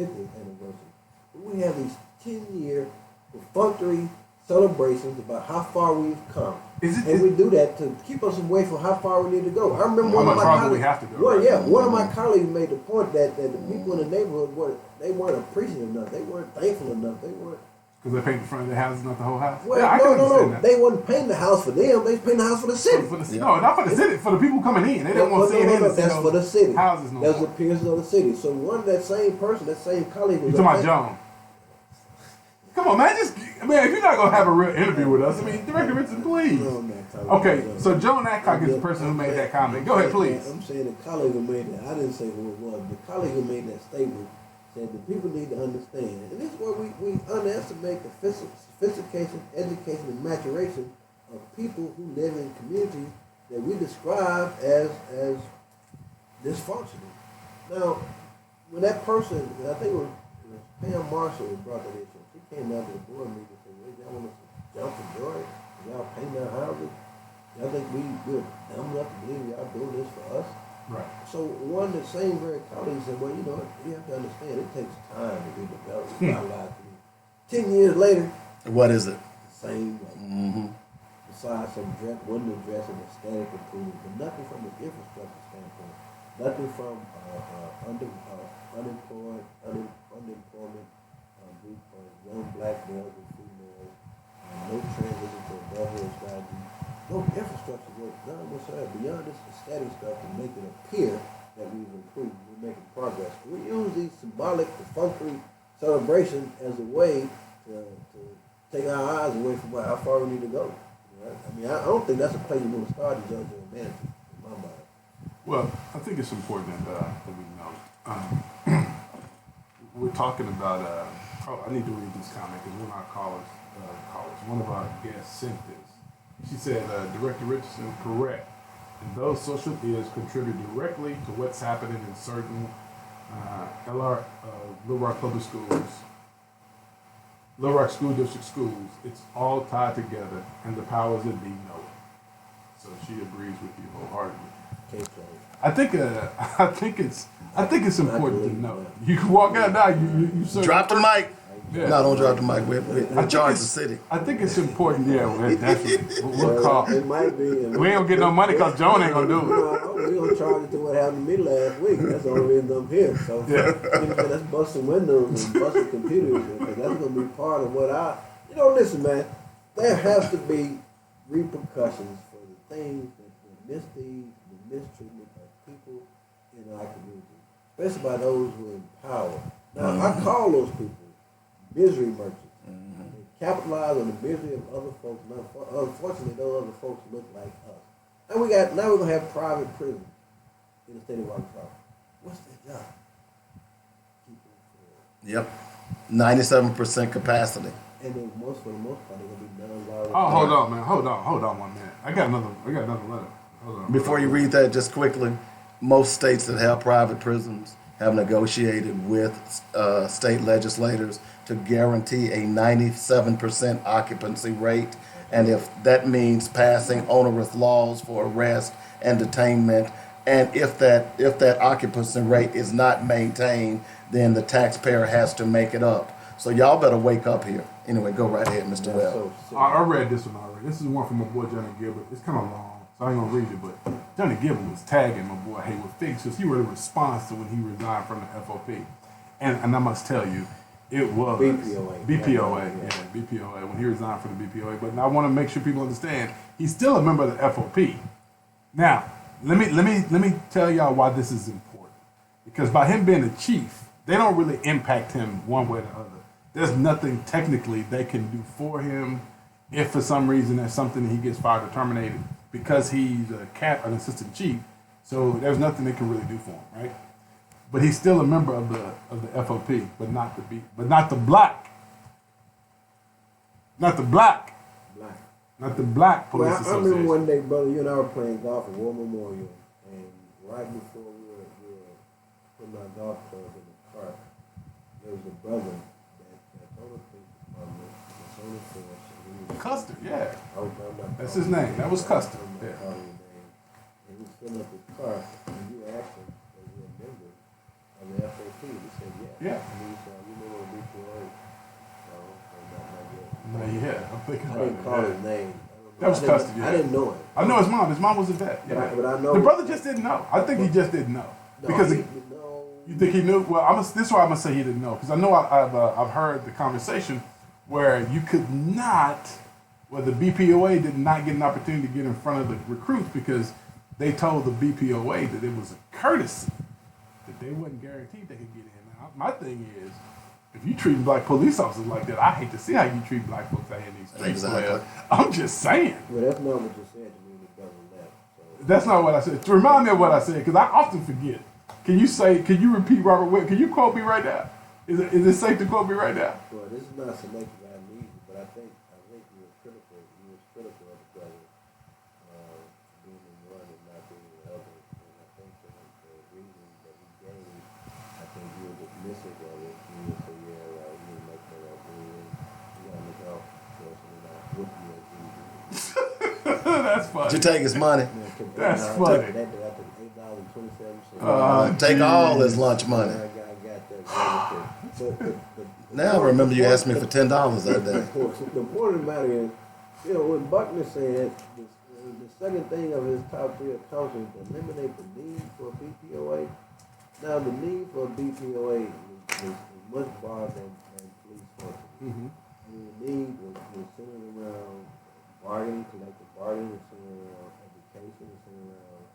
Speaker 2: 50th anniversary. But we have these 10-year perfunctory celebrations about how far we've come. And we do that to keep us away from how far we need to go. I remember one of my colleagues.
Speaker 3: We have to go.
Speaker 2: One of my colleagues made the point that the people in the neighborhood weren't appreciative enough. They weren't thankful enough. They weren't.
Speaker 3: Because they paint the front of the house, not the whole house.
Speaker 2: Well,
Speaker 3: yeah,
Speaker 2: no. They wasn't painting the house for them. They was painting the house for the city.
Speaker 3: No, not for the city. For the people coming in. They didn't want to see it.
Speaker 2: That's for the city.
Speaker 3: Houses.
Speaker 2: That's the appearances of the city. So that same person, that same colleague was.
Speaker 3: You talking about John? Come on, man. If you're not gonna have a real interview with us, Director Richardson, please. Okay, so Joan Adcock is the person who made that comment. Go ahead, please.
Speaker 2: I'm saying the colleague who made that. I didn't say who it was. The colleague who made that statement said that people need to understand, and this is where we underestimate the sophistication, education, and maturation of people who live in communities that we describe as dysfunctional. Now, when that person, I think it was Pam Marshall who brought that issue. She came down to the board meeting and said, well, y'all want us to jump for joy? Y'all paint our houses? Y'all think we're dumb enough to believe y'all doing this for us?
Speaker 3: Right.
Speaker 2: So one of the same very colleagues said, well, you have to understand, it takes time to be developed. It's not like 10 years later.
Speaker 4: What is it?
Speaker 2: The same way. Mm-hmm. Besides some window dressing and static improvement, but nothing from an infrastructure standpoint. Nothing from unemployment group of young black males and females. No transition to a government strategy. No infrastructure work, none whatsoever. Beyond this static stuff to make it appear that we've improved, we're making progress. We use these symbolic, perfunctory celebrations as a way to take our eyes away from how far we need to go. I don't think that's a place you want to start to judge your humanity, in my mind.
Speaker 3: Well, I think it's important that we know. We're talking about. I need to read this comment because one of our callers, one of our guests sent this. She said, Director Richardson, correct. And those social ills contribute directly to what's happening in certain Little Rock Public Schools, Little Rock School District schools. It's all tied together, and the powers that be know it. So she agrees with you wholeheartedly. I think it's important to know. You can walk out now. You
Speaker 4: drop the mic.
Speaker 3: Yeah.
Speaker 4: No, don't drop the mic. We're charged the city.
Speaker 3: I think it's important. Yeah, definitely. We'll call.
Speaker 2: It might be.
Speaker 3: We ain't gonna get no money because Joan ain't gonna do it.
Speaker 2: No, we gonna charge it to what happened to me last week. That's the only reason I'm here. So let's bust some windows and bust some computers because that's gonna be part of what listen, man. There has to be repercussions for the things the misdeeds, the mistreatment of people in our community, especially by those who are in power. Now, I call those people misery merchants. They capitalize on the misery of other folks. Now, unfortunately, those other folks look like us. And now we're gonna have private prisons in the state of Arkansas. What's their job?
Speaker 4: Yep. 97% capacity.
Speaker 2: And then for the most part, they're gonna be non-violent.
Speaker 3: Oh, hold on, man. Hold on 1 minute. I got another letter. Hold on.
Speaker 4: Before you read that, just quickly, most states that have private prisons have negotiated with state legislators to guarantee a 97% occupancy rate. And if that means passing onerous laws for arrest and detainment, and if that occupancy rate is not maintained, then the taxpayer has to make it up. So y'all better wake up here. Anyway, go right ahead, Mr. Webb.
Speaker 3: I read this one already. This is one from my boy Johnny Gilbert. It's kind of long, so I ain't gonna read it. But Johnny Gilbert was tagging my boy Haywood Fix because he wrote a response to when he resigned from the FOP, and I must tell you, it was BPOA, BPOA when he resigned from the BPOA. But I want to make sure people understand he's still a member of the FOP. Now, let me tell y'all why this is important. Because by him being the chief, they don't really impact him one way or the other. There's nothing technically they can do for him if for some reason there's something he gets fired or terminated because he's an assistant chief. So there's nothing they can really do for him, right? But he's still a member of the FOP, but not the black police
Speaker 2: Well, I
Speaker 3: association.
Speaker 2: remember one day, brother, you and I were playing golf at War Memorial, and right before we were putting our golf club in the park, there was a brother that's on the police department, that's on the force.
Speaker 3: Custer, yeah. That's
Speaker 2: That's
Speaker 3: his name. That was Custer. Yeah.
Speaker 2: And he filling up his car, and you asked him, was he a member of the FOP? He said, yeah.
Speaker 3: Yeah.
Speaker 2: And he said, you know what BPOA?
Speaker 3: No, yeah. I'm thinking
Speaker 2: I
Speaker 3: about
Speaker 2: didn't
Speaker 3: it.
Speaker 2: call
Speaker 3: Yeah.
Speaker 2: his name.
Speaker 3: That was Custer, yeah.
Speaker 2: I didn't know it.
Speaker 3: I know his mom. His mom was a vet. Yeah.
Speaker 2: But I know
Speaker 3: the brother just didn't know. I think he just didn't know. Because you think he knew? Well, this is why I'm gonna say he didn't know because I know I've heard the conversation where you could not, the BPOA did not get an opportunity to get in front of the recruits because they told the BPOA that it was a courtesy that they wasn't guaranteed they could get in. Now, my thing is, if you treat black police officers like that, I hate to see how you treat black folks out here in these streets.
Speaker 4: Exactly.
Speaker 3: I'm just saying.
Speaker 2: Well, that's not what you said to me when the brother left. So.
Speaker 3: That's not what I said. To remind me of what I said, because I often forget. Can you repeat Robert Webb? Can you quote me right now? Is it safe to quote me right now?
Speaker 2: Well, this is not selective amnesia, but I think you were critical. You was critical of the brother being in one and not being in the other. And I think the reason that he gave, I think you were dismissive of it. You would say, yeah, well, you didn't make that up. You got to look out for us and not whoop you as usual.
Speaker 3: That's funny.
Speaker 4: Did you take his money?
Speaker 3: That's funny.
Speaker 2: That I took $8.27.
Speaker 4: Take all his lunch money.
Speaker 2: I got that. But
Speaker 4: Now I remember you asked me for $10 that day.
Speaker 2: The point of the matter is, what Buckner said, the second thing of his top three accomplishments to eliminate the need for a BPOA. Now, the need for a BPOA is much broader than police forces. Mm-hmm. I mean, the need was centered around bargaining, collective bargaining, it's centered around education, it's centered around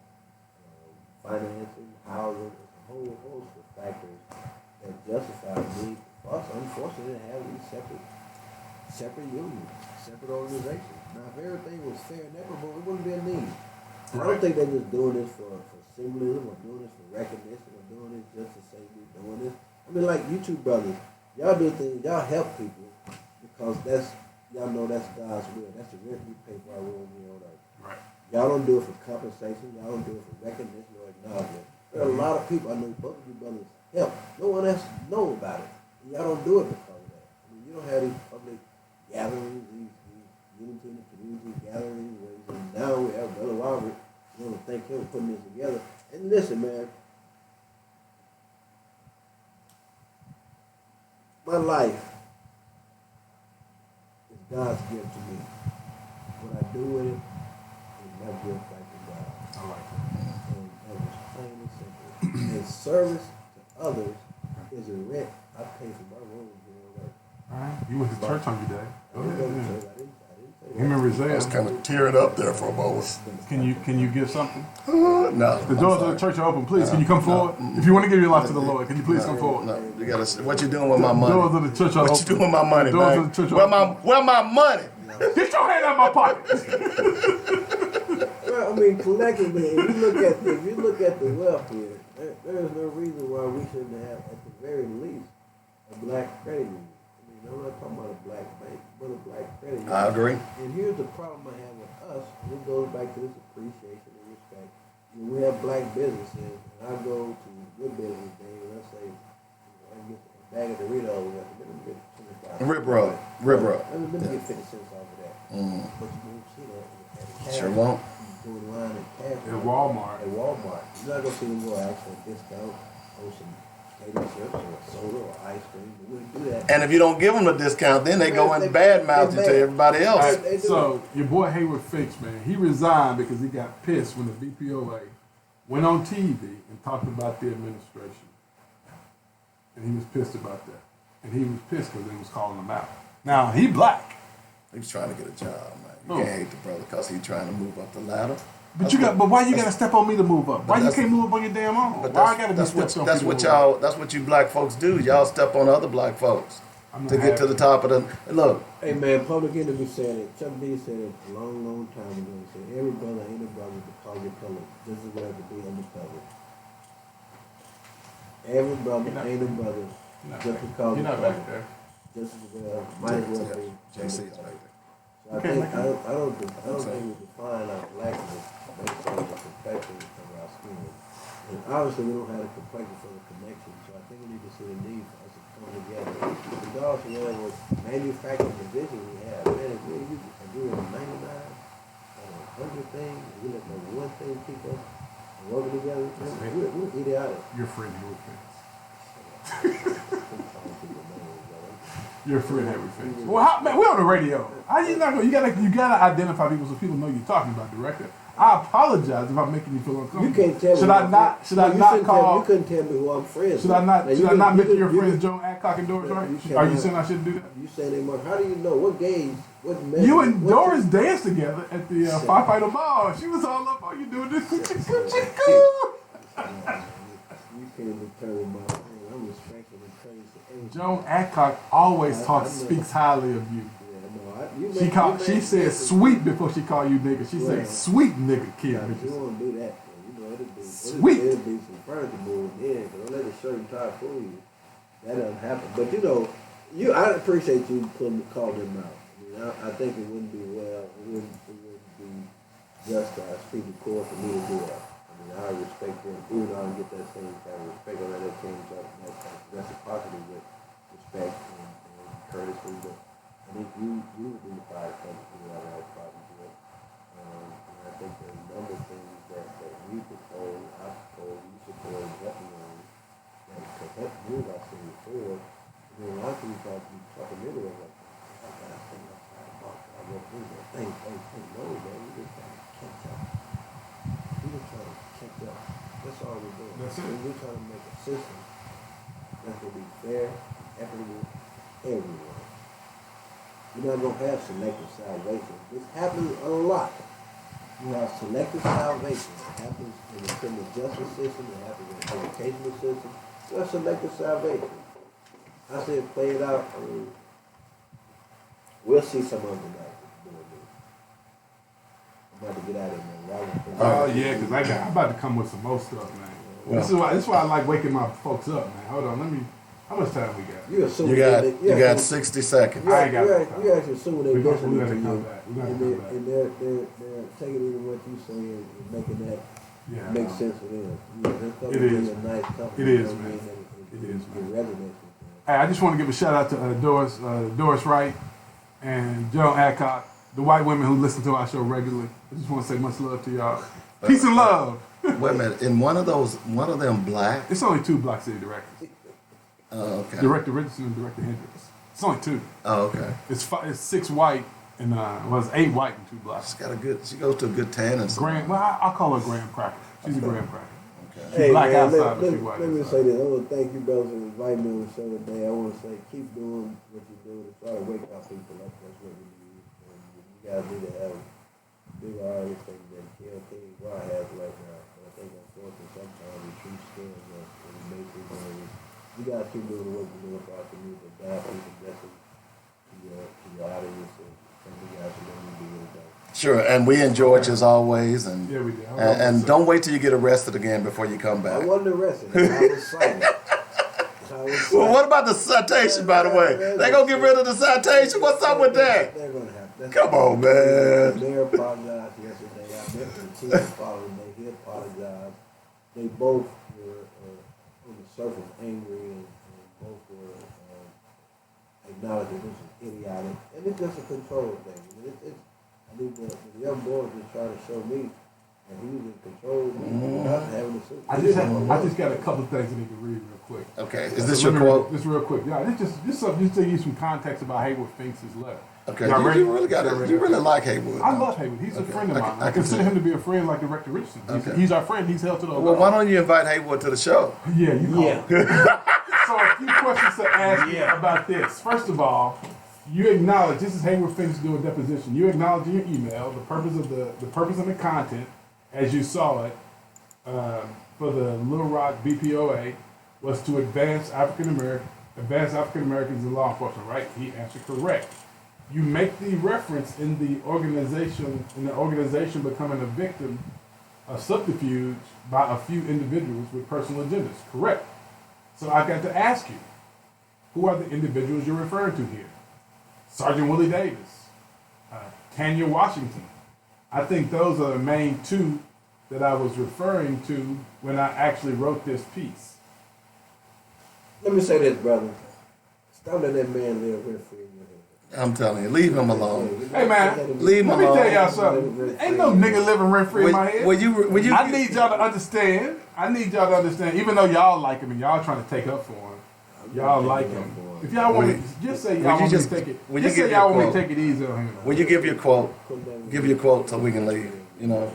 Speaker 2: financing, housing, it's a whole host of factors that justify the need for us, unfortunately, to have these separate unions, separate organizations. Now, if everything was fair and equitable, it wouldn't be a need. Right. I don't think they're just doing this for symbolism or doing this for recognition or doing this just to say we're doing this. I mean, like you two brothers, y'all do things, y'all help people because y'all know that's God's will. That's the rent we pay for our room here on earth.
Speaker 3: Right.
Speaker 2: Y'all don't do it for compensation. Y'all don't do it for recognition or acknowledgement. There are a lot of people, I know both of you brothers help. No one else know about it. And y'all don't do it because of that. I mean, you don't have these public gatherings, these unity in the community gatherings. And now we have Brother Robert. We want to thank him for putting this together. And listen, man. My life is God's gift to me. What I do with it is my gift back to God.
Speaker 3: I like that.
Speaker 2: And it's plain and simple. And service to others is a rent I pay for my room here on earth.
Speaker 3: All right. You went to church on your day.
Speaker 2: I didn't go to church. I didn't say that.
Speaker 3: Him and
Speaker 4: I was
Speaker 3: Rizal.
Speaker 4: kind of tearing up there for a moment.
Speaker 3: Can you give something?
Speaker 4: No.
Speaker 3: The doors of the church are open. Please, can you come forward? If you want to give your life to the Lord, can you please come forward?
Speaker 4: No, you gotta say, what you doing with my
Speaker 3: The
Speaker 4: money?
Speaker 3: doors of the church are
Speaker 4: What
Speaker 3: open.
Speaker 4: you doing with my money,
Speaker 3: The doors
Speaker 4: man?
Speaker 3: of the church are
Speaker 4: Where my money?
Speaker 3: Get your hand out of my pocket.
Speaker 2: Well, I mean, collectively, if you look at the wealth here, there is no reason why we shouldn't have, at the very least, a black credit union. I mean, I'm not talking about a black bank, but a black credit union.
Speaker 4: I agree.
Speaker 2: And here's the problem I have with us, and it goes back to this appreciation and respect. When we have black businesses, and I go to good business day, and let's say, I get a bag of Doritos, let me get 25.
Speaker 4: Rib rub.
Speaker 2: Let me get 50 cents off of that.
Speaker 4: Mm.
Speaker 2: But you won't see that in cash.
Speaker 4: Sure won't.
Speaker 2: You go in line at cash.
Speaker 3: At Walmart.
Speaker 2: At Walmart. You're not going to see them go out for a discount or some potato chips or soda or ice cream. You wouldn't do that.
Speaker 4: And if you don't give them a discount, then they go and badmouth you to everybody else.
Speaker 3: Right, so your boy Hayward Finch, man, he resigned because he got pissed when the BPOA went on TV and talked about the administration, and he was pissed about that. And he was pissed because they was calling him out. Now he black,
Speaker 4: He was trying to get a job, man. You
Speaker 3: Oh.
Speaker 4: can't hate the brother because he's trying to move up the ladder.
Speaker 3: but why you gotta step on me to move up? Why you can't move up on your damn own?
Speaker 4: But
Speaker 3: Why I gotta be
Speaker 4: that's
Speaker 3: stepped on?
Speaker 4: that's
Speaker 3: for
Speaker 4: what
Speaker 3: you to move up?
Speaker 4: that's what you black folks do. Y'all step on other black folks
Speaker 3: I'm not
Speaker 4: to get to the top of the. Look,
Speaker 2: Hey man, Public Enemy said it. Chuck D said it a long time ago. He said every brother ain't a brother because you're colored. This is what to be undercover. Every brother ain't a brother just because
Speaker 3: You're
Speaker 2: you're
Speaker 3: not back
Speaker 2: colored.
Speaker 3: there.
Speaker 2: Just as well, might as well be.
Speaker 4: JC is right there.
Speaker 2: So I think I don't think we define our blackness based on the complexion of our skin. And obviously we don't have the complexion for the connection. So I think we need to see the need for us to come together. Regardless of whatever manufacturing division we have, man, if we agree on 99 or 100 things, we let no one thing keep us working together, man, we're idiotic.
Speaker 3: Your friend Hayward Finch. Your friend Hayward Finch. Well, man, we're on the radio. How you not? You gotta identify people so people know you're talking about director. I apologize if I'm making you feel uncomfortable.
Speaker 2: You can't tell me.
Speaker 3: Should I not? Should I not call?
Speaker 2: You couldn't tell me who I'm friends.
Speaker 3: Should I not?
Speaker 2: Now,
Speaker 3: Should I not mention your
Speaker 2: you
Speaker 3: friends Joan Adcock and Doris Wright?
Speaker 2: you
Speaker 3: Are you
Speaker 2: cannot-
Speaker 3: saying I shouldn't do that?
Speaker 2: You saying they must? How do you know? What gauge? What measure?
Speaker 3: You and
Speaker 2: what
Speaker 3: Doris danced together at the firefighter ball. She was all up on you doing this.
Speaker 2: You can't determine my thing. I'm respectful and praise to everything.
Speaker 3: Joan Adcock always speaks highly of you. She said sweet before she called you nigga. She said sweet nigga kid.
Speaker 2: You won't do that. It'll be
Speaker 3: Sweet.
Speaker 2: It'll be some furniture moving in. But don't let a certain type fool you. That doesn't happen. But I appreciate you calling them out. I mean, I think it wouldn't be well. It wouldn't be just I speak to court for me to do that. I mean, I respect them. Even though I don't get that same kind of respect, I let that change up. That's a positive with respect and courtesy. But I think you would be the fire company who have a problems with. And I think there are a number of things that we propose, I propose, you support, definitely on that could help move our city forward. I mean, a lot of people talk a little bit like, I got to think outside the box. I want to do that. Think. No, man, we just trying to catch up. We just trying to catch up. That's all we're doing.
Speaker 3: That's it.
Speaker 2: We're trying to make a system that's going to be fair, equitable, everyone. You're not going to have selective salvation. This happens a lot. You have selective salvation. It happens in the criminal justice system. It happens in the educational system. You have selective salvation. I said play it out. I mean, we'll see some of them tonight. I'm about to get out of here, man.
Speaker 3: Oh yeah, because I'm about to come with some more stuff, man. This is why I like waking my folks up, man. Hold on, let me. How much time we got?
Speaker 4: You got 60 seconds.
Speaker 3: I ain't got no time.
Speaker 2: You actually assuming they're listening
Speaker 3: We're
Speaker 2: to
Speaker 3: gonna come
Speaker 2: you.
Speaker 3: back. We're gonna come back.
Speaker 2: And they're taking in what you say and making that make sense for them.
Speaker 3: It is.
Speaker 2: A nice company.
Speaker 3: It is, man. It is, man.
Speaker 2: It resonates with them.
Speaker 3: Hey, I just want to give a shout out to Doris Wright and Joan Adcock, the white women who listen to our show regularly. I just want to say much love to y'all. Peace and love.
Speaker 4: Wait a minute. In one of them black.
Speaker 3: It's only two Black City directors.
Speaker 4: Oh, okay.
Speaker 3: Director Richardson and Director Hendricks. It's only two.
Speaker 4: Oh, okay.
Speaker 3: It's 6 white and it's 8 white and 2 black.
Speaker 4: She goes to a good tan and
Speaker 3: Graham. Well, I'll call her Graham Cracker. She's a Graham Cracker.
Speaker 4: Okay.
Speaker 3: She's black
Speaker 2: man,
Speaker 3: outside, but she's white
Speaker 2: let me
Speaker 3: inside.
Speaker 2: say this. I want to thank you, brothers, for inviting me on the show today. I want to say keep doing what you're doing to try to wake up people up. That's what we need. And we guys need to have big artists than campaign Roy has right now. And I think unfortunately sometimes we treat skills and we make it you guys keep doing the work you do about the music, the bad people, blessings to your audience and thank you guys for letting me do what you do.
Speaker 4: Sure, and we enjoy it as always, and
Speaker 3: Yeah, we did.
Speaker 4: and don't wait till you get arrested again before you come
Speaker 2: I
Speaker 4: back.
Speaker 2: wasn't arrested. I was silent.
Speaker 4: Well, what about the citation, by the way? They gonna get rid of the citation? What's up with that?
Speaker 2: They're gonna have.
Speaker 4: Come on, man.
Speaker 2: The mayor apologized yesterday. I met with the chief following day. He apologized. They both were on the surface angry and both were acknowledged that this is idiotic. And it's just a control thing. I mean, the young boy was just trying to show me that he was in control. Not having a suit.
Speaker 3: I just got a couple of things I need to read real quick.
Speaker 4: Okay, is this your quote?
Speaker 3: Just real quick. Yeah, this just to give you some context about Haywood Finks' letter.
Speaker 4: Okay,
Speaker 3: Y'all ready?
Speaker 4: you really like Haywood.
Speaker 3: I love Haywood. He's a friend of mine. I consider him to be a friend like Director Richardson. He's our friend. He's held to the
Speaker 4: Well, why don't you invite Haywood to the show?
Speaker 3: Yeah, you call him. So a few questions to ask you about this. First of all, you acknowledge this is Haywood Finks doing deposition. You acknowledge in your email the purpose of the content as you saw it for the Little Rock BPOA was to advance African Americans in law enforcement. Right? He answered correct. You make the reference in the organization becoming a victim of subterfuge by a few individuals with personal agendas. Correct. So I got to ask you, who are the individuals you're referring to here? Sergeant Willie Davis, Tanya Washington. I think those are the main two that I was referring to when I actually wrote this piece.
Speaker 2: Let me say this, brother. Stop letting that man live rent free in your head.
Speaker 4: I'm telling you, leave him alone.
Speaker 3: Hey man,
Speaker 4: Leave him
Speaker 3: let me
Speaker 4: alone.
Speaker 3: tell y'all something. Ain't no nigga living rent free in my head.
Speaker 4: Will you?
Speaker 3: I need y'all to understand. Even though y'all like him and y'all trying to take up for him, y'all like him. If y'all want to, just say y'all want me to take it. Just say y'all want me to take it easy on him.
Speaker 4: Will you give your quote? Give your quote so we can leave. You know,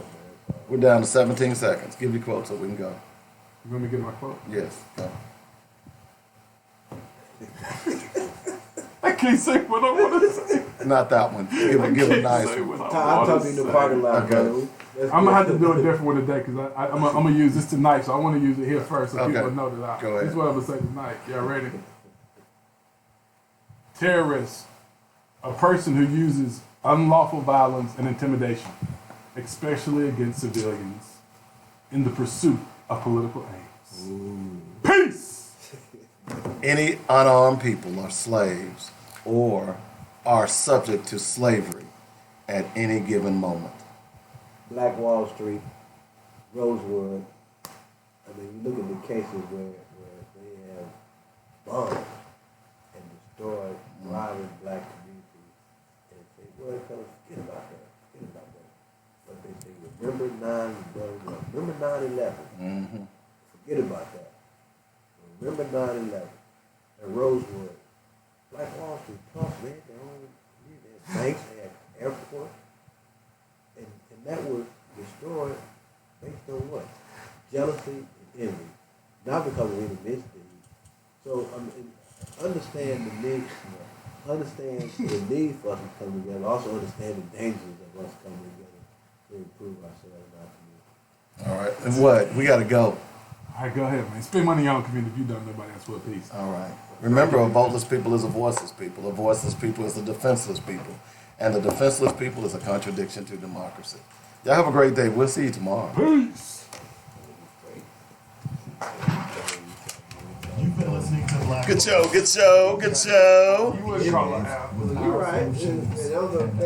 Speaker 4: we're down to 17 seconds. Give your quote so we can go.
Speaker 3: You want me to get my quote?
Speaker 4: Yes. Go.
Speaker 3: I can't say what I want to say.
Speaker 4: Not that one. Give a nice one.
Speaker 2: I'm talking in the parking lot, brother.
Speaker 3: I'm gonna have to do a different one today because I'm gonna use this tonight, so I want to use it here first so people know that
Speaker 4: Go ahead.
Speaker 3: this is what I'm gonna say tonight. Y'all ready? Terrorist, a person who uses unlawful violence and intimidation, especially against civilians, in the pursuit of political aims. Peace.
Speaker 4: Any unarmed people are slaves or are subject to slavery at any given moment.
Speaker 2: Black Wall Street, Rosewood. I mean, you look at the cases where they have bombed and destroyed thriving black communities and say, well, forget about that. But they say, remember 9/11. Forget about that. Remember 9/11. And Rosewood. Black Wall Street, plus they had their own banks, they had airports. And that was destroyed based on what? Jealousy and envy. Not because of any misdeeds. So understand the need, understand the need for us to come together. Also understand the dangers of us coming together to improve ourselves and our community.
Speaker 4: All right. And what? We got to go.
Speaker 3: All right, go ahead, man. Spend money on community if you don't. Nobody else for a piece.
Speaker 4: All right. Remember, a voteless people is a voiceless people. A voiceless people is a defenseless people. And the defenseless people is a contradiction to democracy. Y'all have a great day. We'll see you tomorrow.
Speaker 3: Peace.
Speaker 9: You've been listening to Black
Speaker 4: Good show. Good show. Good show.
Speaker 3: You wouldn't call her out.
Speaker 2: You're right. And